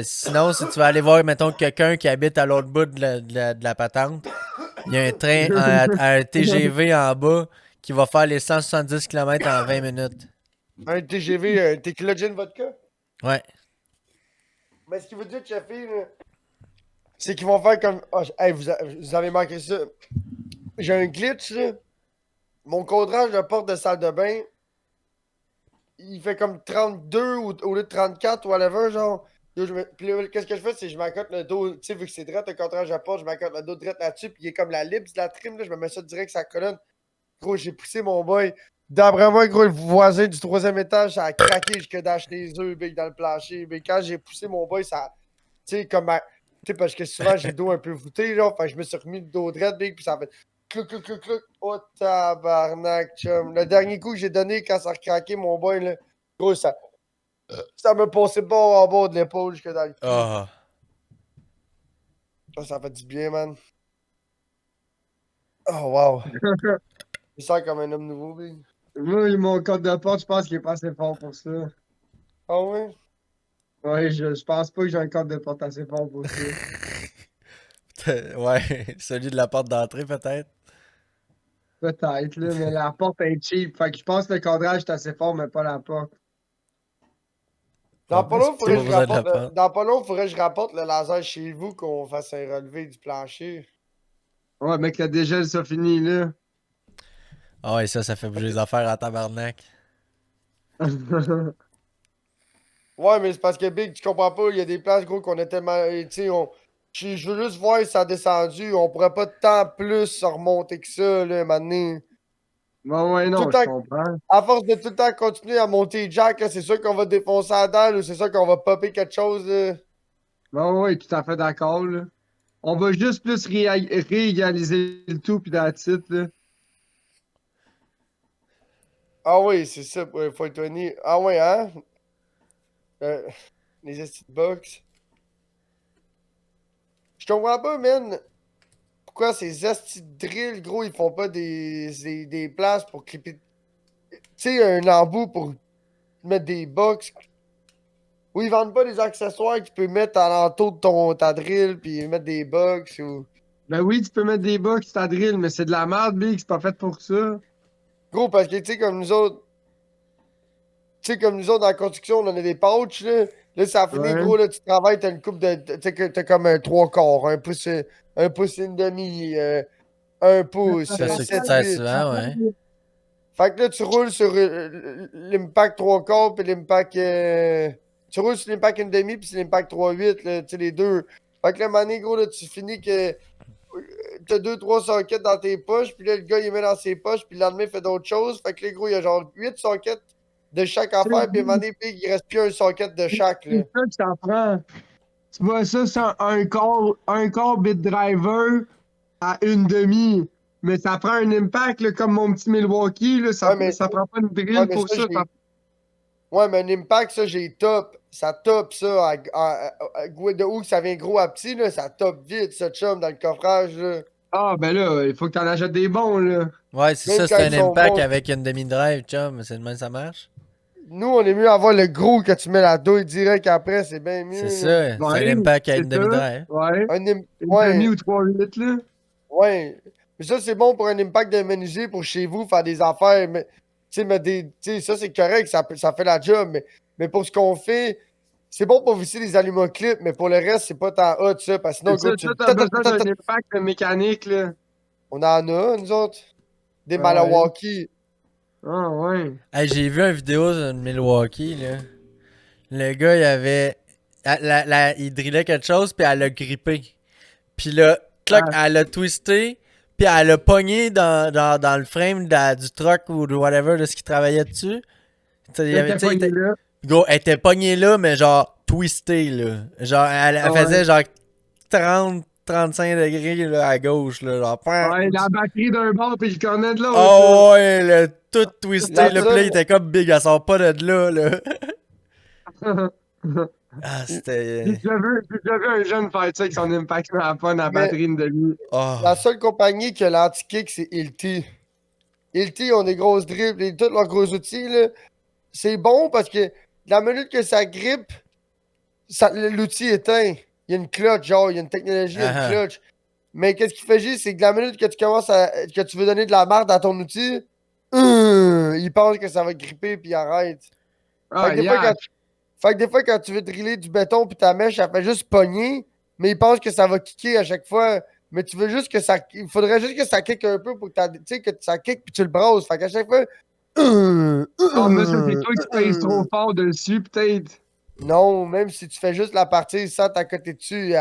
Speaker 4: sinon, si tu vas aller voir, mettons, quelqu'un qui habite à l'autre bout de la patente, il y a un train, un TGV en bas qui va faire les 170 km en 20 minutes.
Speaker 2: Un TGV, un Tequila Gin Vodka.
Speaker 4: Ouais.
Speaker 2: Mais ce qui veut dire, Chaffé, là, c'est qu'ils vont faire comme. Hey, vous avez manqué ça. J'ai un glitch, là. mon cadrage de porte de salle de bain, il fait comme 32 au lieu de 34 ou whatever, genre. Yo, puis là, qu'est-ce que je fais, c'est que je m'accote le dos, tu sais, vu que c'est droit, le cadrage de porte, je m'accote le dos droit là-dessus, puis il est comme la lip de la trim, là, je me mets ça direct sur la colonne. Gros, j'ai poussé mon boy. D'après moi, gros, le voisin du 3e étage, ça a craqué jusque d'acheter les œufs, big, dans le plancher. Mais quand j'ai poussé mon boy, ça. Tu sais, comme. Tu sais, parce que souvent, j'ai le dos un peu voûté, là. Fait que je me suis remis le dos droit, big, puis ça a fait. Clouc, clouc, clouc, clouc. Oh, tabarnak, chum. Le dernier coup que j'ai donné quand ça a craqué, mon boy, là. Gros, ça. Ça me passait bord en bord de l'épaule jusque dans le cou.
Speaker 4: Ah.
Speaker 2: Ça fait du bien, man. Oh, wow. Je sens comme un homme nouveau, big.
Speaker 3: Moi, mon code de porte, je pense qu'il est pas assez fort pour ça.
Speaker 2: Ah ouais?
Speaker 3: Ouais, je pense pas que j'ai un code de porte assez fort pour ça.
Speaker 4: Ouais, celui de la porte d'entrée, peut-être.
Speaker 3: Peut-être, là, mais la porte est cheap. Fait que je pense que le cadrage est assez fort, mais pas la porte.
Speaker 2: Dans
Speaker 4: En
Speaker 2: pas
Speaker 4: plus,
Speaker 2: long,
Speaker 4: t'as pas besoin de la porte.
Speaker 2: dans pas long, faudrait que je rapporte le laser chez vous, qu'on fasse un relevé du plancher.
Speaker 3: Ouais, mec, le dégel, ça finit, là.
Speaker 4: Ah ouais, ça fait bouger les affaires en tabarnak.
Speaker 2: Ouais, mais c'est parce que Big, tu comprends pas, il y a des places, gros, qu'on a tellement. Tu sais, je veux juste voir si ça a descendu. On pourrait pas tant plus se remonter que ça, là, maintenant.
Speaker 3: Bon, ouais,
Speaker 2: Tout
Speaker 3: non,
Speaker 2: le
Speaker 3: je
Speaker 2: temps,
Speaker 3: comprends.
Speaker 2: à force de tout le temps continuer à monter Jack, là, c'est sûr qu'on va défoncer la dalle ou c'est sûr qu'on va popper quelque chose, là.
Speaker 3: Bon, ouais, tout à fait d'accord, là. On va juste plus réégaliser le tout, pis that's it, là.
Speaker 2: Ah oui, c'est ça, pour les 420. Ah ouais, hein? Euh, les esti de box. Je comprends pas, man. Pourquoi ces esti de drills, gros, ils font pas des places pour clipper. Tu sais, un embout pour mettre des box. Ou ils vendent pas des accessoires que tu peux mettre à l'entour de ta drill puis mettre des box ou.
Speaker 3: Ben oui, tu peux mettre des box, ta drill, mais c'est de la merde, Big, c'est pas fait pour ça.
Speaker 2: Gros, parce que tu sais, comme nous autres. Tu sais, comme nous autres, dans la construction, on en a des pouches, là. Là, ça finit,
Speaker 3: Ouais.
Speaker 2: gros, là, tu travailles, t'as une coupe de. Tu sais, que t'as comme un 3/4, un pouce et demi, 1 pouce,
Speaker 4: C'est ça que tu
Speaker 2: 7
Speaker 4: tires
Speaker 2: 8.
Speaker 4: souvent, ouais.
Speaker 2: Fait que là, tu roules sur l'impact 3/4 puis l'impact. Tu roules sur l'impact 1/2 puis sur l'impact 3/8, là, tu sais, les deux. Fait que là, mané, gros, là, tu finis que t'as 2-3 sockets dans tes poches, puis là, le gars, il met dans ses poches, puis le lendemain, il fait d'autres choses. Fait que là, gros, il y a genre 8 sockets de chaque affaire, puis mané, puis il reste plus un socket de chaque, là.
Speaker 3: C'est ça que ça prend. Tu vois ça, c'est un corps bit driver à 1/2. Mais ça prend un impact, là, comme mon petit Milwaukee, là,
Speaker 2: Ouais, mais,
Speaker 3: ça prend pas une
Speaker 2: ouais,
Speaker 3: drill
Speaker 2: mais
Speaker 3: pour
Speaker 2: ça,
Speaker 3: ça.
Speaker 2: ouais, mais un impact, ça, j'ai top. Ça top, ça. De où que ça vient gros à petit, là, ça top vite, ça, chum, dans le coffrage, là.
Speaker 3: Ah, ben là, il faut que t'en achètes des bons, là.
Speaker 4: Ouais, c'est
Speaker 2: Même
Speaker 4: ça,
Speaker 2: quand
Speaker 4: c'est
Speaker 2: ils
Speaker 4: un
Speaker 2: sont
Speaker 4: impact
Speaker 2: bons.
Speaker 4: avec une demi-drive, chum. C'est de même ça marche.
Speaker 2: Nous, on est mieux avoir le gros que tu mets la douille direct après, c'est bien
Speaker 4: C'est
Speaker 2: mieux, là.
Speaker 4: ça, c'est
Speaker 3: Ouais,
Speaker 4: un impact à
Speaker 3: c'est
Speaker 4: une
Speaker 3: ça.
Speaker 4: demi-drive.
Speaker 3: Ouais. Une demi
Speaker 2: Ouais,
Speaker 3: ou 3/8, là.
Speaker 2: ouais. Mais ça, c'est bon pour un impact de menuisier pour chez vous, faire des affaires. Mais, tu sais, tu sais, ça, c'est correct, ça fait la job. Mais pour ce qu'on fait, c'est bon pour visser les allumoclips, mais pour le reste, c'est pas tant hot, ça. Parce que sinon,
Speaker 3: C'est ça,
Speaker 2: gros, tu.
Speaker 3: toi, t'as besoin d'un impact mécanique, là.
Speaker 2: On en a, nous autres. Des
Speaker 3: Ah ouais.
Speaker 2: Malawaki.
Speaker 3: Ah ouais.
Speaker 4: Hey, j'ai vu une vidéo de Milwaukee, là. Le gars, il avait. Il drillait quelque chose, puis elle l'a grippé. Puis là, clac,
Speaker 3: Ah,
Speaker 4: elle l'a twisté, puis elle l'a pogné dans le frame du truck ou de whatever, de ce qu'il travaillait dessus. Tu sais,
Speaker 3: t'étais pogné là.
Speaker 4: Gros, elle était pognée là, mais genre twistée, là. Genre, elle
Speaker 3: Ah
Speaker 4: faisait
Speaker 3: ouais.
Speaker 4: genre 30-35 degrés là, à gauche, là. Genre,
Speaker 3: Ouais, la batterie d'un bord puis le cornet de l'autre,
Speaker 4: oh ouais, là, tout twisté,
Speaker 2: La
Speaker 4: là. Puis là, il
Speaker 2: seule,
Speaker 4: était comme big, elle sort pas de là, là.
Speaker 3: là.
Speaker 4: Ah,
Speaker 3: J'ai
Speaker 4: c'était.
Speaker 3: déjà vu un jeune faire ça avec son impact à la la
Speaker 2: mais
Speaker 3: batterie de lui.
Speaker 4: Oh.
Speaker 2: la seule compagnie qui a l'anti-kick, c'est Ilti. Ilti ont des grosses dribbles et tous leurs gros outils, là. C'est bon parce que la minute que ça grippe, l'outil éteint. Il y a une clutch, genre, il y a une technologie, il y a une
Speaker 4: Ah,
Speaker 2: clutch. Mais qu'est-ce qui fait juste, c'est que la minute que tu commences que tu veux donner de la marde à ton outil, il pense que ça va gripper puis il arrête. Fait
Speaker 3: Ah,
Speaker 2: que des fois, quand,
Speaker 3: yak.
Speaker 2: fait que des fois, quand tu veux driller du béton puis ta mèche, elle fait juste pogner, mais il pense que ça va kicker à chaque fois. mais tu veux juste que ça. Il faudrait juste que ça kick un peu pour que, tu sais, que ça kick puis tu le brosses. Fait qu'à chaque fois.
Speaker 3: Ah, mais ça, c'est toi qui pèses trop fort dessus, peut-être.
Speaker 2: Non, même si tu fais juste la partie sans t'accoter dessus,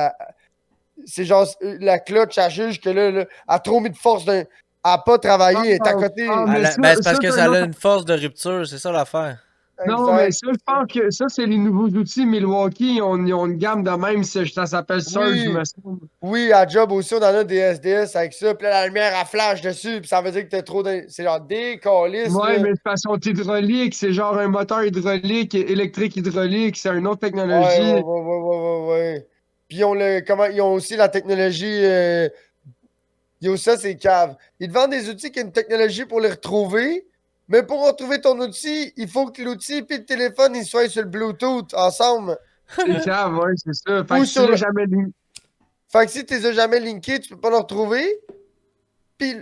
Speaker 2: c'est genre la clutch, elle juge que là, elle a trop mis de force, elle a pas travaillé, elle est à côté.
Speaker 3: Mais
Speaker 4: Ben, c'est parce
Speaker 3: ça,
Speaker 4: que
Speaker 3: c'est
Speaker 4: ça
Speaker 3: un
Speaker 4: a
Speaker 3: autre.
Speaker 4: une force de rupture, c'est ça l'affaire.
Speaker 3: Non, mais
Speaker 2: Exact.
Speaker 3: ça, je pense que ça, c'est les nouveaux outils Milwaukee. Ils ont une gamme de même, ça s'appelle Surge,
Speaker 2: Oui,
Speaker 3: me semble.
Speaker 2: oui, à job aussi, on en a des SDS avec ça, puis là, la lumière, elle flash dessus, puis ça veut dire que t'es trop. C'est genre décalisse,
Speaker 3: Ouais,
Speaker 2: là.
Speaker 3: mais c'est parce qu'ils sont hydrauliques, c'est genre un moteur hydraulique, électrique hydraulique, c'est une autre
Speaker 2: Ouais, ouais,
Speaker 3: technologie.
Speaker 2: ouais, ouais, ouais, ouais, ouais. Puis ils ont aussi la technologie. Yo, ça, c'est cave. Ils te vendent des outils qui ont une technologie pour les retrouver, mais pour retrouver ton outil, il faut que l'outil et le téléphone ils soient sur le Bluetooth ensemble.
Speaker 3: C'est cave, ouais, c'est ça. Fait
Speaker 2: Ou
Speaker 3: que si tu
Speaker 2: sur
Speaker 3: l'as
Speaker 2: le.
Speaker 3: jamais lu.
Speaker 2: Fait que si tu les as jamais linkés, tu peux pas le retrouver. Puis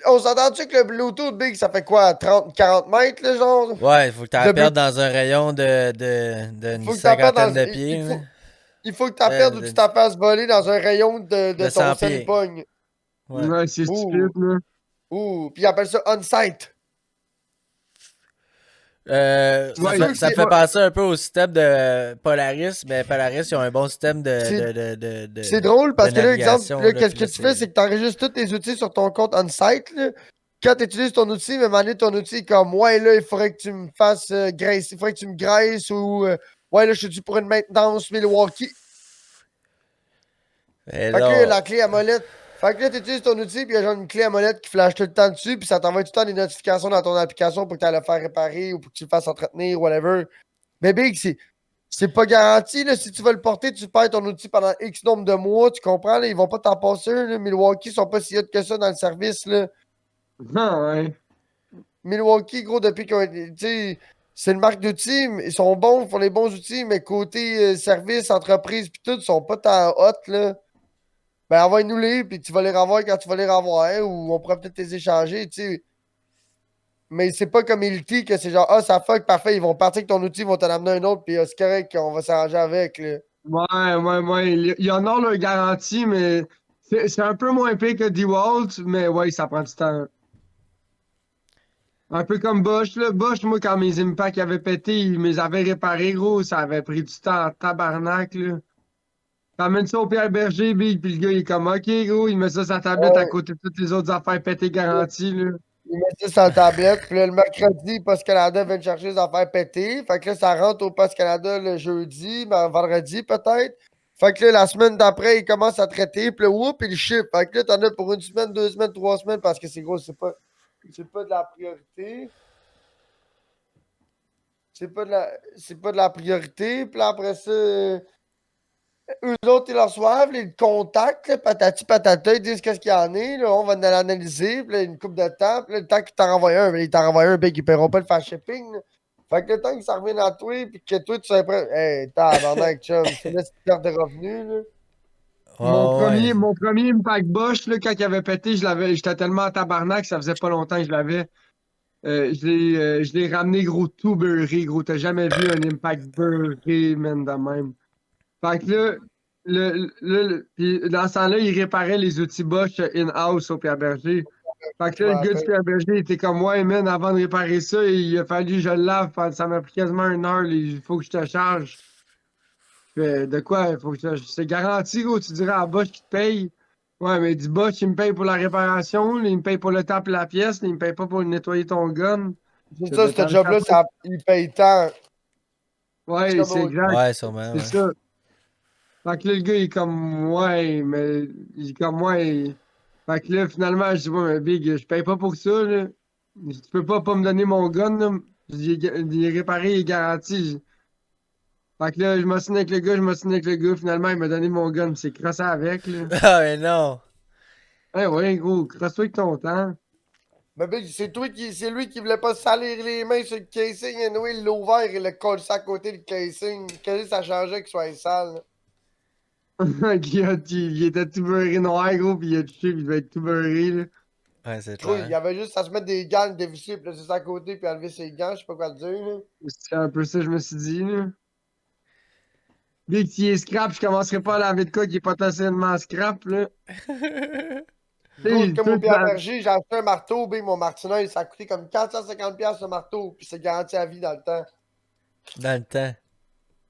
Speaker 2: on s'entend-tu que le Bluetooth, Big, ça fait quoi? 30, 40 mètres, là, genre?
Speaker 4: Ouais, il faut que tu la
Speaker 2: De Bluetooth.
Speaker 4: perdes dans un rayon d'une
Speaker 2: Faut que t'en perdes
Speaker 4: cinquantaine
Speaker 2: dans.
Speaker 4: de pieds. Là.
Speaker 2: Il faut que t'en perdes ou tu t'en fasses voler dans un rayon de
Speaker 4: De
Speaker 2: ton
Speaker 4: 100
Speaker 2: cell
Speaker 4: pieds.
Speaker 2: pogne.
Speaker 4: Ouais.
Speaker 3: Ouais, c'est stupide,
Speaker 2: Ouh,
Speaker 3: là.
Speaker 2: ouh. Puis ils appellent ça on-site. C'est
Speaker 3: Ouais,
Speaker 2: sûr que
Speaker 4: Ça me
Speaker 2: c'est.
Speaker 4: fait penser un peu au système de Polaris, mais Polaris, ils ont un bon système
Speaker 2: C'est C'est drôle
Speaker 4: de
Speaker 2: parce que là, exemple,
Speaker 4: navigation.
Speaker 2: là,
Speaker 4: Là,
Speaker 2: qu'est-ce
Speaker 4: puis
Speaker 2: que
Speaker 4: là,
Speaker 2: tu fais, c'est que tu enregistres tous tes outils sur ton compte on-site. Là. Quand tu utilises ton outil, mais à un moment donné, ton outil est comme ouais, là, il faudrait que tu me fasses graisser, il faudrait que tu me graisses ou ouais, là, je suis dû pour une maintenance Milwaukee.
Speaker 4: Et
Speaker 2: Fait que là,
Speaker 4: là,
Speaker 2: la clé à molette. Fait que là, tu utilises ton outil, puis il y a genre une clé à molette qui flash tout le temps dessus, puis ça t'envoie tout le temps des notifications dans ton application pour que tu ailles le faire réparer ou pour que tu le fasses entretenir, whatever. Mais Big, c'est pas garanti, là. Si tu veux le porter, tu perds ton outil pendant X nombre de mois, tu comprends, là. Ils vont pas t'en passer un, là. Milwaukee sont pas si hot que ça dans le service, là.
Speaker 3: non, ouais.
Speaker 2: Milwaukee, gros, depuis qu'ils ont été. Tu sais, c'est une marque d'outils, mais ils sont bons, ils font les bons outils, mais côté service, entreprise, pis tout, ils sont pas tant hot, là. Ben, envoie-nous les, puis tu vas les revoir quand tu vas les revoir, hein, ou on pourra peut-être les échanger, tu sais. Mais c'est pas comme Ilti que c'est genre, ah, ça fuck, parfait, ils vont partir avec ton outil, ils vont t'en amener un autre, puis c'est correct, on va s'arranger avec, là.
Speaker 3: Ouais. Il y en a leur garantie, mais c'est un peu moins pire que DeWalt, mais ouais, ça prend du temps. Un peu comme Bosch, là. Bosch, moi, quand mes impacts avaient pété, ils me les avaient réparés, gros, ça avait pris du temps en tabarnak, là. T'amènes ça au Pierre Berger, big, puis le gars, il est comme, OK, gros, il met ça sur sa tablette à
Speaker 2: Ouais.
Speaker 3: côté de toutes les autres affaires pétées garanties, là.
Speaker 2: Il met ça sur la tablette. Puis là, le mercredi, Post Canada vient chercher les affaires pétées. Fait que là, ça rentre au Post Canada le jeudi, ben, vendredi peut-être. Fait que là, la semaine d'après, il commence à traiter. Puis là, whoop, il ship. Fait que là, t'en as pour une semaine, 2 semaines, 3 semaines parce que c'est gros, c'est pas de la priorité. C'est pas de la priorité. Puis là, après ça, eux autres, ils le reçoivent, ils le contactent, là, patati patata, ils disent qu'est-ce qu'il y en a, là, on va l'analyser, puis là, une coupe de temps, puis là, le temps qu'ils t'en renvoient un, mais ils t'en renvoient un, ben, ils paieront pas le fast shipping, là. Fait que le temps que ça revienne à toi, puis que toi, tu sois prêt, hey, tabarnak, chum, c'est là, c'est une perte de revenus, là.
Speaker 4: ouais.
Speaker 3: Mon premier Impact Bosch, là, quand il avait pété, j'étais tellement en tabarnak, ça faisait pas longtemps que je l'avais. Je l'ai ramené, gros, tout beurré, gros. T'as jamais vu un Impact beurré, man, de même. Fait que là, puis dans ce temps-là, il réparait les outils Bosch in-house au Pierre Berger. Fait que
Speaker 2: Je
Speaker 3: là,
Speaker 2: me
Speaker 3: le gars du
Speaker 2: rappelle.
Speaker 3: Pierre Berger était comme, ouais, man, avant de réparer ça, il a fallu que je le lave. Ça m'a pris quasiment 1 heure. Il faut que je te charge. De quoi? Faut que c'est garanti, gros. Tu dirais à Bosch qui te paye. Ouais, mais dis Bosch, il me paye pour la réparation, il me paye pour le temps et la pièce, il me paye pas pour nettoyer ton gun.
Speaker 2: C'est
Speaker 3: C'est
Speaker 2: ça,
Speaker 3: de
Speaker 2: ce
Speaker 3: temps
Speaker 2: job-là, il paye tant. C'est
Speaker 3: Ouais,
Speaker 2: comme
Speaker 3: c'est
Speaker 2: au-
Speaker 3: exact.
Speaker 4: Ouais, sûrement,
Speaker 3: C'est
Speaker 4: ouais.
Speaker 3: ça. Fait que là, le gars, il est comme, ouais, mais il est comme, ouais. Fait que là, finalement, je dis, ouais, mais Big, je paye pas pour ça, là. Tu peux pas me donner mon gun, là. Il est réparé, il est garanti. Fait que là, je m'assigne avec le gars, Finalement, il m'a donné mon gun, c'est crossé avec, là.
Speaker 4: Ah, mais non.
Speaker 3: Ouais, gros, crosse-toi avec ton temps.
Speaker 2: Mais ben, c'est lui qui voulait pas se salir les mains sur le casing, anyway, il l'a ouvert, il l'a collé ça à côté du casing. Qu'est-ce que ça changeait qu'il soit sale, là?
Speaker 3: Il était tout beurré noir, gros, puis il a touché, puis il devait être tout beurré, là.
Speaker 4: Ouais, c'est
Speaker 2: Gros, il y
Speaker 4: clair.
Speaker 2: avait juste à se mettre des gants, le dévisser, puis là, c'est ça à côté, puis enlever ses gants, je sais pas quoi te dire, là.
Speaker 3: C'est un peu ça, je me suis dit, là. Dès qu'il est scrap, je commencerai pas à laver de quoi qui est potentiellement scrap, là.
Speaker 2: Gros,
Speaker 3: T'sais,
Speaker 2: comme
Speaker 3: tout
Speaker 2: au PRG, j'ai acheté un marteau, big, mon Martinez, ça a coûté comme 450$ le marteau, puis c'est garanti à vie dans le temps.
Speaker 4: Dans le temps.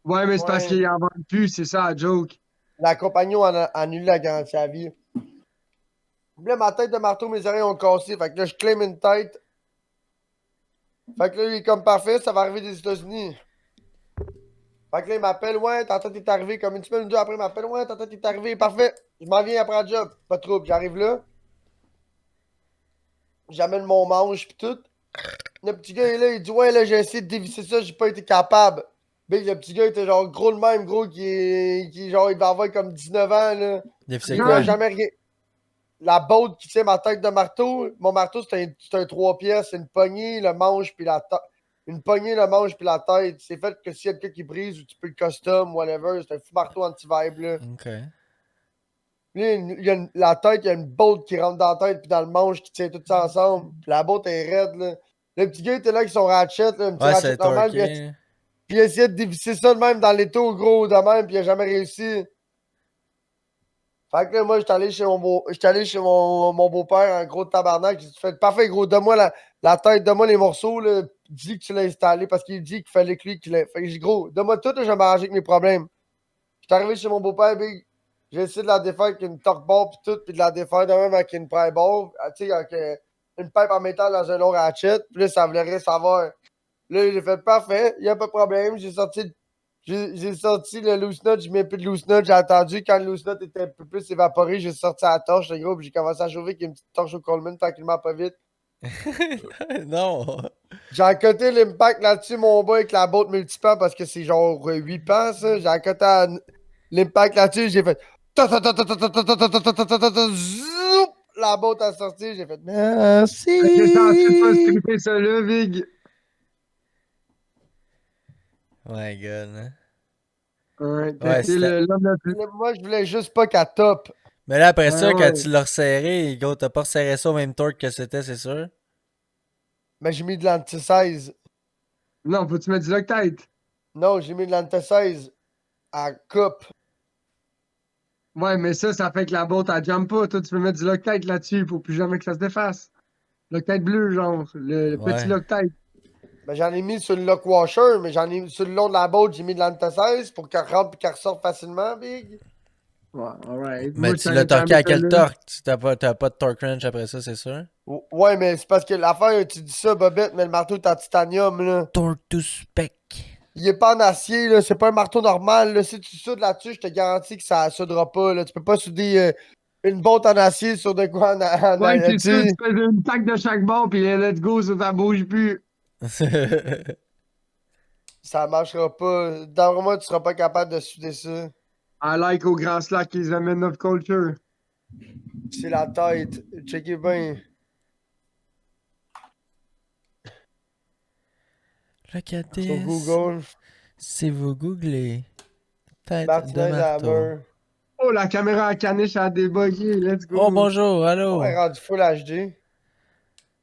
Speaker 3: Ouais, mais c'est parce
Speaker 2: Ouais,
Speaker 3: qu'il en vendent plus, c'est ça la joke.
Speaker 2: la compagnie a annulé la garantie à vie. Puis là, ma tête de marteau, mes oreilles ont cassé, fait que là, je claim une tête. Fait que là, il est comme parfait, ça va arriver des États-Unis. Fait que là, il m'appelle, ouais, tantôt t'es arrivé, comme une semaine ou deux après, il m'appelle, ouais, tantôt t'es arrivé, parfait. Je m'en viens après le job, pas de trouble, j'arrive là. J'amène mon manche pis tout. Le petit gars est là, il dit ouais là j'ai essayé de dévisser ça, j'ai pas été capable. Big, le petit gars était genre gros le même, gros qui genre il va avoir comme 19 ans là.
Speaker 4: C'est
Speaker 2: Il
Speaker 4: quoi?
Speaker 2: voit jamais rien. La botte qui tient ma tête de marteau, mon marteau c'est un 3 pièces, c'est une poignée, le manche puis la tête. Une poignée, le manche puis la tête. C'est fait que s'il y a quelqu'un qui brise ou tu peux le custom, whatever, c'est un fou marteau anti-vibe là.
Speaker 4: Ok.
Speaker 2: Là, la tête, il y a une botte qui rentre dans la tête puis dans le manche qui tient tout ça ensemble. Puis la botte est raide là. Le petit gars était là avec son ratchet, là, un petit
Speaker 4: Ouais,
Speaker 2: ratchet
Speaker 4: c'est
Speaker 2: normal,
Speaker 4: torqué.
Speaker 2: puis il a essayé de dévisser ça de même dans l'étau, gros, de même, puis il a jamais réussi. Fait que là, moi, j'étais allé chez mon beau-père, un gros tabarnak. J'ai dit, fait parfait, gros, donne-moi la tête, donne-moi les morceaux, là. Dis que tu l'as installé parce qu'il dit qu'il fallait que lui qu'il l'ait. Fait que j'ai dit, gros, donne-moi tout, là, je vais m'arranger avec mes problèmes. J'étais arrivé chez mon beau-père, big. J'ai essayé de la défaire avec une torque barre pis tout, puis de la défaire de même avec une pry barre, tu sais, avec une pipe en métal dans un long ratchet. Puis là, ça voulait rien savoir. Là, j'ai fait parfait, il n'y a pas de problème. J'ai sorti le loose nut, je mets plus de loose nut. J'ai attendu quand le loose nut était un peu plus évaporé, j'ai sorti la torche, le gros, puis j'ai commencé à chauffer avec une petite torche au Coleman tranquillement, pas vite.
Speaker 4: Non.
Speaker 2: J'ai accoté l'impact là-dessus, mon boy, avec la botte multipan parce que c'est genre 8 pans, ça. J'ai accoté l'impact là-dessus, j'ai fait. Zoup! La botte a sorti, j'ai fait.
Speaker 3: Fait que t'es pas
Speaker 2: Merci!
Speaker 3: stripper ça là, Vig.
Speaker 4: My god. Hein.
Speaker 3: Ouais,
Speaker 4: Ouais,
Speaker 3: t'es
Speaker 4: c'était.
Speaker 3: l'homme le plus.
Speaker 2: Moi, je voulais juste pas qu'elle top.
Speaker 4: Mais là, après
Speaker 3: Ouais,
Speaker 4: ça, quand
Speaker 3: ouais.
Speaker 4: tu l'as resserré, gros, t'as pas resserré ça au même torque que c'était, c'est sûr?
Speaker 2: Mais j'ai mis de l'anti-16.
Speaker 3: Non, faut-tu mettre du Loctite?
Speaker 2: Non, j'ai mis de l'anti-16 à coupe.
Speaker 3: Ouais, mais ça fait que la botte, elle jump pas. Toi, tu peux mettre du Loctite là-dessus. Faut plus jamais que ça se défasse. Loctite bleu, genre. Le petit
Speaker 4: Ouais.
Speaker 3: Loctite.
Speaker 2: Ben, j'en ai mis sur le lock washer, mais j'en ai sur le long de la botte, j'ai mis de l'anti-16 pour qu'elle rentre et qu'elle ressorte facilement, big.
Speaker 3: Ouais, alright.
Speaker 4: Mais
Speaker 3: Moi, je
Speaker 4: tu
Speaker 3: suis
Speaker 4: l'as
Speaker 3: allé faire
Speaker 4: torqué à quel
Speaker 3: métal là.
Speaker 4: torque? T'as pas de torque wrench après ça, c'est sûr?
Speaker 2: Ouais, mais c'est parce que l'affaire, tu dis ça, Bobette, mais le marteau est en titanium, là.
Speaker 4: Torque to spec.
Speaker 2: Il est pas en acier, là. C'est pas un marteau normal, là. Si tu soudes là-dessus, je te garantis que ça soudera pas, là. Tu peux pas souder une botte en acier sur de quoi
Speaker 3: Ouais, c'est
Speaker 2: tu
Speaker 3: ça.
Speaker 2: sais.
Speaker 3: Tu fais une plaque de chaque bord, puis let's go, ça bouge plus.
Speaker 2: Ça marchera pas. Dans moi, tu seras pas capable de souder ça.
Speaker 3: I like au Grand Slack qu'ils amènent notre culture.
Speaker 2: C'est la tête. Checkez bien.
Speaker 4: Look at
Speaker 2: Sur
Speaker 4: this.
Speaker 2: Google.
Speaker 4: Si vous googlez tête de
Speaker 2: Martinez
Speaker 4: marteau.
Speaker 2: Hammer.
Speaker 3: Oh, la caméra à caniche a débugué. Let's
Speaker 4: Oh
Speaker 3: go.
Speaker 4: bonjour,
Speaker 2: Ouais,
Speaker 4: allô.
Speaker 2: rendu full HD.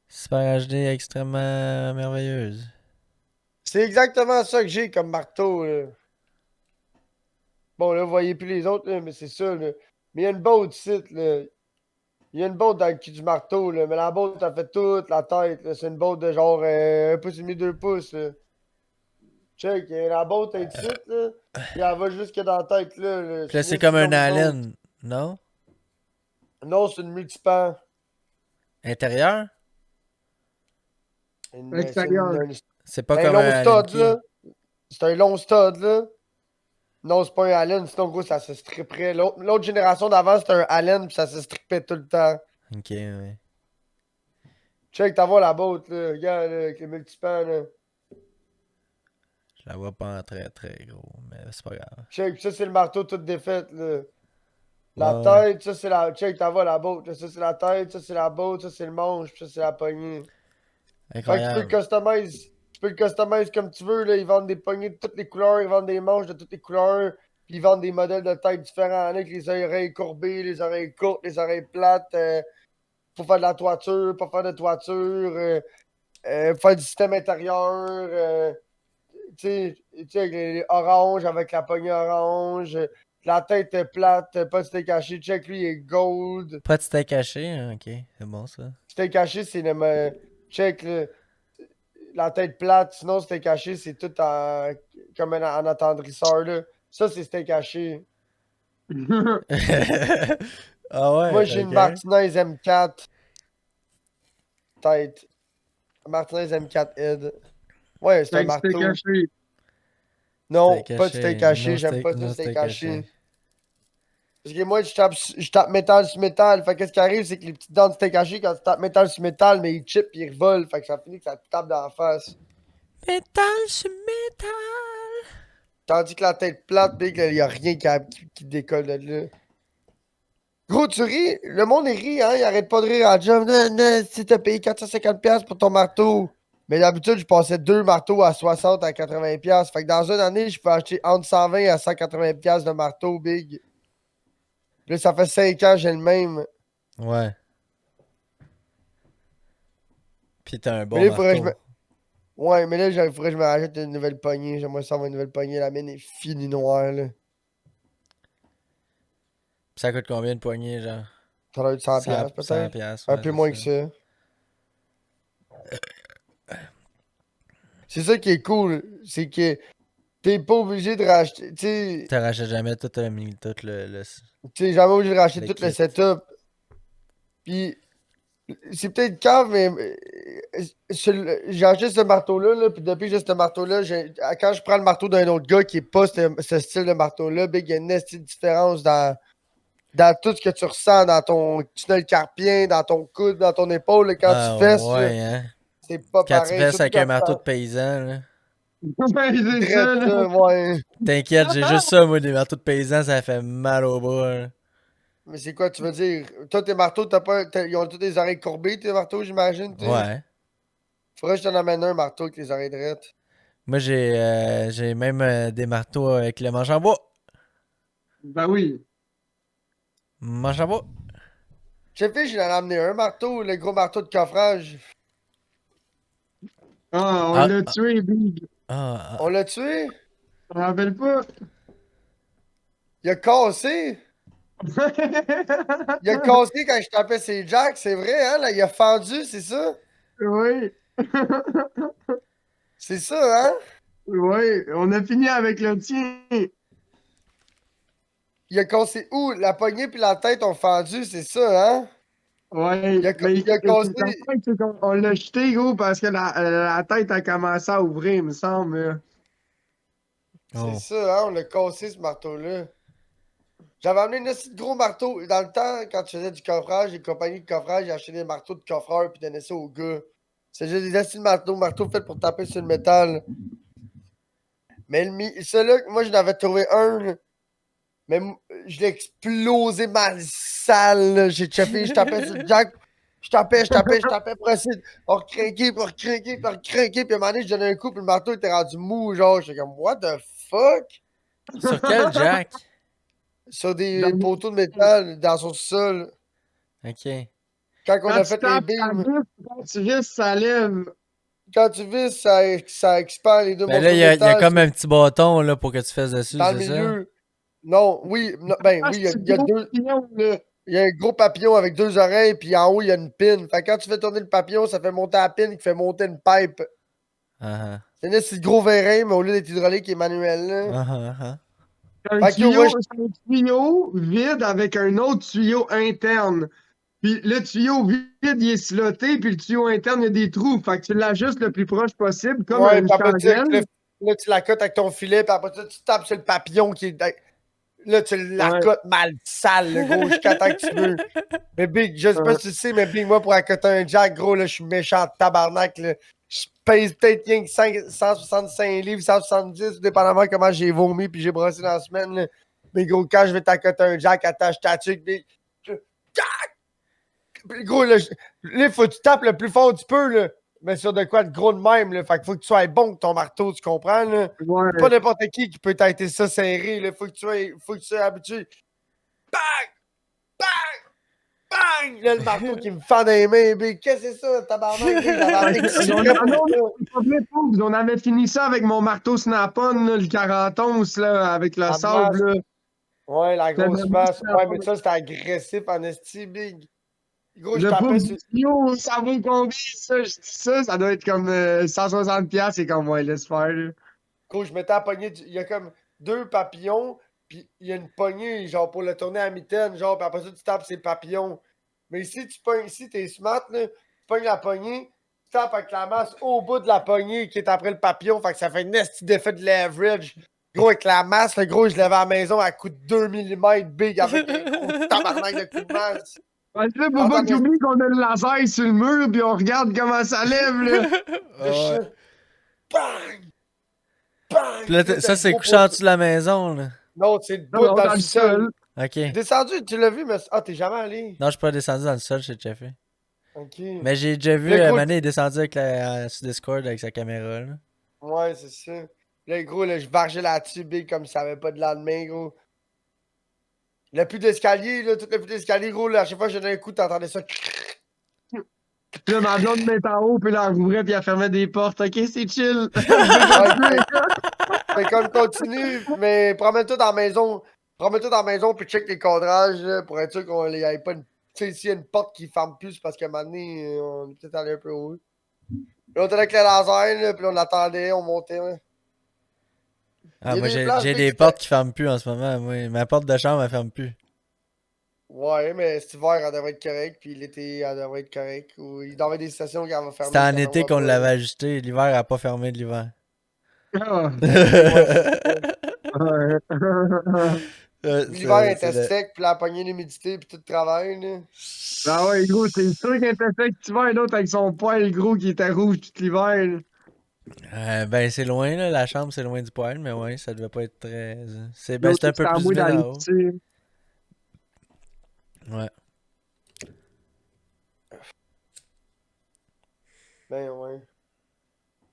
Speaker 4: Super HD extrêmement merveilleuse.
Speaker 2: C'est exactement ça que j'ai comme marteau, là. Bon, là, vous voyez plus les autres, là, mais c'est ça, là. Mais il y a une botte ici, là. Il y a une botte dans le cul du marteau, là. Mais la botte, elle fait toute la tête, là. C'est une botte de genre 1,5 pouce, 2 pouces, là. Check, la botte est ici, là. Puis elle va jusque dans la tête, là.
Speaker 4: Puis là, c'est
Speaker 2: Sinon,
Speaker 4: comme un
Speaker 2: une botte.
Speaker 4: Allen, non?
Speaker 2: Non, c'est une multipan.
Speaker 4: Intérieur?
Speaker 2: C'est
Speaker 3: Extérieur.
Speaker 4: C'est pas
Speaker 2: un
Speaker 4: comme
Speaker 2: long
Speaker 4: un Allen
Speaker 2: stud,
Speaker 4: key.
Speaker 2: là. C'est un long stud, là. Non, c'est pas un Allen, sinon, gros, ça se stripperait. L'autre génération d'avant, c'était un Allen, puis ça se strippait tout le temps.
Speaker 4: Ok, ouais.
Speaker 2: Check, t'as voir la botte, là. Regarde, là, avec les multipans, là.
Speaker 4: Je la vois pas en très très gros, mais c'est pas grave.
Speaker 2: Check, ça, c'est le marteau tout défait, là. La
Speaker 4: Ouais, ouais.
Speaker 2: tête, ça, c'est la. Check, t'as voir la botte, là. Ça, c'est la tête, ça, c'est la botte, ça, c'est le manche, puis ça, c'est la poignée. Fait que tu peux le
Speaker 4: Incroyable.
Speaker 2: customiser. Tu peux le customiser comme tu veux, là. Ils vendent des poignées de toutes les couleurs, ils vendent des manches de toutes les couleurs, puis ils vendent des modèles de tête différents, avec les oreilles courbées, les oreilles courtes, les oreilles plates. Faut faire de la toiture, pas faire de toiture, faire du système intérieur. Tu sais, avec les oranges, avec la poignée orange, la tête est plate, pas de steak haché. Check, lui, il est gold.
Speaker 4: Pas de steak haché, hein, ok, c'est bon ça.
Speaker 2: Steak haché, c'est le. Check, là, la tête plate. Sinon, steak haché, c'est tout comme en attendrisseur, là. Ça, c'est steak haché.
Speaker 4: Ah ouais,
Speaker 2: Moi, j'ai une
Speaker 4: ok.
Speaker 2: Martinez M4 tête. Martinez M4 head. Ouais, c'est un
Speaker 3: Fait que c'était
Speaker 2: marteau.
Speaker 3: caché.
Speaker 2: Non,
Speaker 4: Steak
Speaker 2: pas de
Speaker 4: haché,
Speaker 2: steak haché.
Speaker 4: no
Speaker 2: J'aime
Speaker 4: steak,
Speaker 2: pas ça,
Speaker 4: no
Speaker 2: steak
Speaker 4: steak
Speaker 2: haché.
Speaker 4: haché.
Speaker 2: Parce que moi, je tape métal sur métal. Fait que ce qui arrive, c'est que les petites dents de steak haché, quand tu tapes métal sur métal, mais ils chip et ils revolent. Fait que ça finit que ça te tape dans la face.
Speaker 4: Métal sur métal.
Speaker 2: Tandis que la tête plate, big, il y a rien qui décolle de là. Gros, tu ris. Le monde, il rit, hein. Il arrête pas de rire à la job. Non, non, si t'as payé 450$ pour ton marteau. Mais d'habitude, je passais 2 marteaux à 60 à 80$. Fait que dans une année, je peux acheter entre 120 à 180$ de marteau, big. Puis là, ça fait 5 ans, j'ai le même.
Speaker 4: Ouais. Pis t'as un
Speaker 2: Mais
Speaker 4: bon
Speaker 2: là, il faudrait que je
Speaker 4: marteau.
Speaker 2: me. Ouais, mais là, il faudrait que je me rajoute une nouvelle poignée. J'aimerais ça avoir une nouvelle poignée. La mienne est finie noire, là.
Speaker 4: Pis ça coûte combien de poignées, genre?
Speaker 2: Ça doit être 100$
Speaker 4: 100
Speaker 2: peut-être.
Speaker 4: piastres,
Speaker 2: Un
Speaker 4: ouais,
Speaker 2: peu
Speaker 4: c'est
Speaker 2: moins que ça. C'est ça qui est cool. C'est que t'es pas obligé de racheter.
Speaker 4: T'arrachais jamais tout le...
Speaker 2: T'es jamais obligé de racheter
Speaker 4: Le
Speaker 2: tout le
Speaker 4: kit.
Speaker 2: setup. Puis, c'est peut-être cave, mais j'ai acheté ce marteau-là, là, puis depuis que j'ai ce marteau-là, quand je prends le marteau d'un autre gars qui est pas ce style de marteau-là, big, il y a une petite différence dans tout ce que tu ressens dans ton tunnel carpien, dans ton coude, dans ton épaule, là, quand tu
Speaker 4: Ah
Speaker 2: fesses, là,
Speaker 4: ouais, hein?
Speaker 2: c'est pas
Speaker 4: Quand tu
Speaker 2: pareil.
Speaker 4: fais ça
Speaker 2: Surtout
Speaker 4: avec un
Speaker 2: quand
Speaker 4: marteau de
Speaker 2: tu
Speaker 4: paysan, là.
Speaker 3: Ouais, c'est
Speaker 2: drette
Speaker 3: ça, là.
Speaker 2: ça, ouais.
Speaker 4: T'inquiète, j'ai juste ça, moi, des marteaux de paysan, ça fait mal au bras, là.
Speaker 2: Mais c'est quoi, tu veux dire? Toi, tes marteaux, ils ont tous des oreilles courbées, tes marteaux, j'imagine, tu sais?
Speaker 4: Ouais.
Speaker 2: Faudrait que je t'en amène un marteau avec les oreilles drettes.
Speaker 4: Moi, j'ai même des marteaux avec le manche en bois.
Speaker 3: Ben oui.
Speaker 4: Manche en bois.
Speaker 2: J'ai fait, j'en ai amené un marteau, le gros marteau de coffrage.
Speaker 3: Ah, on
Speaker 4: Ah,
Speaker 3: l'a tué, Big.
Speaker 4: ah,
Speaker 2: On l'a tué?
Speaker 3: Je me rappelle pas.
Speaker 2: Il a cassé? Il a cassé quand je tapais ses jacks, c'est vrai, hein? Là, il a fendu, c'est ça?
Speaker 3: Oui.
Speaker 2: C'est ça, hein?
Speaker 3: Oui, on a fini avec le tien.
Speaker 2: Il a cassé où? La poignée puis la tête ont fendu, c'est ça, hein?
Speaker 3: Ouais, mais
Speaker 2: Il a
Speaker 3: c'est
Speaker 2: cassé.
Speaker 3: la tête, c'est qu'on l'a jeté, gros, parce que la tête a commencé à ouvrir, il me semble.
Speaker 2: C'est
Speaker 4: oh.
Speaker 2: ça, hein? On l'a cassé, ce marteau-là. J'avais amené un petit gros marteau. Dans le temps, quand je faisais du coffrage, les compagnies de coffrage, j'ai acheté des marteaux de coffreur puis donné ça aux gars. C'est juste des acides de marteaux faits pour taper sur le métal. Mais celui-là, moi, j'en avais trouvé un, là. Mais je l'ai explosé mal sale, là. J'ai chopé, je tapais sur le jack. Je tapais pour essayer de recrinquer, pour recrinquer, pour recrinquer. Puis à un moment donné, je donnais un coup, puis le marteau était rendu mou, genre. J'étais comme, what the fuck?
Speaker 4: Sur quel jack?
Speaker 2: Sur des
Speaker 3: Dans-
Speaker 2: poteaux de métal dans son sol.
Speaker 4: Ok.
Speaker 2: Quand on
Speaker 3: Quand
Speaker 2: a
Speaker 3: tu
Speaker 2: fait les
Speaker 3: tapes ta
Speaker 2: beams,
Speaker 3: vis, quand tu visses, ça lève.
Speaker 2: quand tu vis, ça expand les deux
Speaker 4: Ben là,
Speaker 2: morceaux de
Speaker 4: il y a
Speaker 2: métal
Speaker 4: comme un petit bâton, là, pour que tu fasses dessus,
Speaker 2: dans le
Speaker 4: c'est ça?
Speaker 2: milieu. Non, oui, ben
Speaker 3: Ah,
Speaker 2: oui,
Speaker 3: c'est
Speaker 2: il y a
Speaker 3: gros
Speaker 2: deux.
Speaker 3: pignon, là.
Speaker 2: Il y a un gros papillon avec 2 oreilles, puis en haut, il y a une pin. Fait que quand tu fais tourner le papillon, ça fait monter la pin qui fait monter une pipe.
Speaker 4: Ah
Speaker 2: C'est un petit gros vérin, mais au lieu d'être hydraulique, il est manuel,
Speaker 4: ah.
Speaker 2: là.
Speaker 4: Ah ah ah.
Speaker 2: Fait que yo, moi,
Speaker 3: C'est un tuyau vide avec un autre tuyau interne. Puis le tuyau vide, il est slotté, puis le tuyau interne, il y a des trous. Fait que tu l'ajustes le plus proche possible, comme
Speaker 2: ouais,
Speaker 3: une
Speaker 2: puis après,
Speaker 3: chandelle.
Speaker 2: là, tu la cotes avec ton filet, puis après ça, tu tapes sur le papillon qui est. Là, tu la
Speaker 3: Ouais.
Speaker 2: cotes mal sale, le gros, jusqu'à temps que tu veux. Mais Big, je sais pas si tu sais, mais Big, moi, pour accoter un jack, gros, là, je suis méchant tabarnak, là. Je pèse peut-être rien que 165 livres, 170, dépendamment comment j'ai vomi puis j'ai brossé dans la semaine, là. Mais gros, quand je vais t'accoter un jack, attache ta tuque, Big. Jack! Puis gros, là, il faut que tu tapes le plus fort que tu peux, là. Mais sur de quoi de gros de même, là. Fait qu'il faut que tu sois bon avec ton marteau, tu comprends, là?
Speaker 3: Ouais.
Speaker 2: Pas n'importe qui peut t'arrêter ça serré, là. Faut que tu sois habitué. Bang! Bang! bang! Là, le marteau qui me fend dans les mains, big. Qu'est-ce que c'est ça, tabarnak? J'avais amené exprès pour ça.
Speaker 3: On avait fini ça avec mon marteau Snap-on, là, le 41, là, avec le
Speaker 2: La
Speaker 3: sable.
Speaker 2: masse.
Speaker 3: Là.
Speaker 2: Ouais, la grosse
Speaker 3: J'avais
Speaker 2: masse.
Speaker 3: mis
Speaker 2: Ouais, mais ça, c'était agressif en esti, big. Gros, je
Speaker 3: Le
Speaker 2: tapais
Speaker 3: pauvre
Speaker 2: sur...
Speaker 3: yo, ça vaut combien ça? Je dis ça, ça doit être comme 160$. C'est comme, ouais, laisse faire. Là.
Speaker 2: Gros, je m'étais à pogner. Il y a comme 2 papillons, puis il y a une poignée, genre, pour le tourner à mitaine, genre, puis après ça, tu tapes ces papillons. Mais ici, tu pognes, ici, t'es smart, là, tu pognes la poignée, tu tapes avec la masse au bout de la poignée qui est après le papillon, fait que ça fait une esti d'effet de leverage. Gros, avec la masse, le gros, je l'avais à la maison à coup de 2 mm big avec un gros tabarnak de coup de masse.
Speaker 3: Ouais, là, faut pas que tu oublies qu'on a le laser sur le mur, puis on regarde comment ça lève, là.
Speaker 2: Le chien. Bang! Bang!
Speaker 4: Puis là,
Speaker 2: Gros,
Speaker 4: ça,
Speaker 2: t'as
Speaker 4: c'est
Speaker 2: le
Speaker 4: couché
Speaker 2: gros
Speaker 4: en dessous de la maison, là.
Speaker 2: Non, c'est le
Speaker 3: Non,
Speaker 2: bout
Speaker 3: non,
Speaker 2: dans le sol.
Speaker 4: Ok.
Speaker 2: Descendu, tu l'as vu, mais. Ah, t'es jamais allé.
Speaker 4: Non, je suis pas descendu dans le sol, j'ai déjà fait.
Speaker 2: Ok.
Speaker 4: Mais j'ai déjà vu
Speaker 2: Le gros,
Speaker 4: Mané est descendu avec sur Discord avec sa caméra, là.
Speaker 2: Ouais, c'est ça. Là, gros, là, je vargeais là-dessus, big, comme ça avait pas de lendemain, gros. Le plus d'escalier, là, tout le plus d'escalier, gros, là, à chaque fois que j'ai donné un coup, t'entendais ça.
Speaker 3: Puis là, ma blonde me met en haut, puis là, elle rouvrait, puis elle fermait des portes. Ok, c'est chill.
Speaker 2: Fait qu'on continue, mais promets-toi dans la maison. Promets-toi dans la maison, puis check les cadrages, là, pour être sûr qu'on n'y ait pas une. Tu sais, s'il y a une porte qui ferme plus, c'est parce qu'à un moment donné, on est peut-être allé un peu haut. Là, on était avec le laser, là, puis là, on attendait, on montait, là.
Speaker 4: Ah,
Speaker 2: Il y a
Speaker 4: moi,
Speaker 2: des places,
Speaker 4: j'ai
Speaker 2: big,
Speaker 4: des portes qui ferment plus en ce moment, moi. Ma porte de chambre, elle ferme plus.
Speaker 2: Ouais, mais cet hiver, elle devrait être correcte, puis l'été, elle devrait être correcte. Ou il doit y avoir des stations qui vont fermer.
Speaker 4: C'était en
Speaker 2: qu'elle
Speaker 4: été
Speaker 2: n'aura
Speaker 4: qu'on
Speaker 2: pas.
Speaker 4: l'avait ajusté. L'hiver, elle a pas fermé de l'hiver.
Speaker 3: Ah.
Speaker 2: L'hiver était sec, puis la poignée l'humidité, puis tout le travail, là.
Speaker 3: Ah ouais, gros, c'est sûr qu'il était sec cet hiver, l'autre avec son poil gros qui était rouge tout l'hiver. Là.
Speaker 4: Ben, c'est loin, là. La chambre, c'est loin du poêle, mais ouais, ça devait pas être très. C'est un
Speaker 3: L'autre,
Speaker 4: peu
Speaker 3: c'était à
Speaker 4: plus
Speaker 3: moi
Speaker 4: vide
Speaker 3: dans
Speaker 4: en
Speaker 3: le
Speaker 4: haut.
Speaker 3: petit.
Speaker 4: Ouais.
Speaker 2: Ben ouais.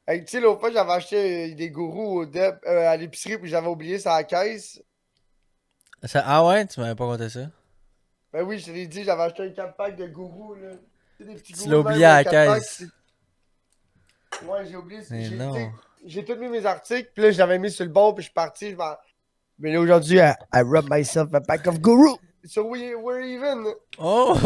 Speaker 2: Hey, tu sais, l'autre fois, j'avais acheté des gourous à l'épicerie, puis j'avais oublié ça à la caisse.
Speaker 4: Ah ouais, tu m'avais pas conté ça.
Speaker 2: Ben oui, je te l'ai dit, j'avais acheté un 4-pack de gourous, là. Tu sais, des petits
Speaker 4: Tu
Speaker 2: gourous
Speaker 4: l'as
Speaker 2: de
Speaker 4: oublié
Speaker 2: même,
Speaker 4: à
Speaker 2: un
Speaker 4: la
Speaker 2: 4-pack,
Speaker 4: caisse.
Speaker 2: Ouais, j'ai oublié.
Speaker 4: Mais
Speaker 2: J'ai
Speaker 4: non.
Speaker 2: j'ai tout mis mes articles, puis là, je l'avais mis sur le bon, puis je suis parti. Mais là, aujourd'hui, I rub myself a pack of guru. So we're even.
Speaker 4: Oh!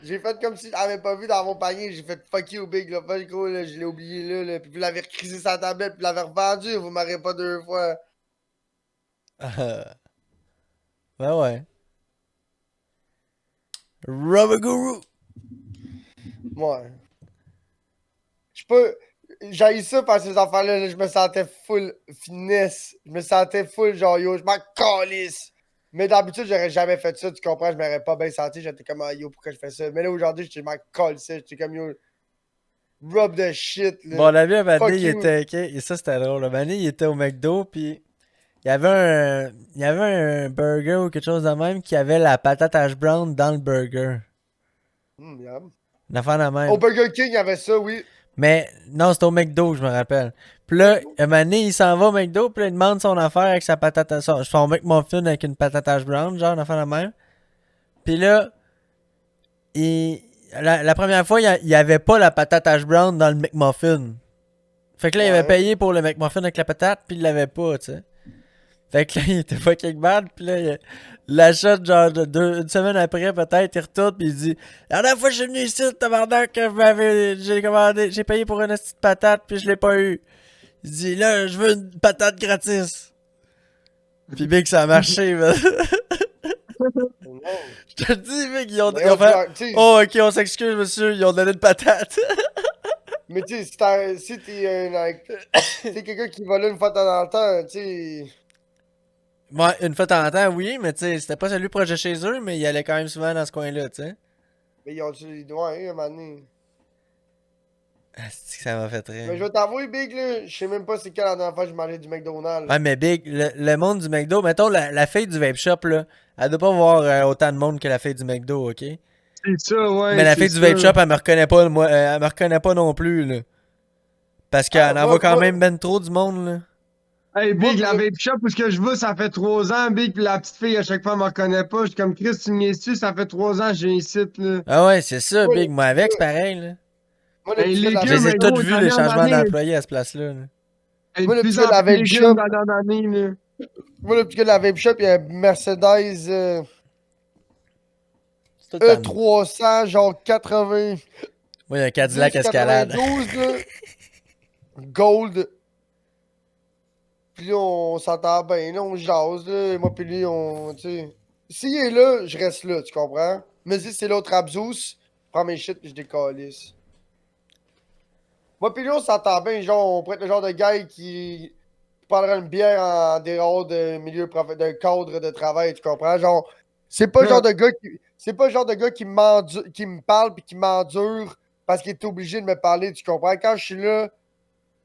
Speaker 2: J'ai fait comme si je l'avais pas vu dans mon panier. J'ai fait fuck you, big, là. Pas gros, là. Je l'ai oublié là, là. Puis vous l'avez recrisé sa tablette, puis vous l'avez revendu. Vous m'aurez pas 2 fois.
Speaker 4: Ben ouais. Rubber Guru!
Speaker 2: Ouais. Je peux. J'ai ça parce que ces enfants-là, là, je me sentais full finesse. Je me sentais full genre yo, je m'en calisse. Mais d'habitude, j'aurais jamais fait ça, tu comprends? Je m'aurais pas bien senti. J'étais comme ah, yo, pourquoi je fais ça? Mais là, aujourd'hui, je m'en calissais. J'étais comme yo, rub de shit. Là.
Speaker 4: Bon, on a vu un moment
Speaker 2: Fuck
Speaker 4: donné, il
Speaker 2: you.
Speaker 4: était. Et ça, c'était drôle. Un moment donné, il était au McDo, puis il y avait un burger ou quelque chose de même qui avait la patate hash brown dans le burger.
Speaker 2: Yum.
Speaker 4: Une affaire de même.
Speaker 2: Au Burger King, il y avait ça, oui.
Speaker 4: Mais non, c'était au McDo, je me rappelle. Puis là, un moment donné, il s'en va au McDo, puis là, il demande son affaire avec sa patate, son McMuffin avec une patate hash brown, genre, une affaire de même. Puis là, la première fois, il y avait pas la patate hash brown dans le McMuffin. Fait que là, il avait
Speaker 2: Ouais.
Speaker 4: payé pour le McMuffin avec la patate, puis il l'avait pas, tu sais. Fait que là, il était fucking bad, puis là, il l'achète genre une semaine après, peut-être, il retourne, puis il dit la dernière fois que je suis venu ici, tabarnak, j'ai payé pour une petite patate, puis je l'ai pas eu. Il dit là, je veux une patate gratis. Puis big, ça a marché, man.
Speaker 2: Non.
Speaker 4: Je te le dis, mec, ils ont
Speaker 2: Mais
Speaker 4: fait
Speaker 2: tu sais,
Speaker 4: oh, ok, on s'excuse, monsieur, ils ont donné une patate.
Speaker 2: mais tu sais, si t'es quelqu'un qui va là une fois de temps en temps, tu sais.
Speaker 4: Ouais, une fois de temps en temps, oui, mais tu sais, c'était pas celui proche de chez eux, mais il allait quand même souvent dans ce coin-là, tu sais.
Speaker 2: Mais ils ont-tu les doigts, hein, un moment donné.
Speaker 4: Ah, c'est que ça m'a fait rire.
Speaker 2: Mais je vais t'avouer, Big, là, je sais même pas c'est quand la dernière fois que j'ai mangé du McDonald's.
Speaker 4: Ouais, mais Big, le monde du McDo, mettons la fille du vape shop, là, elle doit pas voir autant de monde que la fille du McDo, ok?
Speaker 3: C'est ça, ouais.
Speaker 4: Mais la
Speaker 3: c'est
Speaker 4: fille du
Speaker 3: ça.
Speaker 4: vape shop, elle me reconnaît pas, moi, elle me reconnaît pas non plus, là. Parce qu'elle en
Speaker 2: moi-
Speaker 4: voit quand
Speaker 2: moi-
Speaker 4: même ben trop du monde, là.
Speaker 3: Hey,
Speaker 2: Moi,
Speaker 3: Big, la
Speaker 2: pis
Speaker 3: vape shop où ce que je vais, ça fait 3 ans, Big, pis la petite fille, à chaque fois, elle me reconnaît pas. Je suis comme, Chris, tu me niaises-tu? Ça fait 3 ans que j'ai un site, là.
Speaker 4: Ah ouais, c'est ça,
Speaker 2: moi,
Speaker 4: Big. Moi, avec, c'est pareil, là.
Speaker 2: le
Speaker 3: Hey,
Speaker 2: petit gars de la
Speaker 4: Je
Speaker 2: vape,
Speaker 4: les
Speaker 3: légumes,
Speaker 4: ai
Speaker 3: mais
Speaker 4: toutes
Speaker 3: gros,
Speaker 4: vus, les
Speaker 3: d'année en
Speaker 4: changements
Speaker 3: année.
Speaker 4: d'employés à ce place-là. Là.
Speaker 3: Hey,
Speaker 2: moi,
Speaker 3: de
Speaker 2: le petit
Speaker 3: plus
Speaker 2: gars de
Speaker 3: en
Speaker 2: la
Speaker 3: plus
Speaker 2: vape
Speaker 3: légumes
Speaker 2: shop,
Speaker 3: d'année en année, là.
Speaker 2: moi, le petit gars de la vape shop, il y a un Mercedes
Speaker 4: C'est tout le temps.
Speaker 2: E300, genre 80,
Speaker 4: Moi, il y a un
Speaker 2: 10,
Speaker 4: Cadillac Escalade.
Speaker 2: 92, là, gold. Puis là, on s'entend bien, là, on jase, là. Moi, puis lui, tu sais. S'il est là, je reste là, tu comprends? Mais si c'est l'autre Abzus, je prends mes shit puis je décalisse. Moi, puis lui, on s'entend bien, genre, on pourrait être le genre de gars qui prendrait une bière en dehors d'un cadre de travail, tu comprends? Genre, c'est pas le genre de gars qui. C'est pas le genre de gars qui me parle puis qui m'endure parce qu'il est obligé de me parler, tu comprends? Quand je suis là,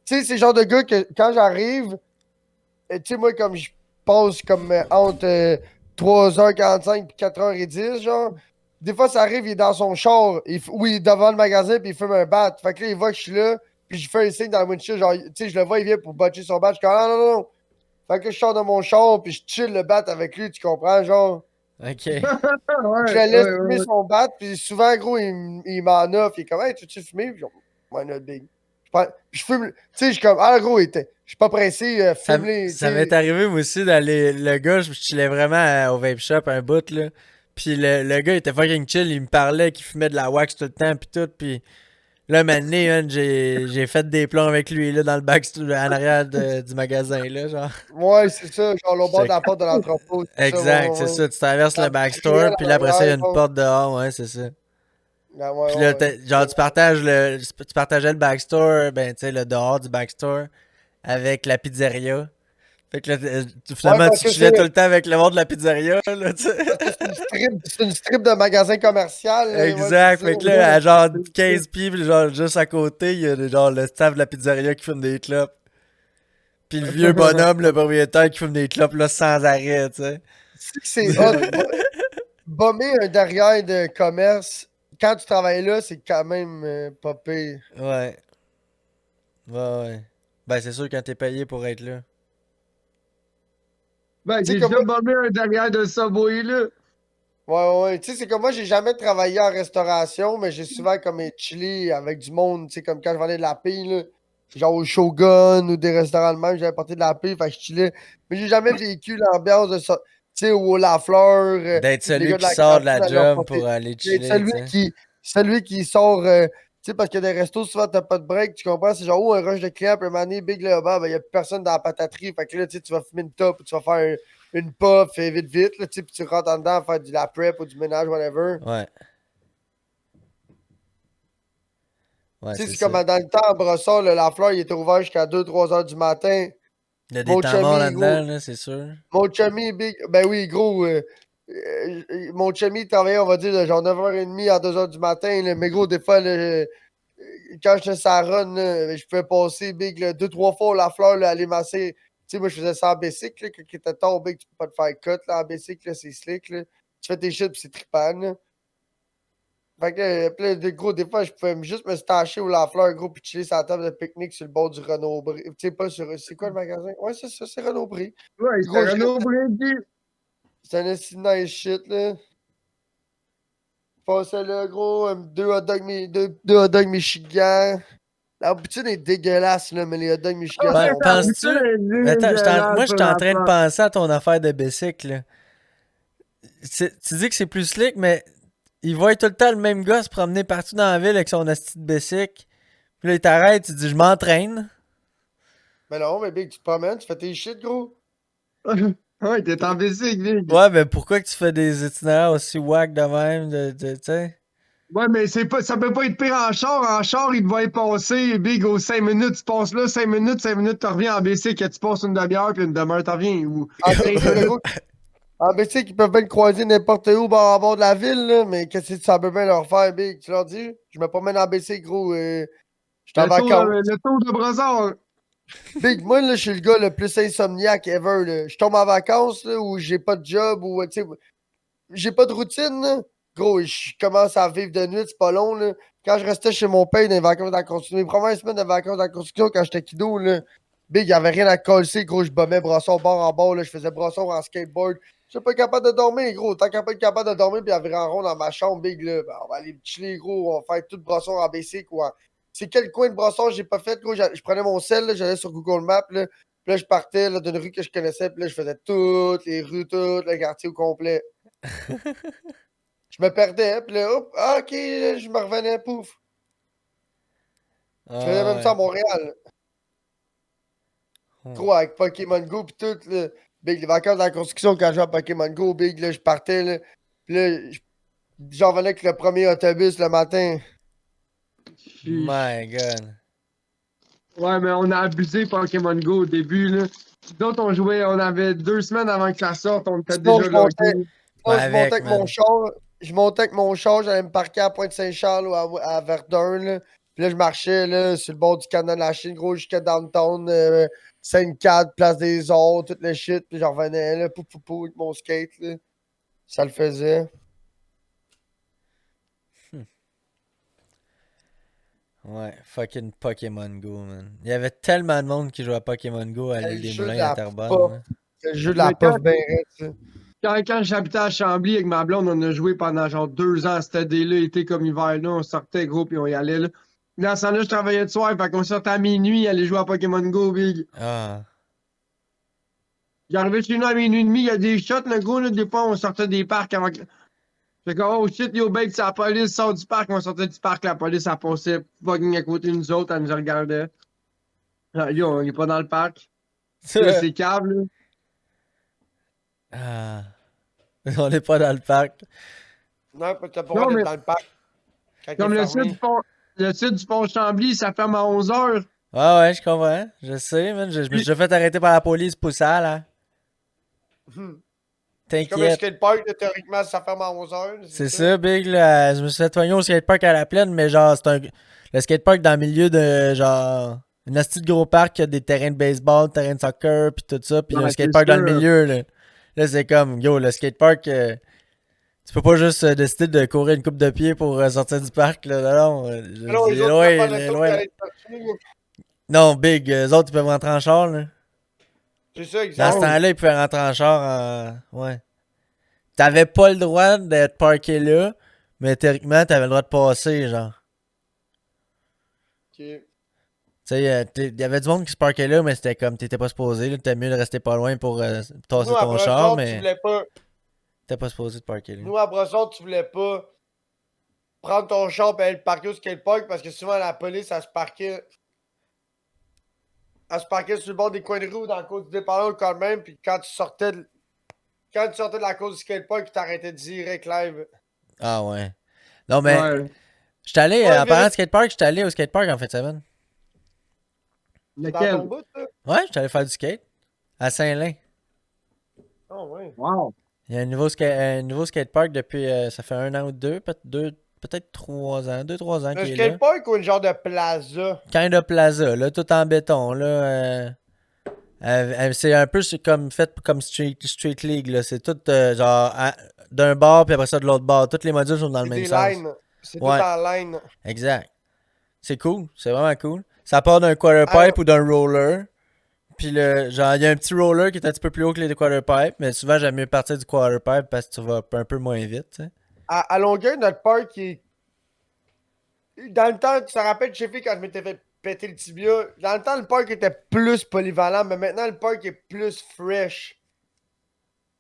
Speaker 2: tu sais, c'est le genre de gars que quand j'arrive, tu sais, moi, comme je passe comme entre 3h45 et 4h10, genre, des fois, ça arrive, il est dans son char, ou il est devant le magasin, puis il fume un bat. Fait que là, il voit que je suis là, puis je fais un signe dans le windshield, genre, tu sais, je le vois, il vient pour botcher son bat. Je suis comme, ah non, non, non. Fait que je sors de mon char, puis je chill le bat avec lui, tu comprends, genre.
Speaker 4: Ok.
Speaker 2: Je
Speaker 3: Ouais,
Speaker 2: le laisse
Speaker 3: ouais,
Speaker 2: fumer
Speaker 3: ouais.
Speaker 2: son bat, puis souvent, gros, il m'en offre. Il est comme, hey, tu veux-tu fumer? Puis, why not, big? Je fume, tu sais, je suis comme, ah, gros, je suis pas pressé, fume-les, tu
Speaker 4: Ça m'est
Speaker 2: sais.
Speaker 4: arrivé, moi aussi, d'aller. Le gars, je chillais vraiment au vape shop un bout, là. Puis le gars, il était fucking chill, il me parlait qu'il fumait de la wax tout le temps, puis tout. Puis là, maintenant, man, j'ai fait des plans avec lui, là, dans le back, en arrière du magasin, là, genre.
Speaker 2: Ouais, c'est ça, genre le bord de
Speaker 4: J'étais-
Speaker 2: la porte de l'entrepôt, c'est ça,
Speaker 4: Exact,
Speaker 2: ouais,
Speaker 4: c'est
Speaker 2: ouais, ouais.
Speaker 4: ça. Tu traverses
Speaker 2: La
Speaker 4: le
Speaker 2: petite ruelle
Speaker 4: backstore, puis
Speaker 2: en
Speaker 4: là, après ça, il y a
Speaker 2: arrière,
Speaker 4: une
Speaker 2: genre.
Speaker 4: porte dehors, ouais, c'est ça.
Speaker 2: Ah, ouais,
Speaker 4: Puis
Speaker 2: ouais,
Speaker 4: là,
Speaker 2: ouais.
Speaker 4: genre, tu partageais le backstore, ben, tu sais, le dehors du backstore, avec la pizzeria. Fait que là,
Speaker 2: Ouais,
Speaker 4: finalement,
Speaker 2: parce
Speaker 4: tu
Speaker 2: que
Speaker 4: chillais tout le temps avec le monde de la pizzeria, là, tu sais.
Speaker 2: c'est une strip de magasin commercial, là, ouais, c'est
Speaker 4: Exact.
Speaker 2: ça.
Speaker 4: Fait que là, à genre 15 pieds, puis genre, juste à côté, il y a genre le staff de la pizzeria qui fume des clopes. Puis le vieux bonhomme, le propriétaire, qui fume des clopes, là, sans arrêt, tu sais.
Speaker 2: C'est hot. Bomber un derrière de commerce, quand tu travailles là, c'est quand même pas pire.
Speaker 4: Ouais. Ouais, ouais. Ben, c'est sûr quand t'es payé pour être là.
Speaker 3: Ben,
Speaker 2: Tu sais,
Speaker 3: j'ai
Speaker 2: comme
Speaker 3: déjà
Speaker 2: moi,
Speaker 3: bombé un derrière de Subway, là.
Speaker 2: ouais, ouais, ouais. Tu sais, c'est comme moi, j'ai jamais travaillé en restauration, mais j'ai souvent comme chillé avec du monde, tu sais, comme quand je vendais de la pille, là, genre au Shogun ou des restaurants de même, j'avais porté de la pille, fait que je chillais. Mais j'ai jamais vécu l'ambiance de ça, tu sais, au La Fleur,
Speaker 4: D'être
Speaker 2: les
Speaker 4: celui
Speaker 2: gars de
Speaker 4: qui
Speaker 2: la
Speaker 4: sort de
Speaker 2: cantine
Speaker 4: la
Speaker 2: à leur
Speaker 4: job
Speaker 2: porter.
Speaker 4: pour aller
Speaker 2: D'être
Speaker 4: chiller, tu sais.
Speaker 2: celui qui sort, tu sais, parce que des restos, souvent, t'as pas de break, tu comprends? C'est genre, oh, un rush de clients, puis un moment donné, big là, ben, y a plus personne dans la pataterie, fait que là, tu sais, tu vas fumer une top, ou tu vas faire une puff, vite, vite, là, tu sais, puis tu rentres en dedans, faire de la prep ou du ménage, whatever.
Speaker 4: Ouais. Ouais,
Speaker 2: Tu sais,
Speaker 4: c'est
Speaker 2: c'est
Speaker 4: ça.
Speaker 2: comme dans le temps, à Brossard, la fleur, il était ouvert jusqu'à 2-3 heures du matin.
Speaker 4: Il y a des
Speaker 2: Mon
Speaker 4: temps morts
Speaker 2: chummy, gros.
Speaker 4: là-dedans, là, c'est sûr.
Speaker 2: Mon chummy, big. Ben oui, gros. Mon chummy travaillait, on va dire, de genre 9h30 à 2h du matin. Là, mais gros, des fois, là, quand j'étais sur la run, là, je pouvais passer, big, là, 2-3 fois la fleur, là, aller masser. Tu sais, moi, je faisais ça en bicycle, là, quand il était tard, big, tu peux pas te faire cut, là, en bicycle, là, c'est slick, là. Tu fais tes shit, pis c'est trippant, là. Fait que, plein de gros, des fois, je pouvais juste me stacher au Lafleur, gros, puis chiller sur la table de pique-nique sur le bord du Renaud-Bré. Tu sais, pas sur. C'est quoi le magasin? Ouais, c'est ça, c'est Renaud-Bré.
Speaker 3: Ouais,
Speaker 2: Gros,
Speaker 3: c'était Renaud Brady.
Speaker 2: c'est un esti de nice shit, là. Passais là, gros, deux hot dogs Michigan. La poutine est dégueulasse, là, mais les hot dogs Michigan sont bons.
Speaker 4: Penses-tu. Attends, moi, je suis en train de penser à ton affaire de bicycle, là. Tu dis que c'est plus slick, mais il voit tout le temps le même gars se promener partout dans la ville avec son asti de bicycle. Puis là, il t'arrête, tu dis, je m'entraîne.
Speaker 2: Mais non, mais big, tu te promènes, tu fais tes shit, gros.
Speaker 3: Ouais, t'es en bicycle, Big.
Speaker 4: Ouais, mais pourquoi que tu fais des itinéraires aussi wack de même, tu sais?
Speaker 3: Ouais, mais ça peut pas être pire en char. En char, il te va y passer, Big, aux 5 minutes, tu passes là, 5 minutes, tu reviens en bicycle, tu passes une demi-heure, puis une demi-heure, tu reviens. Ou
Speaker 2: En
Speaker 3: 15
Speaker 2: bicycle,
Speaker 3: minutes.
Speaker 2: gros. En bicycle, ils peuvent bien le croiser n'importe où, bord à bord de la ville, là, mais qu'est-ce que ça peut bien leur faire, big? Tu leur dis? Je me promène en bicycle, gros. Je suis en vacances.
Speaker 3: Le tour de Brossard.
Speaker 2: Big, moi, là, je suis le gars le plus insomniaque ever, là. Je tombe en vacances, là, où j'ai pas de job, ou, tu sais, j'ai pas de routine, là. Gros, je commence à vivre de nuit, c'est pas long, là. Quand je restais chez mon père dans les vacances de la construction, mes premières semaines de vacances de la construction, quand j'étais kiddo, là, Big, il y avait rien à coller, gros. Je bombais Brosson bord en bord, là. Je faisais Brosson en skateboard. Je suis pas capable de dormir, gros. Tant qu'à pas être capable de dormir, puis il y avait en rond dans ma chambre, Big, là. Ben, on va aller chiller, gros. On va faire tout Brosson en BC, quoi. C'est quel coin de Brosson j'ai pas fait, gros? Je prenais mon sel, là, j'allais sur Google Maps, là. Puis là, je partais là, d'une rue que je connaissais, puis là, je faisais toutes les rues, tout le quartier au complet. Je me perdais, puis là, hop, ah, ok, là, je me revenais, pouf. Je faisais même ça à
Speaker 4: Ouais.
Speaker 2: Montréal.
Speaker 4: Hmm.
Speaker 2: Gros, avec Pokémon Go, pis tout, là. Big, les vacances de la construction, quand je jouais à Pokémon Go, Big, là, je partais, là. Puis là, j'en venais avec le premier autobus le matin.
Speaker 4: My God.
Speaker 3: Ouais, mais on a abusé Pokémon Go au début, là. D'autres, on jouait, on avait 2 semaines avant que ça sorte, on était
Speaker 2: Sinon,
Speaker 3: déjà logué.
Speaker 2: sinon, je montais
Speaker 4: Avec,
Speaker 2: avec mon
Speaker 4: man.
Speaker 2: char. Je montais avec mon char, j'allais me parquer à Pointe-Saint-Charles ou à Verdun, là. Puis là, je marchais, là, sur le bord du canal de la Chine, gros, jusqu'à downtown, Sainte-Cade, Place des Arts, tout le shit. Puis j'en revenais, là, pou, pou, pou, avec mon skate, là. Ça le faisait.
Speaker 4: Ouais, fucking Pokémon Go, man. Il y avait tellement de monde qui jouait à Pokémon Go à
Speaker 2: C'est
Speaker 4: l'île
Speaker 2: le
Speaker 4: des
Speaker 2: jeu de
Speaker 4: Moulins à
Speaker 2: la
Speaker 4: Terrebonne.
Speaker 2: puff.
Speaker 4: Là.
Speaker 2: C'est le jeu de
Speaker 3: Mais
Speaker 2: la puff bien raide, ça.
Speaker 3: Quand j'habitais à Chambly avec ma blonde, on a joué pendant genre 2 ans. C'était dé-là, été comme hiver, là. On sortait gros, puis on y allait, là. Dans ce temps-là, je travaillais de soir, fait qu'on sortait à minuit, aller jouer à Pokémon Go, Big.
Speaker 4: Ah.
Speaker 3: J'arrivais chez nous à minuit et demi, il y a des shots, le gros, là, des fois, on sortait des parcs avant que. Fait que, oh shit, yo, babe, c'est la police, sort du parc, on sortait du parc, la police, elle passait fucking à côté de nous autres, elle nous regardait. Ah, yo, on est pas dans le parc. Là, c'est cave, là.
Speaker 4: Ah. On n'est pas dans le parc.
Speaker 2: Non, parce que t'as pas le
Speaker 3: Non,
Speaker 2: droit
Speaker 3: mais
Speaker 2: d'être dans le parc quand il est
Speaker 3: comme
Speaker 2: fermé.
Speaker 3: le site du pont Chambly, ça ferme à 11h.
Speaker 4: Ah ouais, je comprends. Je sais, man. Je me suis déjà fait arrêter par la police pour ça, là.
Speaker 2: C'est comme un
Speaker 4: T'inquiète.
Speaker 2: skatepark, là, théoriquement, ça ferme à 11h.
Speaker 4: C'est ça, Big, là. Je me suis fait soigner au skatepark à la plaine, mais genre, c'est un. Le skatepark dans le milieu de, genre. Une astuce de gros parc qui a des terrains de baseball, terrains de soccer, pis tout ça, pis il y a un
Speaker 3: Ouais, c'est
Speaker 4: skatepark dans le
Speaker 3: sûr.
Speaker 4: milieu, là. Là, c'est comme, yo, le skatepark, tu peux pas juste décider de courir une coupe de pied pour sortir du parc, là. Non, je
Speaker 2: Alors,
Speaker 4: dis,
Speaker 2: les autres,
Speaker 4: loin,
Speaker 2: ils peuvent faire
Speaker 4: là,
Speaker 2: le tour
Speaker 4: loin,
Speaker 2: et
Speaker 4: là.
Speaker 2: aller te chercher, là.
Speaker 4: Non, Big, eux autres, ils peuvent rentrer en char, là.
Speaker 2: C'est ça,
Speaker 4: Dans ce
Speaker 2: exact.
Speaker 4: temps-là, ils pouvaient rentrer en char en. Ouais. T'avais pas le droit d'être parké là, mais théoriquement, t'avais le droit de passer, genre.
Speaker 2: Ok.
Speaker 4: Tu sais, il y avait du monde qui se parquait là, mais c'était comme, t'étais pas supposé, là. T'étais mieux de rester pas loin pour tasser
Speaker 2: Nous, à
Speaker 4: ton char,
Speaker 2: Brosson, tu
Speaker 4: mais
Speaker 2: voulais pas.
Speaker 4: t'étais pas supposé te parquer là.
Speaker 2: Nous, à Brosson, tu voulais pas prendre ton char et aller le parquer au skatepark parce que souvent, la police, elle se parquait. Elle se parquait sur le bord des coins de rue ou dans le cours du dépanneur quand même. Puis quand tu sortais de. Quand tu sortais de la course du skatepark, tu t'arrêtais direct live.
Speaker 4: Ah ouais. Non, mais,
Speaker 3: Ouais.
Speaker 4: j'étais allé,
Speaker 2: Ouais,
Speaker 4: en parlant de
Speaker 2: vérif-
Speaker 4: skatepark, j'étais allé au skatepark en fait, semaine.
Speaker 2: C'est dans ton
Speaker 3: Lequel?
Speaker 2: bout, ça?
Speaker 4: Ouais, j'étais allé faire du skate. À Saint-Lin.
Speaker 2: Oh, ouais.
Speaker 3: Wow.
Speaker 4: Il y a un nouveau skatepark depuis, ça fait 1 an ou peut-être 3 ans, 2-3 ans
Speaker 2: Un
Speaker 4: qu'il est là.
Speaker 2: skatepark ou une genre de plaza?
Speaker 4: Kind of Plaza, là, tout en béton, là. C'est un peu comme fait comme Street League, là. C'est tout genre d'un bord puis après ça de l'autre bord. Tous les modules sont dans le
Speaker 2: C'est
Speaker 4: même
Speaker 2: des
Speaker 4: sens.
Speaker 2: lines. C'est
Speaker 4: Ouais.
Speaker 2: tout en line.
Speaker 4: Exact. C'est cool, c'est vraiment cool. Ça part d'un quarter pipe
Speaker 2: Alors-
Speaker 4: ou d'un roller. Puis genre, il y a un petit roller qui est un petit peu plus haut que les quarter pipes, mais souvent j'aime mieux partir du quarter pipe parce que tu vas un peu moins vite, tu sais.
Speaker 2: À Longueuil, notre park est. Dans le temps, tu te rappelles, Cheffy, quand je m'étais fait péter le tibia, dans le temps, le parc était plus polyvalent, mais maintenant, le parc est plus fresh.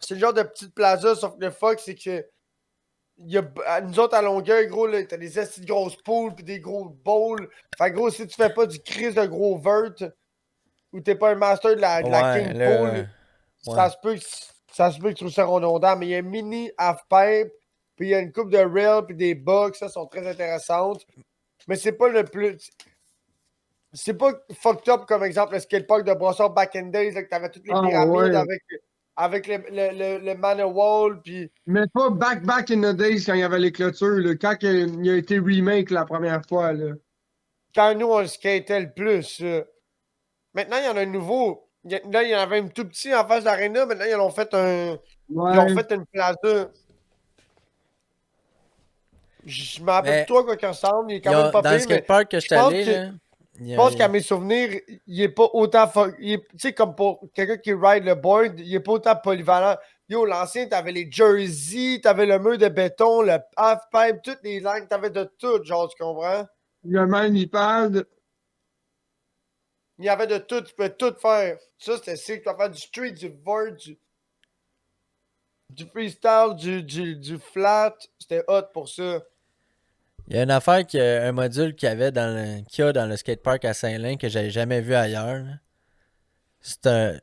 Speaker 2: C'est le genre de petite plaza, sauf que le fuck, c'est que. Nous autres à Longueuil, gros, là, t'as des astis de grosses poules pis des gros bowls. Fait que, gros, si tu fais pas du crise de gros vert ou t'es pas un master de la
Speaker 4: Ouais,
Speaker 2: King
Speaker 4: là,
Speaker 2: Pool,
Speaker 4: ouais.
Speaker 2: ça se peut que tu trouves ça redondant. Mais il y a un mini half-pipe, puis il y a une coupe de rail, puis des bugs, ça sont très intéressantes. Mais c'est pas le plus. C'est pas fucked up comme exemple le skatepark de Brossard Back in Days, là, que t'avais toutes les
Speaker 3: Ah,
Speaker 2: pyramides
Speaker 3: ouais.
Speaker 2: avec le Manor Wall, puis.
Speaker 3: Mais pas back in the days quand il y avait les clôtures, là, quand il a été remake la première fois. Là.
Speaker 2: Quand nous, on le skatait le plus. Maintenant, il y en a un nouveau. Là, il y en avait un tout petit en face de l'aréna. Maintenant, ils ont fait
Speaker 3: Ouais.
Speaker 2: Ils ont fait une plaza. Je me rappelle
Speaker 4: Mais
Speaker 2: plus trop à quoi qu'il ressemble. Il est quand
Speaker 4: Ils ont-
Speaker 2: même pas
Speaker 4: dans le
Speaker 2: pire, mais
Speaker 4: skatepark que
Speaker 2: je
Speaker 4: j'étais
Speaker 2: pense
Speaker 4: allé,
Speaker 2: que.
Speaker 4: là,
Speaker 2: Je pense qu'à mes souvenirs, il est pas autant. Tu sais, comme pour quelqu'un qui ride le board, il est pas autant polyvalent. Yo, l'ancien, t'avais les jerseys, t'avais le mur de béton, le half-pipe, toutes les lignes, t'avais de tout, genre, tu comprends?
Speaker 3: Il y a même iPad.
Speaker 2: Il y avait de tout, tu pouvais tout faire. Ça, c'était sick. Tu peux faire du street, du vert, du freestyle, du flat. C'était hot pour ça.
Speaker 4: Il y a une affaire, un module qu'il y a dans le skatepark à Saint-Lin que j'avais jamais vu ailleurs. Là. C'est un.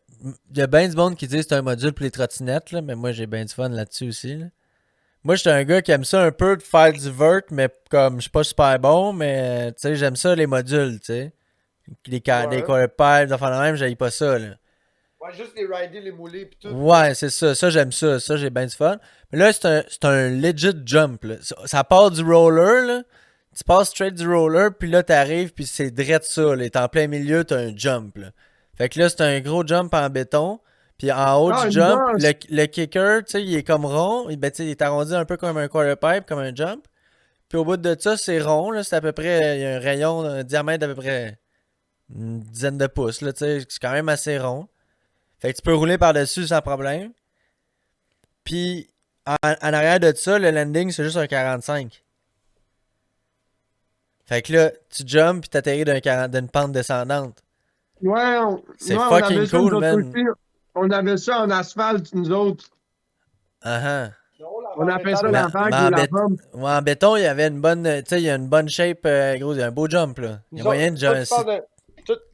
Speaker 4: Il y a bien du monde qui dit que c'est un module pour les trottinettes, là, mais moi j'ai bien du fun là-dessus aussi. Là. Moi, j'étais un gars qui aime ça un peu de faire du vert, mais comme je suis pas super bon, mais tu sais, j'aime ça les modules, tu sais. Les
Speaker 2: Ouais.
Speaker 4: quarter pipes, enfin de même, j'aille pas ça, là.
Speaker 2: Ouais, juste les rider, les mouler, pis tout.
Speaker 4: Ouais, c'est ça. Ça, j'aime ça. Ça, j'ai bien du fun. Mais là, c'est un legit jump, là. Ça part du roller, là. Tu passes straight du roller, puis là, t'arrives, puis c'est direct ça, là. T'es en plein milieu, t'as un jump, là. Fait que là, c'est un gros jump en béton. Puis en haut
Speaker 3: Ah,
Speaker 4: du
Speaker 3: une
Speaker 4: jump,
Speaker 3: bosse!
Speaker 4: le kicker, tu sais, il est comme rond. Ben, tu sais, il est arrondi un peu comme un quarter pipe, comme un jump. Puis au bout de ça, c'est rond, là. C'est à peu près, il y a un rayon, un diamètre d'à peu près une dizaine de pouces, là, tu sais. C'est quand même assez rond. Fait que tu peux rouler par-dessus sans problème. Puis en arrière de ça, le landing, c'est juste un 45. Fait que là, tu jumps puis t'atterris d'une pente descendante.
Speaker 3: Ouais,
Speaker 4: C'est
Speaker 3: on
Speaker 4: fucking
Speaker 3: avait ça nous
Speaker 4: cool,
Speaker 3: autres
Speaker 4: man.
Speaker 3: aussi. On avait ça en asphalte, nous autres.
Speaker 4: Uh-huh.
Speaker 2: Non, la
Speaker 3: On appelle ça
Speaker 2: métal,
Speaker 4: Mais,
Speaker 3: la
Speaker 4: mais
Speaker 3: vague ou la pomme.
Speaker 4: en béton, il y avait une bonne. Tu sais, il y a une bonne shape, gros. Il y a un beau jump, là. Il y a
Speaker 2: nous autres,
Speaker 4: moyen de
Speaker 2: toi,
Speaker 4: jump.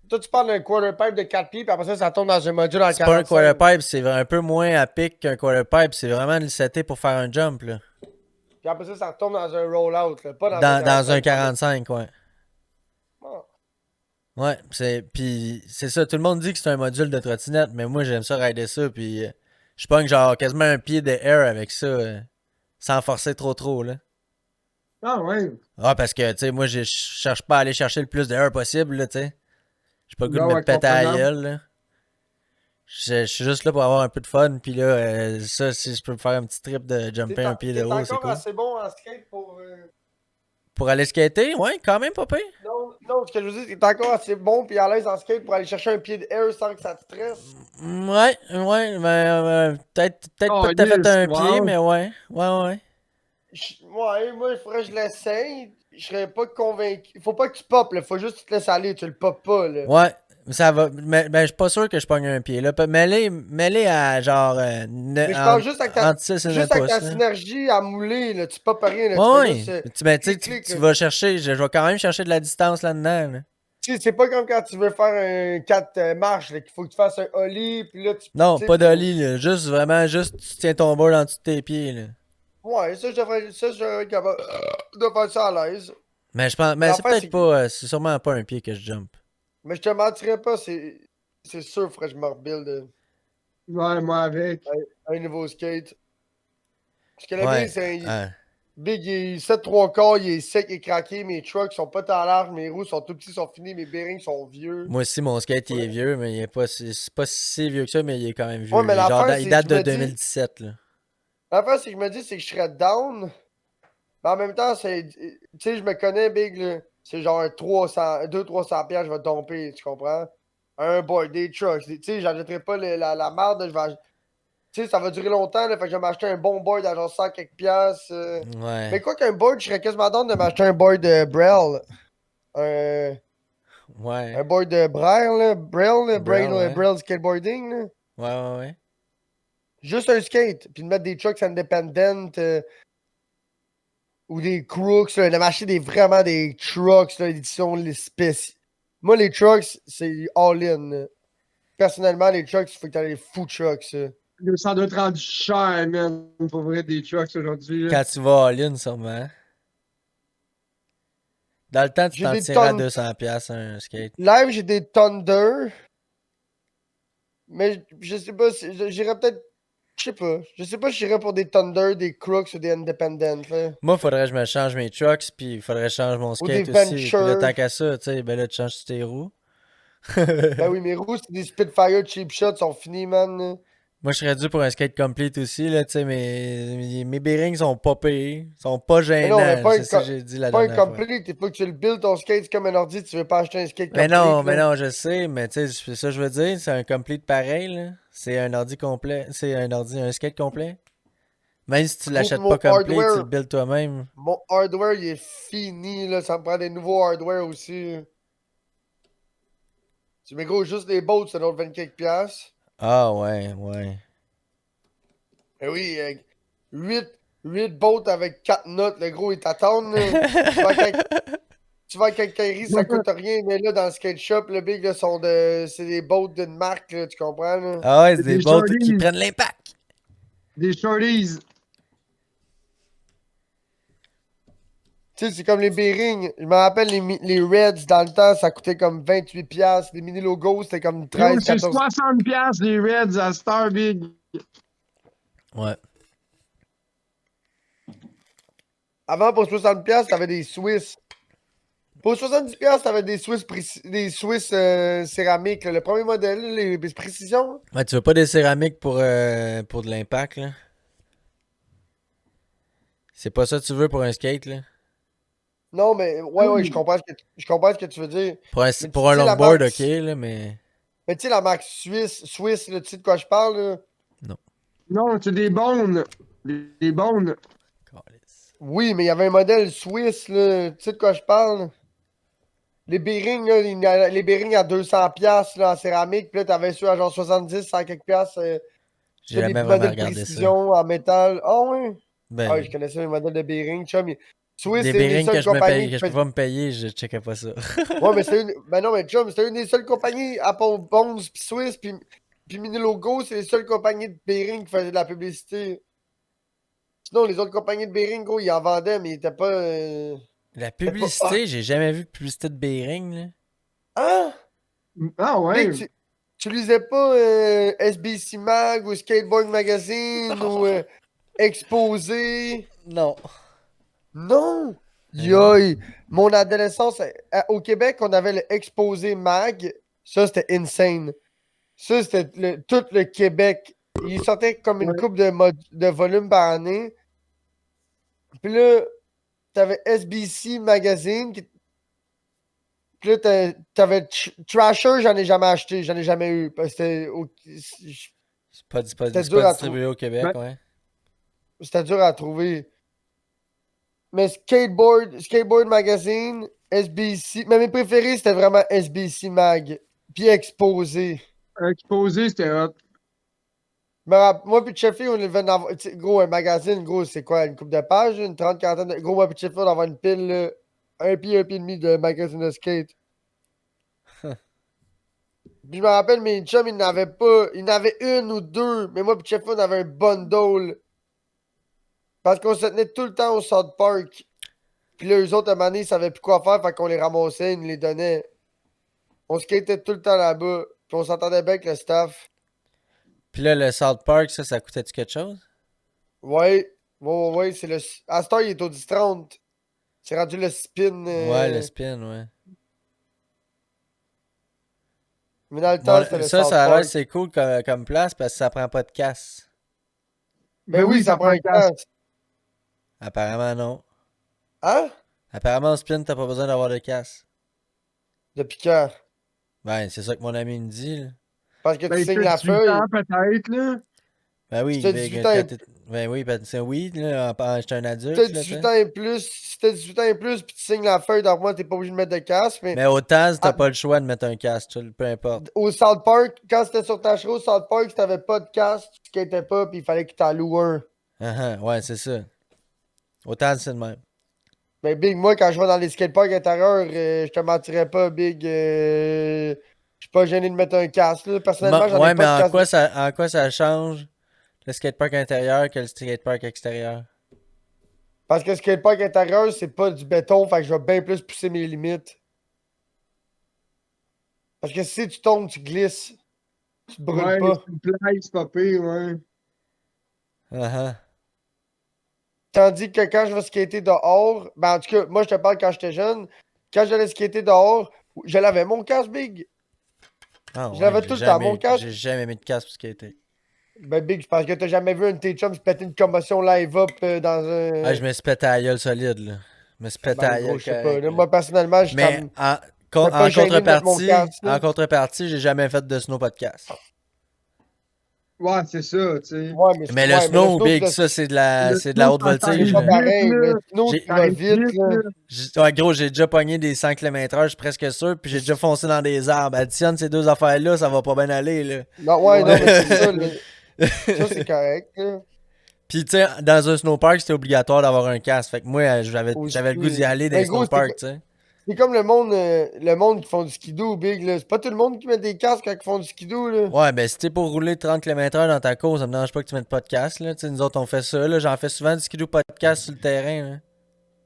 Speaker 2: toi, tu parles d'un quarter pipe de 4 pieds, puis après ça tombe dans un module en
Speaker 4: C'est pas un quarter
Speaker 2: 45.
Speaker 4: pipe, c'est un peu moins à pic qu'un quarter pipe. C'est vraiment le seté pour faire un jump, là.
Speaker 2: Puis après ça retombe dans un roll-out, là, pas dans un
Speaker 4: Dans un
Speaker 2: 45.
Speaker 4: 45, ouais.
Speaker 2: Ah.
Speaker 4: Ouais, puis c'est ça, tout le monde dit que c'est un module de trottinette, mais moi j'aime ça rider ça, puis je pogne genre quasiment un pied de air avec ça, sans forcer trop, là.
Speaker 3: Ah ouais.
Speaker 4: Ah, parce que, tu sais, moi je cherche pas à aller chercher le plus de air possible, là, tu sais. J'ai pas le goût de
Speaker 3: Non,
Speaker 4: me
Speaker 3: ouais,
Speaker 4: péter à la
Speaker 3: comprenable.
Speaker 4: gueule, là. Je suis juste là pour avoir un peu de fun, puis là, ça, si je peux me faire un petit trip de jumper un pied de
Speaker 2: T'es
Speaker 4: haut, c'est
Speaker 2: encore
Speaker 4: cool.
Speaker 2: assez bon en skate pour.
Speaker 4: Pour aller skater, ouais, quand même pas pire.
Speaker 2: Non, non, ce que je veux dire, c'est que t'es encore assez bon puis à l'aise en skate pour aller chercher un pied de air sans que ça te stresse.
Speaker 4: Ouais, mais peut-être
Speaker 3: Oh,
Speaker 4: pas tout à fait
Speaker 3: yes,
Speaker 4: un pied,
Speaker 3: wow.
Speaker 4: mais ouais.
Speaker 2: Ouais, moi, il faudrait que je l'essaye. Je serais pas convaincu. Faut pas que tu popes, là. Faut juste que tu te laisses aller. Tu le popes pas, là.
Speaker 4: Ouais, ça va. Mais je suis pas sûr que je pogne un pied. Là. Mêlé à genre
Speaker 2: Mais je parle
Speaker 4: entre 6 et 9
Speaker 2: juste avec ta
Speaker 4: pouces. Là.
Speaker 2: synergie à mouler, là. Tu popes rien, là. Tu fais
Speaker 4: Ouais,
Speaker 2: juste.
Speaker 4: mais tu sais,
Speaker 2: Clic,
Speaker 4: tu
Speaker 2: là.
Speaker 4: vas chercher. Je vais quand même chercher de la distance là-dedans. Là.
Speaker 2: Tu sais, c'est pas comme quand tu veux faire un 4 marches, là, qu'il faut que tu fasses un ollie, puis là, tu
Speaker 4: Non,
Speaker 2: sais,
Speaker 4: pas d'ollie, là. Juste vraiment, juste tu tiens ton board en dessous de tes pieds. Là.
Speaker 2: Ouais, ça, je devrais être capable de faire ça à l'aise.
Speaker 4: Mais je pense.
Speaker 2: Mais
Speaker 4: Mais c'est
Speaker 2: l'affaire,
Speaker 4: peut-être
Speaker 2: c'est que.
Speaker 4: pas. C'est sûrement pas un pied que je jump.
Speaker 2: Mais je te mentirais pas, c'est sûr, faudrait que je me rebuild
Speaker 3: Ouais, moi avec.
Speaker 2: un nouveau skate. Parce que le
Speaker 4: Ouais.
Speaker 2: Big, c'est un.
Speaker 4: Ah.
Speaker 2: Big, il est 7/3, il est sec et craqué. Mes trucks sont pas tant larges, mes roues sont tout petits, sont finis, mes bearings sont vieux.
Speaker 4: Moi aussi, mon skate, il est vieux, mais il est pas, c'est pas si vieux que ça, mais il est quand même
Speaker 2: Ouais,
Speaker 4: vieux.
Speaker 2: mais
Speaker 4: Il, est genre,
Speaker 2: l'affaire,
Speaker 4: il
Speaker 2: c'est que
Speaker 4: date
Speaker 2: je
Speaker 4: de
Speaker 2: me dis.
Speaker 4: 2017, là.
Speaker 2: L'affaire, c'est que je me dis, c'est que je serais down. Mais en même temps, c'est. Tu sais, je me connais, Big, là. C'est genre un 200-300 piastres, je vais tomber, tu comprends? Un board, des trucks. Tu sais, j'achèterai pas la merde, tu sais, ça va durer longtemps, là, fait que je vais m'acheter un bon board à genre 100 quelques piastres.
Speaker 4: Ouais.
Speaker 2: Mais quoi qu'un board, je serais quasiment down de m'acheter un board de Braille. Un,
Speaker 4: Ouais.
Speaker 2: un board de Braille, là. Braille, là.
Speaker 4: Braille, ouais.
Speaker 2: Braille skateboarding, là.
Speaker 4: Ouais.
Speaker 2: Juste un skate, puis de mettre des trucks independent ou des crooks, là, de m'acheter vraiment des trucks, là, édition les spéciales. Moi, les trucks, c'est all-in. Là. Personnellement, les trucks, il faut que t'aies les fous trucks. Ça.
Speaker 3: Ça doit être rendu cher, man, pour vrai, des trucks aujourd'hui. Là.
Speaker 4: Quand tu vas all-in, sûrement. Dans le temps, tu
Speaker 2: J'ai
Speaker 4: t'en
Speaker 2: des
Speaker 4: tirais à
Speaker 2: tonnes.
Speaker 4: 200$ un skate.
Speaker 2: Live, j'ai des Thunder. Mais je sais pas, j'irais peut-être. Je sais pas. Je sais pas si j'irais pour des Thunder, des Crooks ou des Independent. Là.
Speaker 4: Moi, faudrait que je me change mes trucks, puis il faudrait que je change mon
Speaker 2: Ou des
Speaker 4: skate aussi. Puis là,
Speaker 2: Venture.
Speaker 4: tant qu'à ça, tu sais, ben là, tu changes tes roues.
Speaker 2: Ben oui, mes roues, c'est des Spitfire cheap shots, sont finis, man.
Speaker 4: Moi, je serais dû pour un skate complete aussi, là, tu sais, mes bearings sont pas payés, sont pas
Speaker 2: Mais non, mais
Speaker 4: gênants, c'est ça que j'ai dit la
Speaker 2: pas un
Speaker 4: dernière fois.
Speaker 2: complete. Il faut que tu le builds ton skate comme un ordi. Tu veux pas acheter un skate
Speaker 4: Mais
Speaker 2: complete.
Speaker 4: mais
Speaker 2: là.
Speaker 4: non, je sais, mais tu sais, c'est ça que je veux dire, c'est un complete pareil, là. C'est un ordi complet, c'est un skate complet. Même si tu
Speaker 2: Gros, puis
Speaker 4: l'achètes pas complete, tu le builds toi-même.
Speaker 2: mon hardware, il est fini. Là. Ça me prend des nouveaux hardware aussi. Tu mets gros, juste les bolts, c'est un autre 20 quelques piastres.
Speaker 4: Ah ouais, ouais.
Speaker 2: Eh oui, 8 bolts avec 4 notes. Le gros, ils t'attendent. Là. Tu vas à quincaillerie, ça coûte rien. Mais là, dans le skate shop, le big, là, c'est des bolts d'une marque. Là, tu comprends? Là?
Speaker 4: Ah ouais, c'est des
Speaker 3: Des
Speaker 4: bottes qui
Speaker 3: shorties.
Speaker 4: prennent l'impact.
Speaker 3: Des shorties.
Speaker 2: Tu sais, c'est comme les bearings. Je me rappelle les Reds dans le temps, ça coûtait comme 28 piastres. Les mini logos, c'était comme
Speaker 3: Yo,
Speaker 2: 13,
Speaker 3: c'est
Speaker 2: 14.
Speaker 3: 60$ piastres, les Reds à Star Big.
Speaker 4: Ouais.
Speaker 2: Avant, pour 60 piastres, t'avais des Swiss. Pour 70 piastres, t'avais des Swiss céramiques. Là. Le premier modèle, les précisions.
Speaker 4: Ouais, tu veux pas des céramiques pour de l'impact, là? C'est pas ça que tu veux pour un skate, là?
Speaker 2: Non, mais ouais, je comprends ce que tu veux dire. Mais
Speaker 4: Pour un
Speaker 2: tu sais, la
Speaker 4: longboard,
Speaker 2: marque,
Speaker 4: ok, là, mais...
Speaker 2: mais tu sais, la marque Swiss, là, tu sais de quoi je parle, là?
Speaker 4: Non.
Speaker 3: Non, c'est des bones. Des bones.
Speaker 4: Calisse.
Speaker 2: Oui, mais il y avait un modèle Swiss, là, tu sais de quoi je parle? Les bearings, là, les bearings à 200 piastres, là, en céramique, puis là, t'avais ceux à genre 70, 100 quelques piastres,
Speaker 4: J'ai
Speaker 2: c'était des
Speaker 4: jamais vraiment
Speaker 2: modèles
Speaker 4: regardé ça.
Speaker 2: précision en métal. Ah ouais? Ah oui,
Speaker 4: Ben,
Speaker 2: je connaissais les modèles de bearings, chum. Swiss,
Speaker 4: des
Speaker 2: c'est une des
Speaker 4: bearings que
Speaker 2: seules
Speaker 4: je me paye,
Speaker 2: compagnies
Speaker 4: que
Speaker 2: qui
Speaker 4: je peux
Speaker 2: fait...
Speaker 4: pas me payer, je checkais pas ça.
Speaker 2: Ouais, mais c'est une... Ben non, mais chum, c'était une des seules compagnies, à part Bones, puis Swiss, puis Mini Logo, c'est les seules compagnies de bearings qui faisaient de la publicité. Sinon, les autres compagnies de bearings, gros, ils en vendaient, mais ils étaient pas...
Speaker 4: La
Speaker 2: C'était pas hot.
Speaker 4: publicité, j'ai jamais vu de publicité de bearing, là.
Speaker 2: Hein?
Speaker 3: Ah
Speaker 2: Big,
Speaker 3: ouais.
Speaker 2: tu lisais pas SBC Mag ou Skateboard Magazine ou Exposé?
Speaker 4: Non.
Speaker 2: Non!
Speaker 4: Mais non.
Speaker 2: Yoï! Mon adolescence, au Québec, on avait le Exposé Mag. Ça, c'était insane. Ça, c'était tout le Québec. Il sortait comme une
Speaker 3: Ouais.
Speaker 2: coupe de volume par année. Puis là, t'avais SBC Magazine. Puis là, t'avais Trasher, j'en ai jamais acheté. J'en ai jamais eu. Parce que c'était
Speaker 4: C'est
Speaker 2: dur
Speaker 4: pas
Speaker 2: à trouver.
Speaker 4: distribué au Québec,
Speaker 3: Ben,
Speaker 4: ouais.
Speaker 2: C'était dur à trouver. Mais Skateboard Magazine, SBC. Mais mes préférés, c'était vraiment SBC Mag. Puis Exposé.
Speaker 3: exposé, c'était hot.
Speaker 2: Moi puis Sheffield, on devait en avoir. Gros, un magazine, gros, c'est quoi? Une coupe de pages? Une 30, quarantaine de. Gros, moi puis Sheffield, on avait une pile, là, un pied et demi de magazine de skate. Puis je me rappelle, mes chums, ils n'avaient pas. Ils n'avaient une ou deux. Mais moi puis Sheffield, on avait un bundle. Parce qu'on se tenait tout le temps au South Park. Puis là, eux autres, à un moment donné, ils savaient plus quoi faire, fait qu'on les ramassait, ils nous les donnaient. On skatait tout le temps là-bas. Puis on s'entendait bien avec le staff.
Speaker 4: Puis là, le South Park, ça coûtait-tu quelque chose?
Speaker 2: Ouais. Ouais, c'est le. À cette heure, il est au 10-30. C'est rendu le spin.
Speaker 4: Ouais, le spin, ouais.
Speaker 2: Mais dans le temps,
Speaker 4: Bon,
Speaker 2: c'était le
Speaker 4: ça,
Speaker 2: South
Speaker 4: ça a l'air
Speaker 2: Park.
Speaker 4: c'est cool comme place parce que ça prend pas de casse.
Speaker 2: Ben oui, ça prend un
Speaker 3: casse.
Speaker 2: casque.
Speaker 4: Apparemment, non.
Speaker 2: Hein?
Speaker 4: Apparemment, au spin, t'as pas besoin d'avoir de casse.
Speaker 2: Depuis quand?
Speaker 4: Ben, c'est ça que mon ami me dit, là.
Speaker 2: Parce que tu
Speaker 3: Ben,
Speaker 2: signes
Speaker 3: t'as
Speaker 2: la
Speaker 3: 18 ans,
Speaker 2: feuille.
Speaker 3: peut-être, là.
Speaker 4: Ben
Speaker 2: Si
Speaker 4: oui,
Speaker 2: t'as 18 ans et
Speaker 4: ben oui, ben c'est oui, là, j'étais un
Speaker 2: Si t'as
Speaker 4: adulte, là, tu
Speaker 2: 18
Speaker 4: sais.
Speaker 2: ans et plus, si t'as 18 ans et plus, puis tu signes la feuille, donc moi, t'es pas obligé de mettre de casque. Mais
Speaker 4: Mais autant, t'as
Speaker 2: à-
Speaker 4: pas le choix de mettre un casque, peu importe.
Speaker 2: au South Park, quand c'était sur ta show au South Park, si t'avais pas de casque, tu skatais pas, puis il fallait que t'en loues un.
Speaker 4: Ouais, c'est ça. Autant, c'est le même.
Speaker 2: Mais Big, moi, quand je vais dans les skateparks intérieurs, je te mentirais pas, Big. Je suis pas gêné de mettre un casque. Là. Personnellement, j'en ai
Speaker 4: Ouais, mais
Speaker 2: pas de casque.
Speaker 4: en quoi ça change le skatepark intérieur que le skatepark extérieur?
Speaker 2: Parce que le skatepark intérieur, c'est pas du béton, fait que je vais bien plus pousser mes limites. Parce que si tu tombes, tu glisses. Tu te brûles
Speaker 3: Ouais,
Speaker 2: pas.
Speaker 3: c'est une plaque, c'est pas pire, ouais.
Speaker 4: Uh-huh.
Speaker 2: Tandis que quand je vais skater dehors, ben en tout cas, moi je te parle quand j'étais jeune, quand j'allais skater dehors, je l'avais mon casque, Big.
Speaker 4: Ah
Speaker 2: Je
Speaker 4: ouais,
Speaker 2: l'avais tout le temps, mon casque.
Speaker 4: j'ai jamais mis de casque pour skater.
Speaker 2: Ben, Big, parce que t'as jamais vu un de tes chums se péter une commotion live up dans un.
Speaker 4: Ah, je me suis pété à la gueule solide, là. Je me suis pété à
Speaker 2: Ben,
Speaker 4: la
Speaker 2: gros,
Speaker 4: gueule
Speaker 2: je sais pas.
Speaker 4: correct,
Speaker 2: Là,
Speaker 4: là.
Speaker 2: moi, personnellement, je
Speaker 4: Mais
Speaker 2: j'étais pas
Speaker 4: en
Speaker 2: gêné de mettre mon
Speaker 4: contrepartie,
Speaker 2: casque. Là.
Speaker 4: j'ai jamais fait de snow podcast.
Speaker 3: Ouais, c'est ça, tu sais.
Speaker 4: Mais le
Speaker 2: Mais le
Speaker 4: snow,
Speaker 2: snow,
Speaker 4: Big, ça, c'est de la haute
Speaker 3: Ça
Speaker 2: c'est
Speaker 4: voltige,
Speaker 3: arrive
Speaker 2: pas
Speaker 4: là.
Speaker 3: vite,
Speaker 2: pareil. Le
Speaker 3: là.
Speaker 2: snow,
Speaker 4: J'ai-
Speaker 2: tu
Speaker 3: Ça
Speaker 2: vas
Speaker 3: arrive
Speaker 2: vite,
Speaker 3: vite,
Speaker 2: là.
Speaker 3: là.
Speaker 4: Ouais, gros, j'ai déjà pogné des 100 km/h, je suis presque sûr, puis j'ai déjà foncé dans des arbres. Additionne ces deux affaires-là, ça va pas bien aller, là.
Speaker 2: Non, ouais, non, mais c'est ça.
Speaker 3: Ouais.
Speaker 2: Ça, c'est correct. Là.
Speaker 4: Puis, tu sais, dans un snowpark, c'était obligatoire d'avoir un casque. Fait que moi,
Speaker 2: Aussi.
Speaker 4: j'avais le goût d'y aller dans
Speaker 2: Mais
Speaker 4: les
Speaker 2: gros,
Speaker 4: snowparks, tu sais.
Speaker 2: c'est comme le monde qui font du skidoo, Big. Là. C'est pas tout le monde qui met des casques quand ils font du skidoo. Là.
Speaker 4: Ouais, ben si t'es pour rouler 30 km/h dans ta course, ça me dérange pas que tu mettes pas de casque, là. Tu sais, nous autres, on fait ça, là. J'en fais souvent du skidoo podcast sur le terrain, là.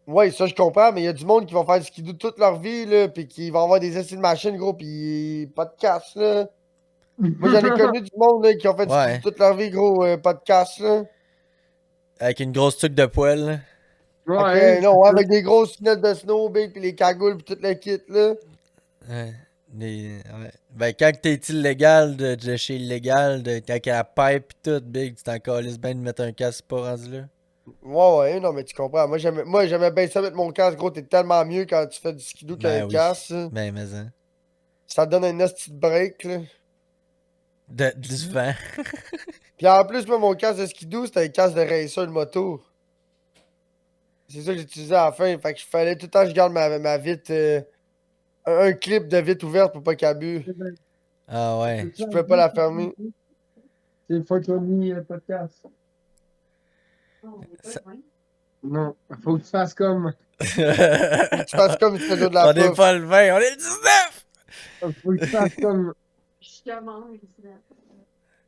Speaker 2: Ouais, ça, je comprends, mais il y a du monde qui va faire du skidoo toute leur vie, là, puis qui va avoir des essais de machine, gros, puis pas de casque, là. Moi, j'en ai connu du monde, là, qui ont fait du
Speaker 4: Ouais.
Speaker 2: skidoo toute leur vie, gros, pas de casque, là.
Speaker 4: Avec une grosse tuque de poêle, là.
Speaker 3: Ouais,
Speaker 2: Ok, non, ouais, avec des grosses lunettes de snow, Big, puis les cagoules, puis tout le kit, là.
Speaker 4: Ouais. Ouais. Ben, quand t'es illégal de chez illégal, avec la pipe pis tout, Big, tu t'en calisses bien de mettre un casque pas rendu là.
Speaker 2: Ouais, non, mais tu comprends. Moi, j'aimais bien ça mettre mon casque, gros, t'es tellement mieux quand tu fais du skidoo qu'un
Speaker 4: Ben oui.
Speaker 2: casque, là.
Speaker 4: Ben, mais hein.
Speaker 2: Ça te donne un petit break, là.
Speaker 4: Du vent.
Speaker 2: Puis en plus, moi, mon casque de skidoo, c'était un casque de racer de moto. C'est ça que j'utilisais à la fin. Fait que je fallait tout le temps que je garde ma vitre. Un clip de vitre ouverte pour pas qu'elle bue.
Speaker 4: Ah ouais.
Speaker 2: Je pouvais pas la fermer.
Speaker 3: C'est Photoni podcast.
Speaker 4: Ça-
Speaker 3: Non, faut que tu fasses comme.
Speaker 2: Tu fasses comme si tu faisais de la
Speaker 4: On est
Speaker 2: puff.
Speaker 4: pas le 20, on est le 19!
Speaker 3: Faut que tu fasses comme.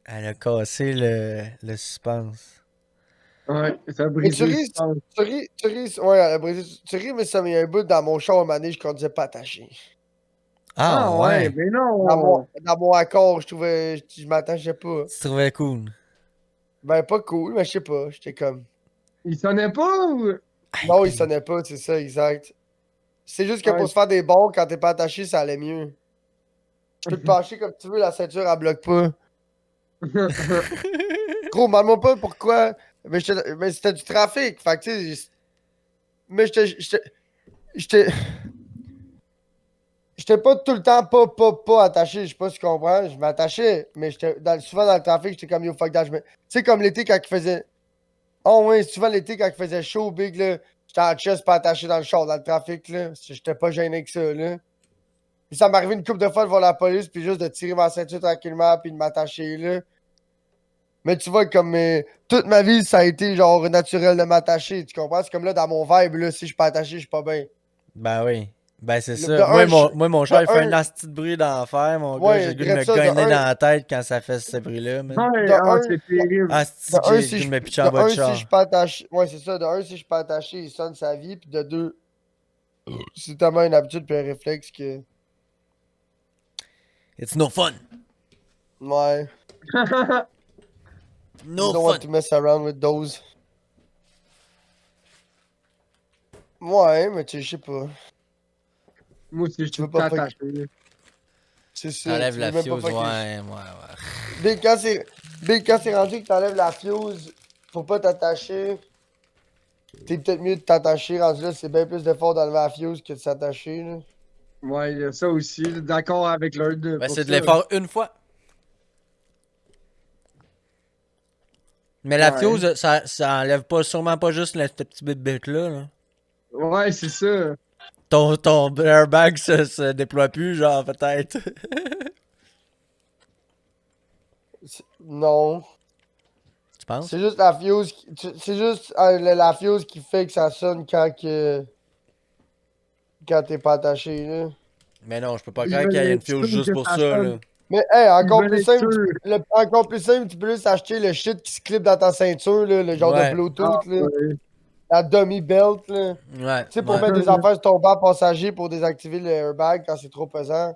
Speaker 4: Elle a cassé le suspense.
Speaker 3: Ouais, ça a
Speaker 2: Mais
Speaker 3: brisé.
Speaker 2: tu ris, ouais, elle a brisé. Tu ris, mais ça m'a eu un bout dans mon char à un moment donné, je conduisais pas attaché.
Speaker 4: Ah ouais.
Speaker 3: mais
Speaker 2: Dans
Speaker 3: non!
Speaker 2: mon accord, je m'attachais pas.
Speaker 4: Tu trouvais cool.
Speaker 2: Ben, pas cool, mais je sais pas. J'étais comme.
Speaker 3: Il sonnait pas ou.
Speaker 2: Non, il sonnait pas, c'est ça, exact. C'est juste que
Speaker 3: Ouais.
Speaker 2: pour se faire des bons, quand t'es pas attaché, ça allait mieux. Tu peux te pencher comme tu veux, la ceinture, elle bloque pas. Gros, demande-moi pas pourquoi. Mais c'était du trafic. Fait que, tu sais. Mais j'étais. J'étais pas tout le temps pas attaché. Je sais pas si tu comprends. Je m'attachais. Mais souvent dans le trafic, j'étais comme yo fuck that. Tu sais, comme l'été quand il faisait. Oh, ouais, souvent l'été quand il faisait chaud, big, là. J'étais en chest pas attaché dans le char, dans le trafic, là. J'étais pas gêné que ça, là. Puis ça m'est arrivé une couple de fois de voir la police, puis juste de tirer ma ceinture tranquillement, puis de m'attacher, là. Mais tu vois, comme toute ma vie, ça a été genre naturel de m'attacher. Tu comprends? C'est comme là, dans mon vibe, là, si je suis pas attaché, je suis pas bien.
Speaker 4: Ben oui. Ben c'est
Speaker 2: De
Speaker 4: ça.
Speaker 2: un,
Speaker 4: Moi, mon char, il fait
Speaker 2: un-
Speaker 4: un asti de bruit d'enfer, mon
Speaker 2: Ouais,
Speaker 4: gars. J'ai le goût de me
Speaker 2: drette ça, de
Speaker 4: gagner
Speaker 2: un-
Speaker 4: dans la tête quand ça fait ce bruit-là, man.
Speaker 3: Ouais,
Speaker 2: De un-
Speaker 3: c'est terrible.
Speaker 4: Asti
Speaker 2: De
Speaker 4: que
Speaker 2: un,
Speaker 4: j'ai le
Speaker 2: si
Speaker 4: goût
Speaker 2: je,
Speaker 4: de me pitcher
Speaker 2: de
Speaker 4: en bas
Speaker 2: un,
Speaker 4: de
Speaker 2: si je
Speaker 4: char.
Speaker 2: suis pas attaché. Ouais, c'est ça. De un, si je suis pas attaché, il sonne sa vie. Puis de deux, c'est tellement une habitude puis un réflexe que.
Speaker 4: It's no fun.
Speaker 2: Ouais.
Speaker 4: No
Speaker 2: You don't
Speaker 4: fun.
Speaker 2: want to mess around with those. Ouais, mais tu sais, je sais pas.
Speaker 3: Moi aussi, je
Speaker 2: Tu
Speaker 3: suis
Speaker 2: veux pas
Speaker 3: attaché.
Speaker 2: C'est ça.
Speaker 4: T'enlèves
Speaker 2: tu
Speaker 4: la
Speaker 2: veux même pas
Speaker 4: fuse,
Speaker 2: fucker.
Speaker 4: ouais.
Speaker 2: Big, quand c'est rendu que t'enlèves la fuse, faut pas t'attacher. T'es peut-être mieux de t'attacher. Rendu là, c'est bien plus d'effort d'enlever la fuse que de s'attacher, là.
Speaker 3: Ouais, il y a ça aussi. D'accord avec l'heure de.
Speaker 4: Ben
Speaker 3: pour
Speaker 4: c'est de
Speaker 3: ça.
Speaker 4: l'effort une fois. Mais la
Speaker 3: Ouais.
Speaker 4: fuse, ça enlève pas, sûrement pas juste ce petit bit-là, là.
Speaker 3: Ouais, c'est ça.
Speaker 4: Ton airbag se déploie plus, genre, peut-être.
Speaker 2: Non.
Speaker 4: Tu penses?
Speaker 2: C'est juste la fuse. C'est juste la fuse qui fait que ça sonne quand t'es pas attaché, là.
Speaker 4: Mais non, je peux pas
Speaker 3: Ils
Speaker 4: croire qu'il y ait
Speaker 3: veulent
Speaker 4: une
Speaker 3: être
Speaker 4: fuse
Speaker 3: sûrs
Speaker 4: juste
Speaker 3: que
Speaker 4: pour
Speaker 3: ça
Speaker 4: ça,
Speaker 3: sonne.
Speaker 4: là.
Speaker 2: Mais hey, encore
Speaker 3: Ils
Speaker 2: plus
Speaker 3: veulent
Speaker 2: simple,
Speaker 3: être sûrs.
Speaker 2: encore plus simple, tu peux juste acheter le shit qui se clip dans ta ceinture, là, le genre
Speaker 4: Ouais.
Speaker 2: de Bluetooth,
Speaker 3: Ah,
Speaker 2: là,
Speaker 3: ouais.
Speaker 2: la dummy belt, là.
Speaker 4: Ouais.
Speaker 2: Tu sais, pour
Speaker 4: ouais.
Speaker 2: mettre des affaires sur ton banc passager pour désactiver le airbag quand c'est trop pesant.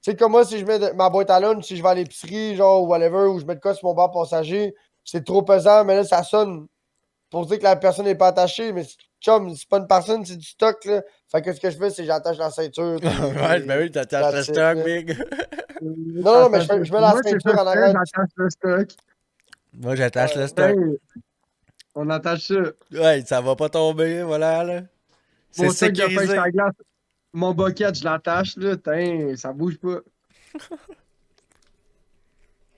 Speaker 2: Tu sais, comme moi, si je mets ma boîte à lunch, si je vais à l'épicerie, genre, ou whatever, ou je mets de quoi sur mon banc passager, c'est trop pesant, mais là, ça sonne pour dire que la personne n'est pas attachée, mais chum, c'est pas une personne, c'est du stock, là. Fait que ce que je fais, c'est que j'attache la ceinture. puis-
Speaker 4: Ouais, ben oui, t'attaches le
Speaker 2: that's it,
Speaker 4: stock,
Speaker 2: là.
Speaker 4: big.
Speaker 2: Non, mais je mets la
Speaker 3: Moi, c'est
Speaker 2: ceinture
Speaker 3: ça
Speaker 2: en
Speaker 3: que je fais,
Speaker 2: arrière.
Speaker 3: j'attache le stock.
Speaker 4: Moi, j'attache le stock.
Speaker 3: Ben, on attache ça.
Speaker 4: Ouais, ça va pas tomber, voilà, là. C'est
Speaker 3: Mon stock de pêche
Speaker 4: sécurisé.
Speaker 3: à glace, mon bucket, je l'attache, là. Tain, ça bouge pas.
Speaker 2: J'ai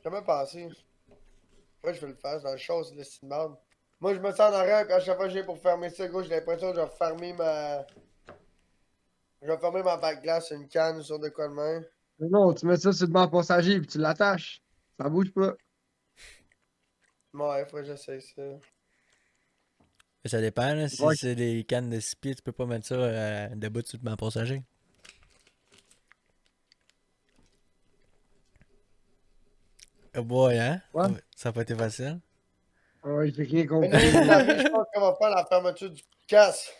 Speaker 2: jamais pensé. Moi, je vais le faire, c'est dans le show, c'est le style de merde. Moi, je me sens en arrière, puis à chaque fois que j'ai pour fermer ça, gros, j'ai l'impression que je vais fermer ma. Je vais fermer ma bac glace sur une canne sur de quoi de même.
Speaker 3: Mais non, tu mets ça sur le banc passager puis tu l'attaches. Ça bouge pas.
Speaker 2: Ouais, faut que j'essaye ça.
Speaker 4: Mais ça dépend, là. Si
Speaker 3: Ouais.
Speaker 4: c'est des cannes de 6 pieds, tu peux pas mettre ça debout sur le banc passager. Oh boy, hein?
Speaker 3: Ouais.
Speaker 4: Ça a pas été facile.
Speaker 3: Ouais, j'ai rien
Speaker 2: Mais
Speaker 3: compris.
Speaker 2: nous, Marie, je pense qu'on va faire la fermeture du podcast.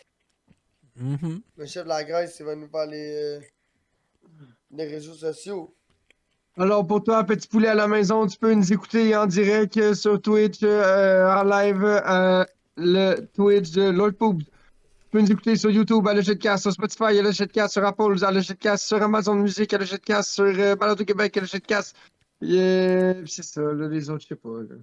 Speaker 4: Mhm.
Speaker 2: Le chef de la Grèce, il va nous faire les réseaux sociaux.
Speaker 3: Alors, pour toi, petit poulet à la maison, tu peux nous écouter en direct sur Twitch, en live, le Twitch de Lord Poop. Tu peux nous écouter sur YouTube, à le Shitcast, sur Spotify, à le Shitcast, sur Apple, à le Shitcast, sur Amazon Music, à le Shitcast, sur Balado Québec, à le Shitcast. C'est ça, là, les autres, je sais pas. Là.